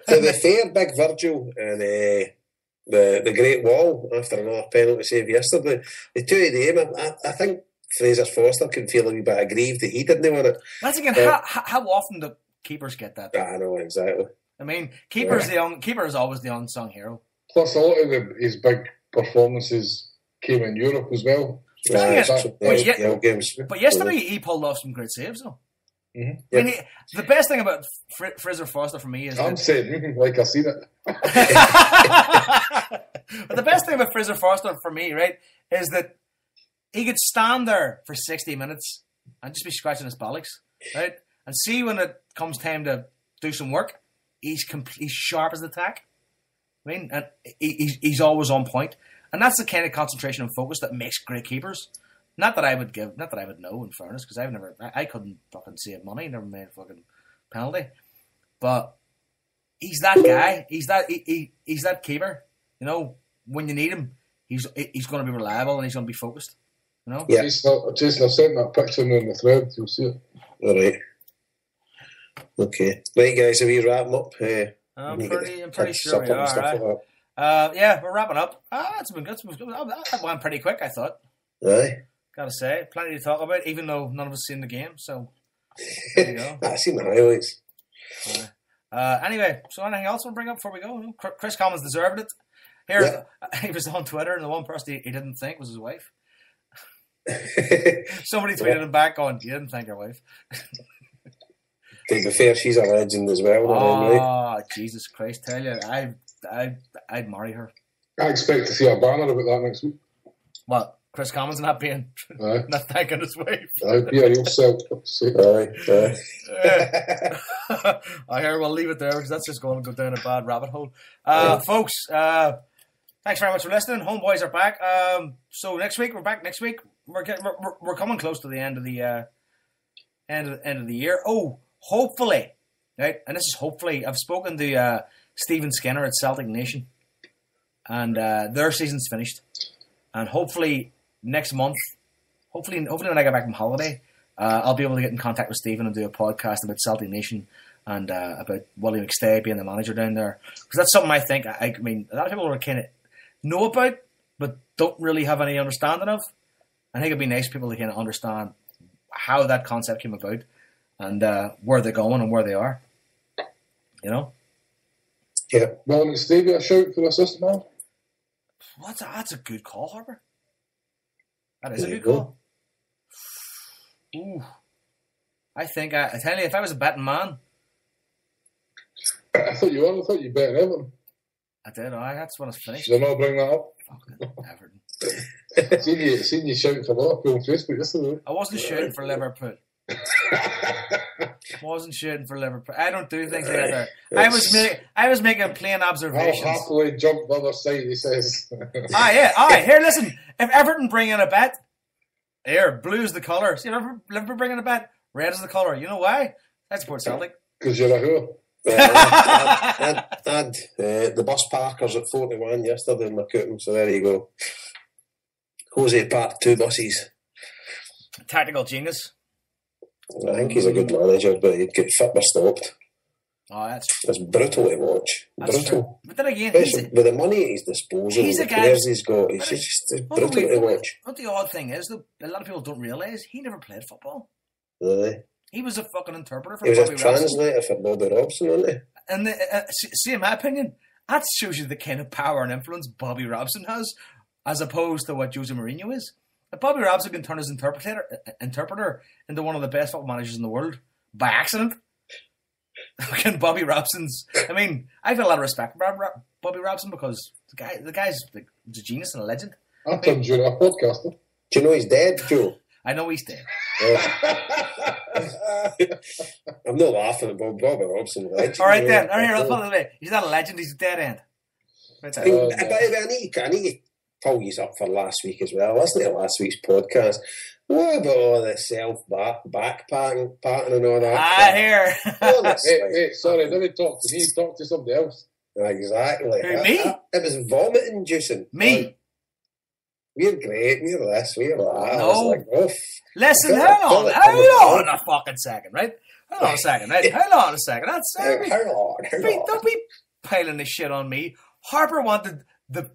the fair, Big Virgil and the Great Wall after another penalty save yesterday. The two of them, I think Fraser Forster can feel a wee bit aggrieved that he didn't win it. That's again, how often do keepers get that? I know, exactly. I mean, keeper is always the unsung hero. Plus, a lot of his big performances came in Europe as well. But yesterday he pulled off some great saves, though. Mm-hmm. I mean, the best thing about Fraser Forster for me is I'm saying like I seen it. But the best thing about Fraser Forster for me, right, is that he could stand there for 60 minutes and just be scratching his bollocks, right, and see when it comes time to do some work, he's sharp as the tack. I mean, and he's always on point, and that's the kind of concentration and focus that makes great keepers. Not that I would know, in fairness, because I couldn't fucking save money, never made a fucking penalty. But he's that guy. He's that keeper. You know, when you need him, he's going to be reliable and he's going to be focused. You know. Yeah. Jason, I've sent that picture in the thread. You'll see it. All right. Okay. Right, guys. Are we wrapping up? I'm pretty sure we are. Right? Yeah, we're wrapping up. That's been good. That went pretty quick, I thought. Aye. Gotta say, plenty to talk about, even though none of us seen the game. So there you go. I've seen the highlights. Anyway, so anything else we'll bring up before we go? Chris Commons deserved it. Here, he was on Twitter, and the one person he didn't think was his wife. Somebody tweeted him back on, "You didn't thank your wife." To be fair, she's a legend as well. Oh, Jesus Christ! Tell you, I'd marry her. I expect to see a banner about that next week. What? Chris Commons not thanking his wife. I'd be a real self. I hear we'll leave it there because that's just going to go down a bad rabbit hole. Folks, thanks very much for listening. Homeboys are back. So next week we're back. Next week we're coming close to the end of the end of the year. Oh, hopefully, right? And this is hopefully. I've spoken to Stephen Skinner at Celtic Nation, and their season's finished. And hopefully next month, hopefully when I get back from holiday, I'll be able to get in contact with Stephen and do a podcast about Celtic Nation and about Willie McStay being the manager down there. Because that's something I think, I mean, a lot of people are kind of know about, but don't really have any understanding of. I think it'd be nice for people to kind of understand how that concept came about and where they're going and where they are. You know? Yeah. Well, McStay, a shout for assistant man. That's a good call, Harper. That is a good call. Ooh. I tell you, if I was a betting man. I thought you were. I thought you bet Everton. I did. That's when it's finished. Did I not bring that up? Fucking Everton. seen you shouting for Liverpool on Facebook yesterday. I wasn't shouting for Liverpool. Wasn't shooting for Liverpool. I don't do things like that. I was making plain observations. I'll happily jump the other side, he says. Here, listen. If Everton bring in a bet, blue's the colour. See, Liverpool bring in a bet, red is the colour. You know why? I support Celtic. Because you're a whore. The bus parkers at 41 yesterday in McCooten, so there you go. Jose parked 2 buses. Tactical genius. I think he's a good manager, but he'd get fit or stopped. Oh, that's brutal to watch. Brutal. True. But then again, with the money at his disposal, the players he's got, it's just brutal to watch. What the odd thing is, though, a lot of people don't realise he never played football. Really? He was a fucking interpreter for Bobby Robson. He was a translator for Bobby Robson, wasn't he? And see, in my opinion, that shows you the kind of power and influence Bobby Robson has, as opposed to what Jose Mourinho is. If Bobby Robson can turn his interpreter into one of the best football managers in the world by accident, fucking Bobby Robson's. I mean, I feel a lot of respect for Bobby Robson because the guy's a genius and a legend. I turned you a podcaster. Do you know he's dead, Joe? I know he's dead. I'm not laughing at Bobby Robson. Legend, all right then. All right, let's put it away. He's not a legend. He's a dead end. But I need to pull you up for last week as well. Listen to last week's podcast. What about all the backpacking and all that? I hear. Hey, sorry, let me talk to me. Talk to somebody else. Exactly. Who, me? It was vomit-inducing. Me? We're great. We're this. We're that. No. Like, listen, hold on a fucking second, right? Hold on a second, right? Hold on a second. Don't be piling this shit on me. Harper wanted the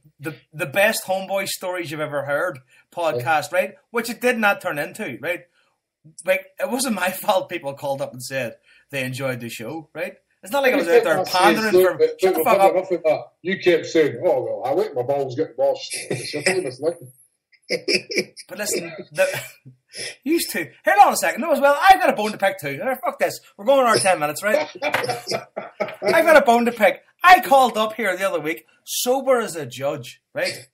best homeboy stories you've ever heard podcast, right? Which it did not turn into, right? Like, it wasn't my fault people called up and said they enjoyed the show, right? It's not like I was out there pandering for. Shut the fuck up. Enough with that. You kept saying, "Oh well, I let my balls get washed." It's your famous line. But listen, used to. Hold on a second. No, as well, I've got a bone to pick too. Fuck this. We're going our 10 minutes, right? I've got a bone to pick. I called up here the other week, sober as a judge, right?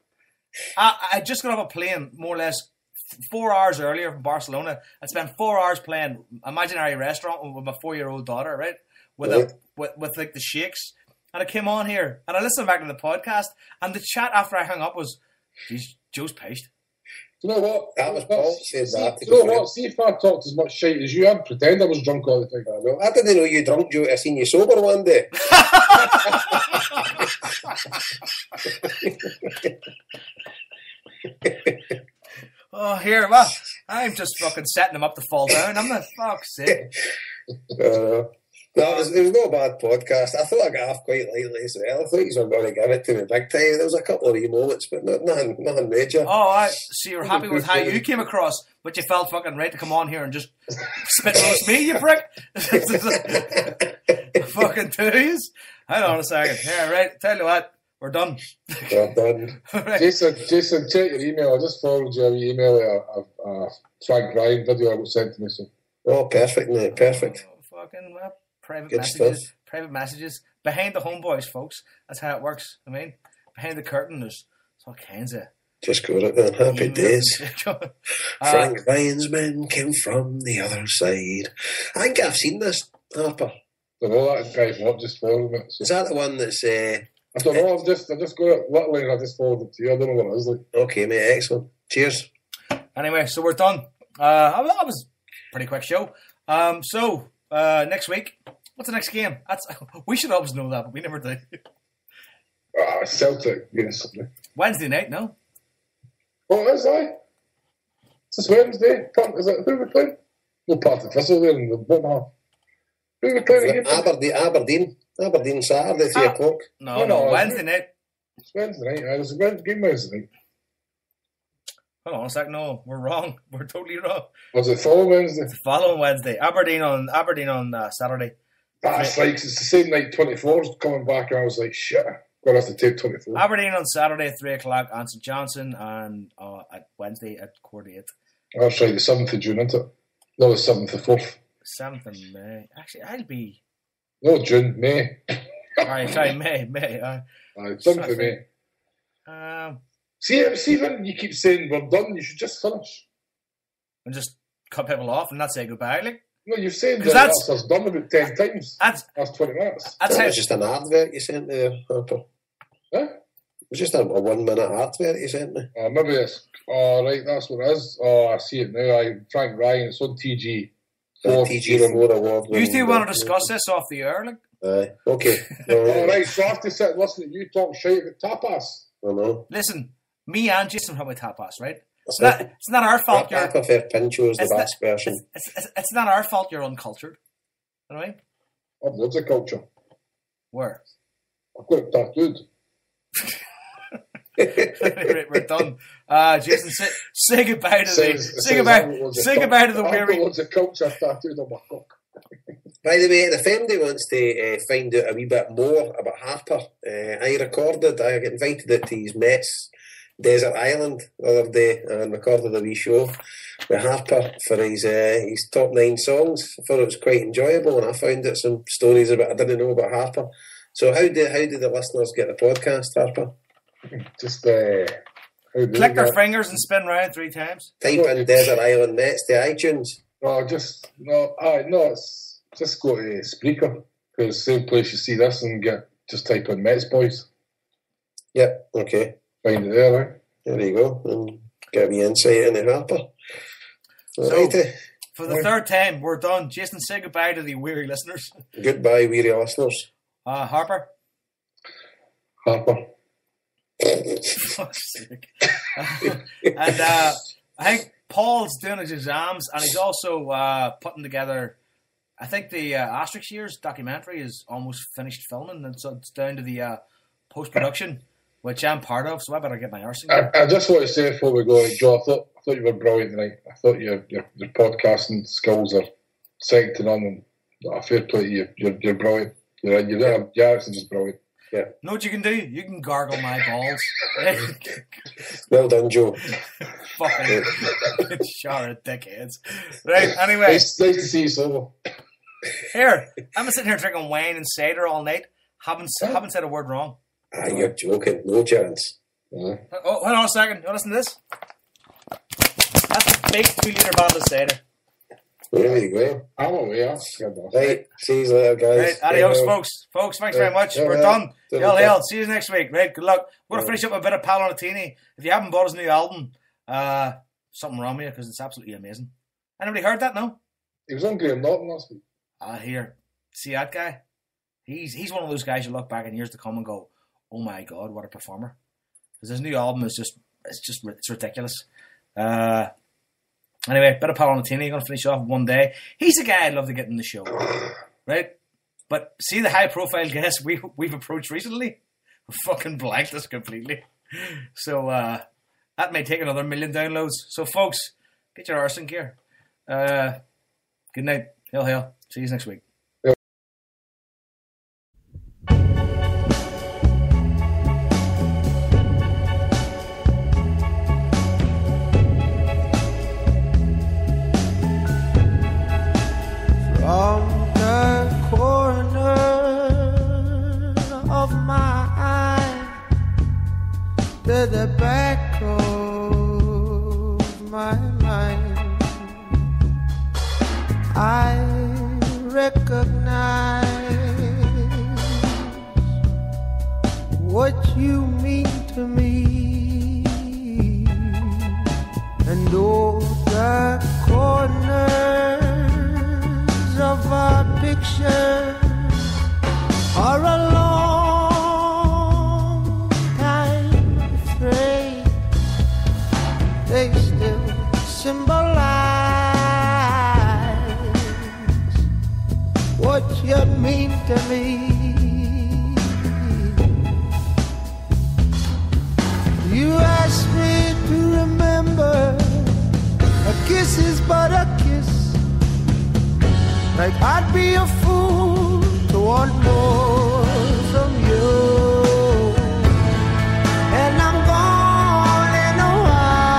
I just got off a plane, more or less, 4 hours earlier from Barcelona. I spent 4 hours playing imaginary restaurant with my 4-year-old daughter, right? With like the shakes. And I came on here and I listened back to the podcast, and the chat after I hung up was, geez, Joe's pissed. You know what? That was Paul said that. You know what? See if I talked as much shit as you, I'd pretend I was drunk all the time. I didn't know you drunk, Joe. I seen you sober one day. Oh, here, well, I'm just fucking setting him up to fall down. I'm not, fuck's sake. No, it was no bad podcast. I thought I got off quite lightly as well. I thought you were going to give it to me big time. There was a couple of wee moments, but nothing major. Oh, so you were happy with how you came across, but you felt fucking right to come on here and just spit roast me, you prick. Fucking twos. Hang on a second. Yeah, right. Tell you what, we're done. We're done. Right. Jason, check your email. I just forwarded you an email of Frank Ryan video I was sent to me. So. Oh, perfect, mate. Perfect. Oh, fucking private Good messages. stuff. Private messages. Behind the HomeBhoys, folks. That's how it works. I mean, behind the curtain, there's all kinds of... Just got it then. Happy days. Frank Ryan's men came from the other side. I think I've seen this, Harper. I don't know, that guy's not just forwarding it. So. Is that the one that's... I don't know, I just got it literally and I just forwarded it to you. I don't know what it is like. Okay, mate, excellent. Cheers. Anyway, so we're done. That was a pretty quick show. So, next week, what's the next game? We should always know that, but we never do. Celtic, yes. Wednesday night, no? Oh, is I? It's this Wednesday. Is it who we playing? No part of Thistle there in the bottom half. Who we playing again? Aberdeen Saturday, 3 o'clock. No, Wednesday night. It's Wednesday night. There's a game Wednesday night. Hold on a sec. No, we're wrong. We're totally wrong. Was it following Wednesday? It's the following Wednesday. Aberdeen on Saturday. That's like, it's the same night 24's coming back, and I was like, shit, going to have to take 24. Aberdeen on Saturday at 3 o'clock, and St Johnson, and at Wednesday at 8:15. That's right, the 7th of June, isn't it? No, the 7th of 4th. 7th of May. Actually, I'll be... No, June, May. Alright, sorry, May. 7th of May. See, when you keep saying we're done, you should just finish. And just cut people off and not say goodbye, like? No, you've said that's us done about 10 times. That's 20 minutes. That was just an advert you sent there, Harper. Huh? It was just a 1 minute advert you sent me. Maybe it's... Oh, right, that's what it is. Oh, I see it now. Frank Ryan, it's on TG. TG4 award. You two want to discuss this off the air, like? Aye, okay. All right, so I have to sit and listen to you talk shit about tapas. I know. Listen, me and Jason have about tapas, right? It's not our fault. I prefer Pincho's the best version. It's not our fault you're uncultured. You know what I mean? I've loads of culture. Where? I've got it tattooed. Right, we're done. Jason, say goodbye to the weary. I've got loads of culture tattooed on my cock. By the way, if anybody wants to find out a wee bit more about Harper, I got invited out to his Mets Desert Island the other day and recorded a wee show with Harper for his top 9 songs. I thought it was quite enjoyable, and I found out some stories about I didn't know about Harper. So how do the listeners get the podcast, Harper? Just click their fingers and spin round 3 times. Type in Desert Island Mets to iTunes. It's just go to Spreaker, because same place you see this, and just type in Mets Boys. Yep, okay. Find it there, right? There you go. And get me insight into Harper. So, for the 3rd time, we're done. Jason, say goodbye to the weary listeners. Goodbye, weary listeners. Harper. Fuck's sake. And I think Paul's doing his exams, and he's also putting together. I think the Asterix Years documentary is almost finished filming, and so it's down to the post production, which I'm part of. So I better get my arse in. I just want to say before we go, Joe, I thought you were brilliant tonight. I thought your podcasting skills are second to none, and fair play to you. You're brilliant. It's just brilliant. Yeah. Know what you can do? You can gargle my balls. Well done, Joe. Fucking shower of dickheads. Right, anyway. Nice to see you sober. Here, I'm sitting here drinking wine and cider all night. Haven't said a word wrong. Ah, you're joking. No chance. Yeah. Oh, hold on a second. You want to listen to this? That's a big 2-litre bottle of cider. There you go. I'm aware. Right, see you later, guys. Right, adios, folks. Folks, thanks very much. We're done. Hail. See you next week. Right, good luck. We're going to finish up with a bit of Palanatini. If you haven't bought his new album, something wrong with you, because it's absolutely amazing. Anybody heard that? No? He was on Graham Norton last week. Here. See that guy? He's one of those guys you look back in years to come and go, oh my God, what a performer. Because his new album is it's ridiculous. Anyway, bit of Palanatini, going to finish off one day. He's a guy I'd love to get in the show, right? But see the high-profile guests we've approached recently? We fucking blanked us completely. So that may take another 1 million downloads. So folks, get your arse in gear. Good night. Hail. See you next week. From the corner of my eye to the back of my mind, I recognize what you mean to me, and all the corners of our picture are a long time afraid. They still symbolize what you mean to me. You asked me to remember a kiss is but a kiss. Like I'd be a fool to want more from you. And I'm gone in a while.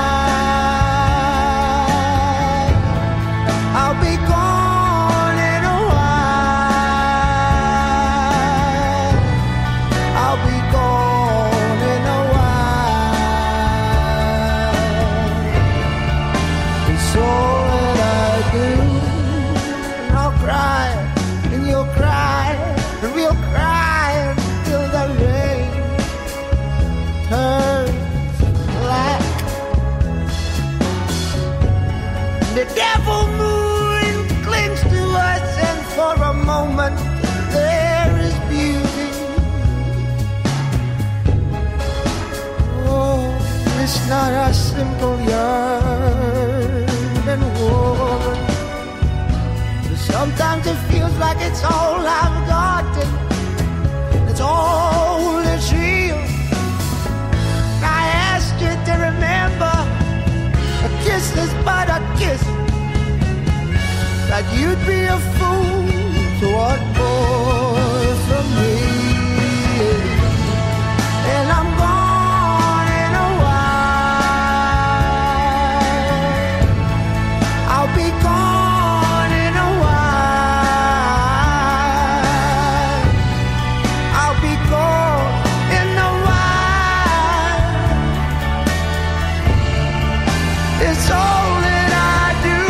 I'll be gone in a while. I'll be gone in a while. It's all that I do. Cry, and you'll cry, and we'll cry until the rain turns black. The devil moon clings to us, and for a moment there is beauty. Oh, it's not a simple yearning woman. Sometimes it feels like it's all I've got, and it's all that's real. I asked you to remember, a kiss is but a kiss. That you'd be a fool to want more from me. And I'm gone in a while. I'll be gone. It's all that I do.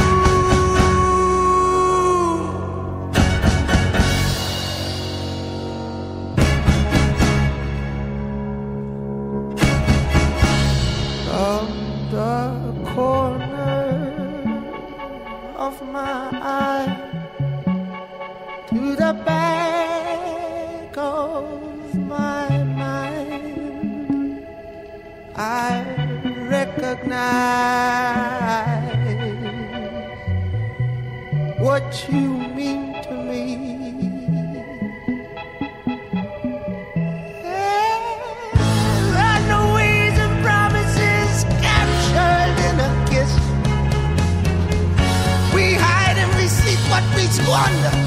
From the corner of my eye to the back of my mind, I recognize what you mean to me. Runaways and promises captured in a kiss. We hide and we seek what we squander.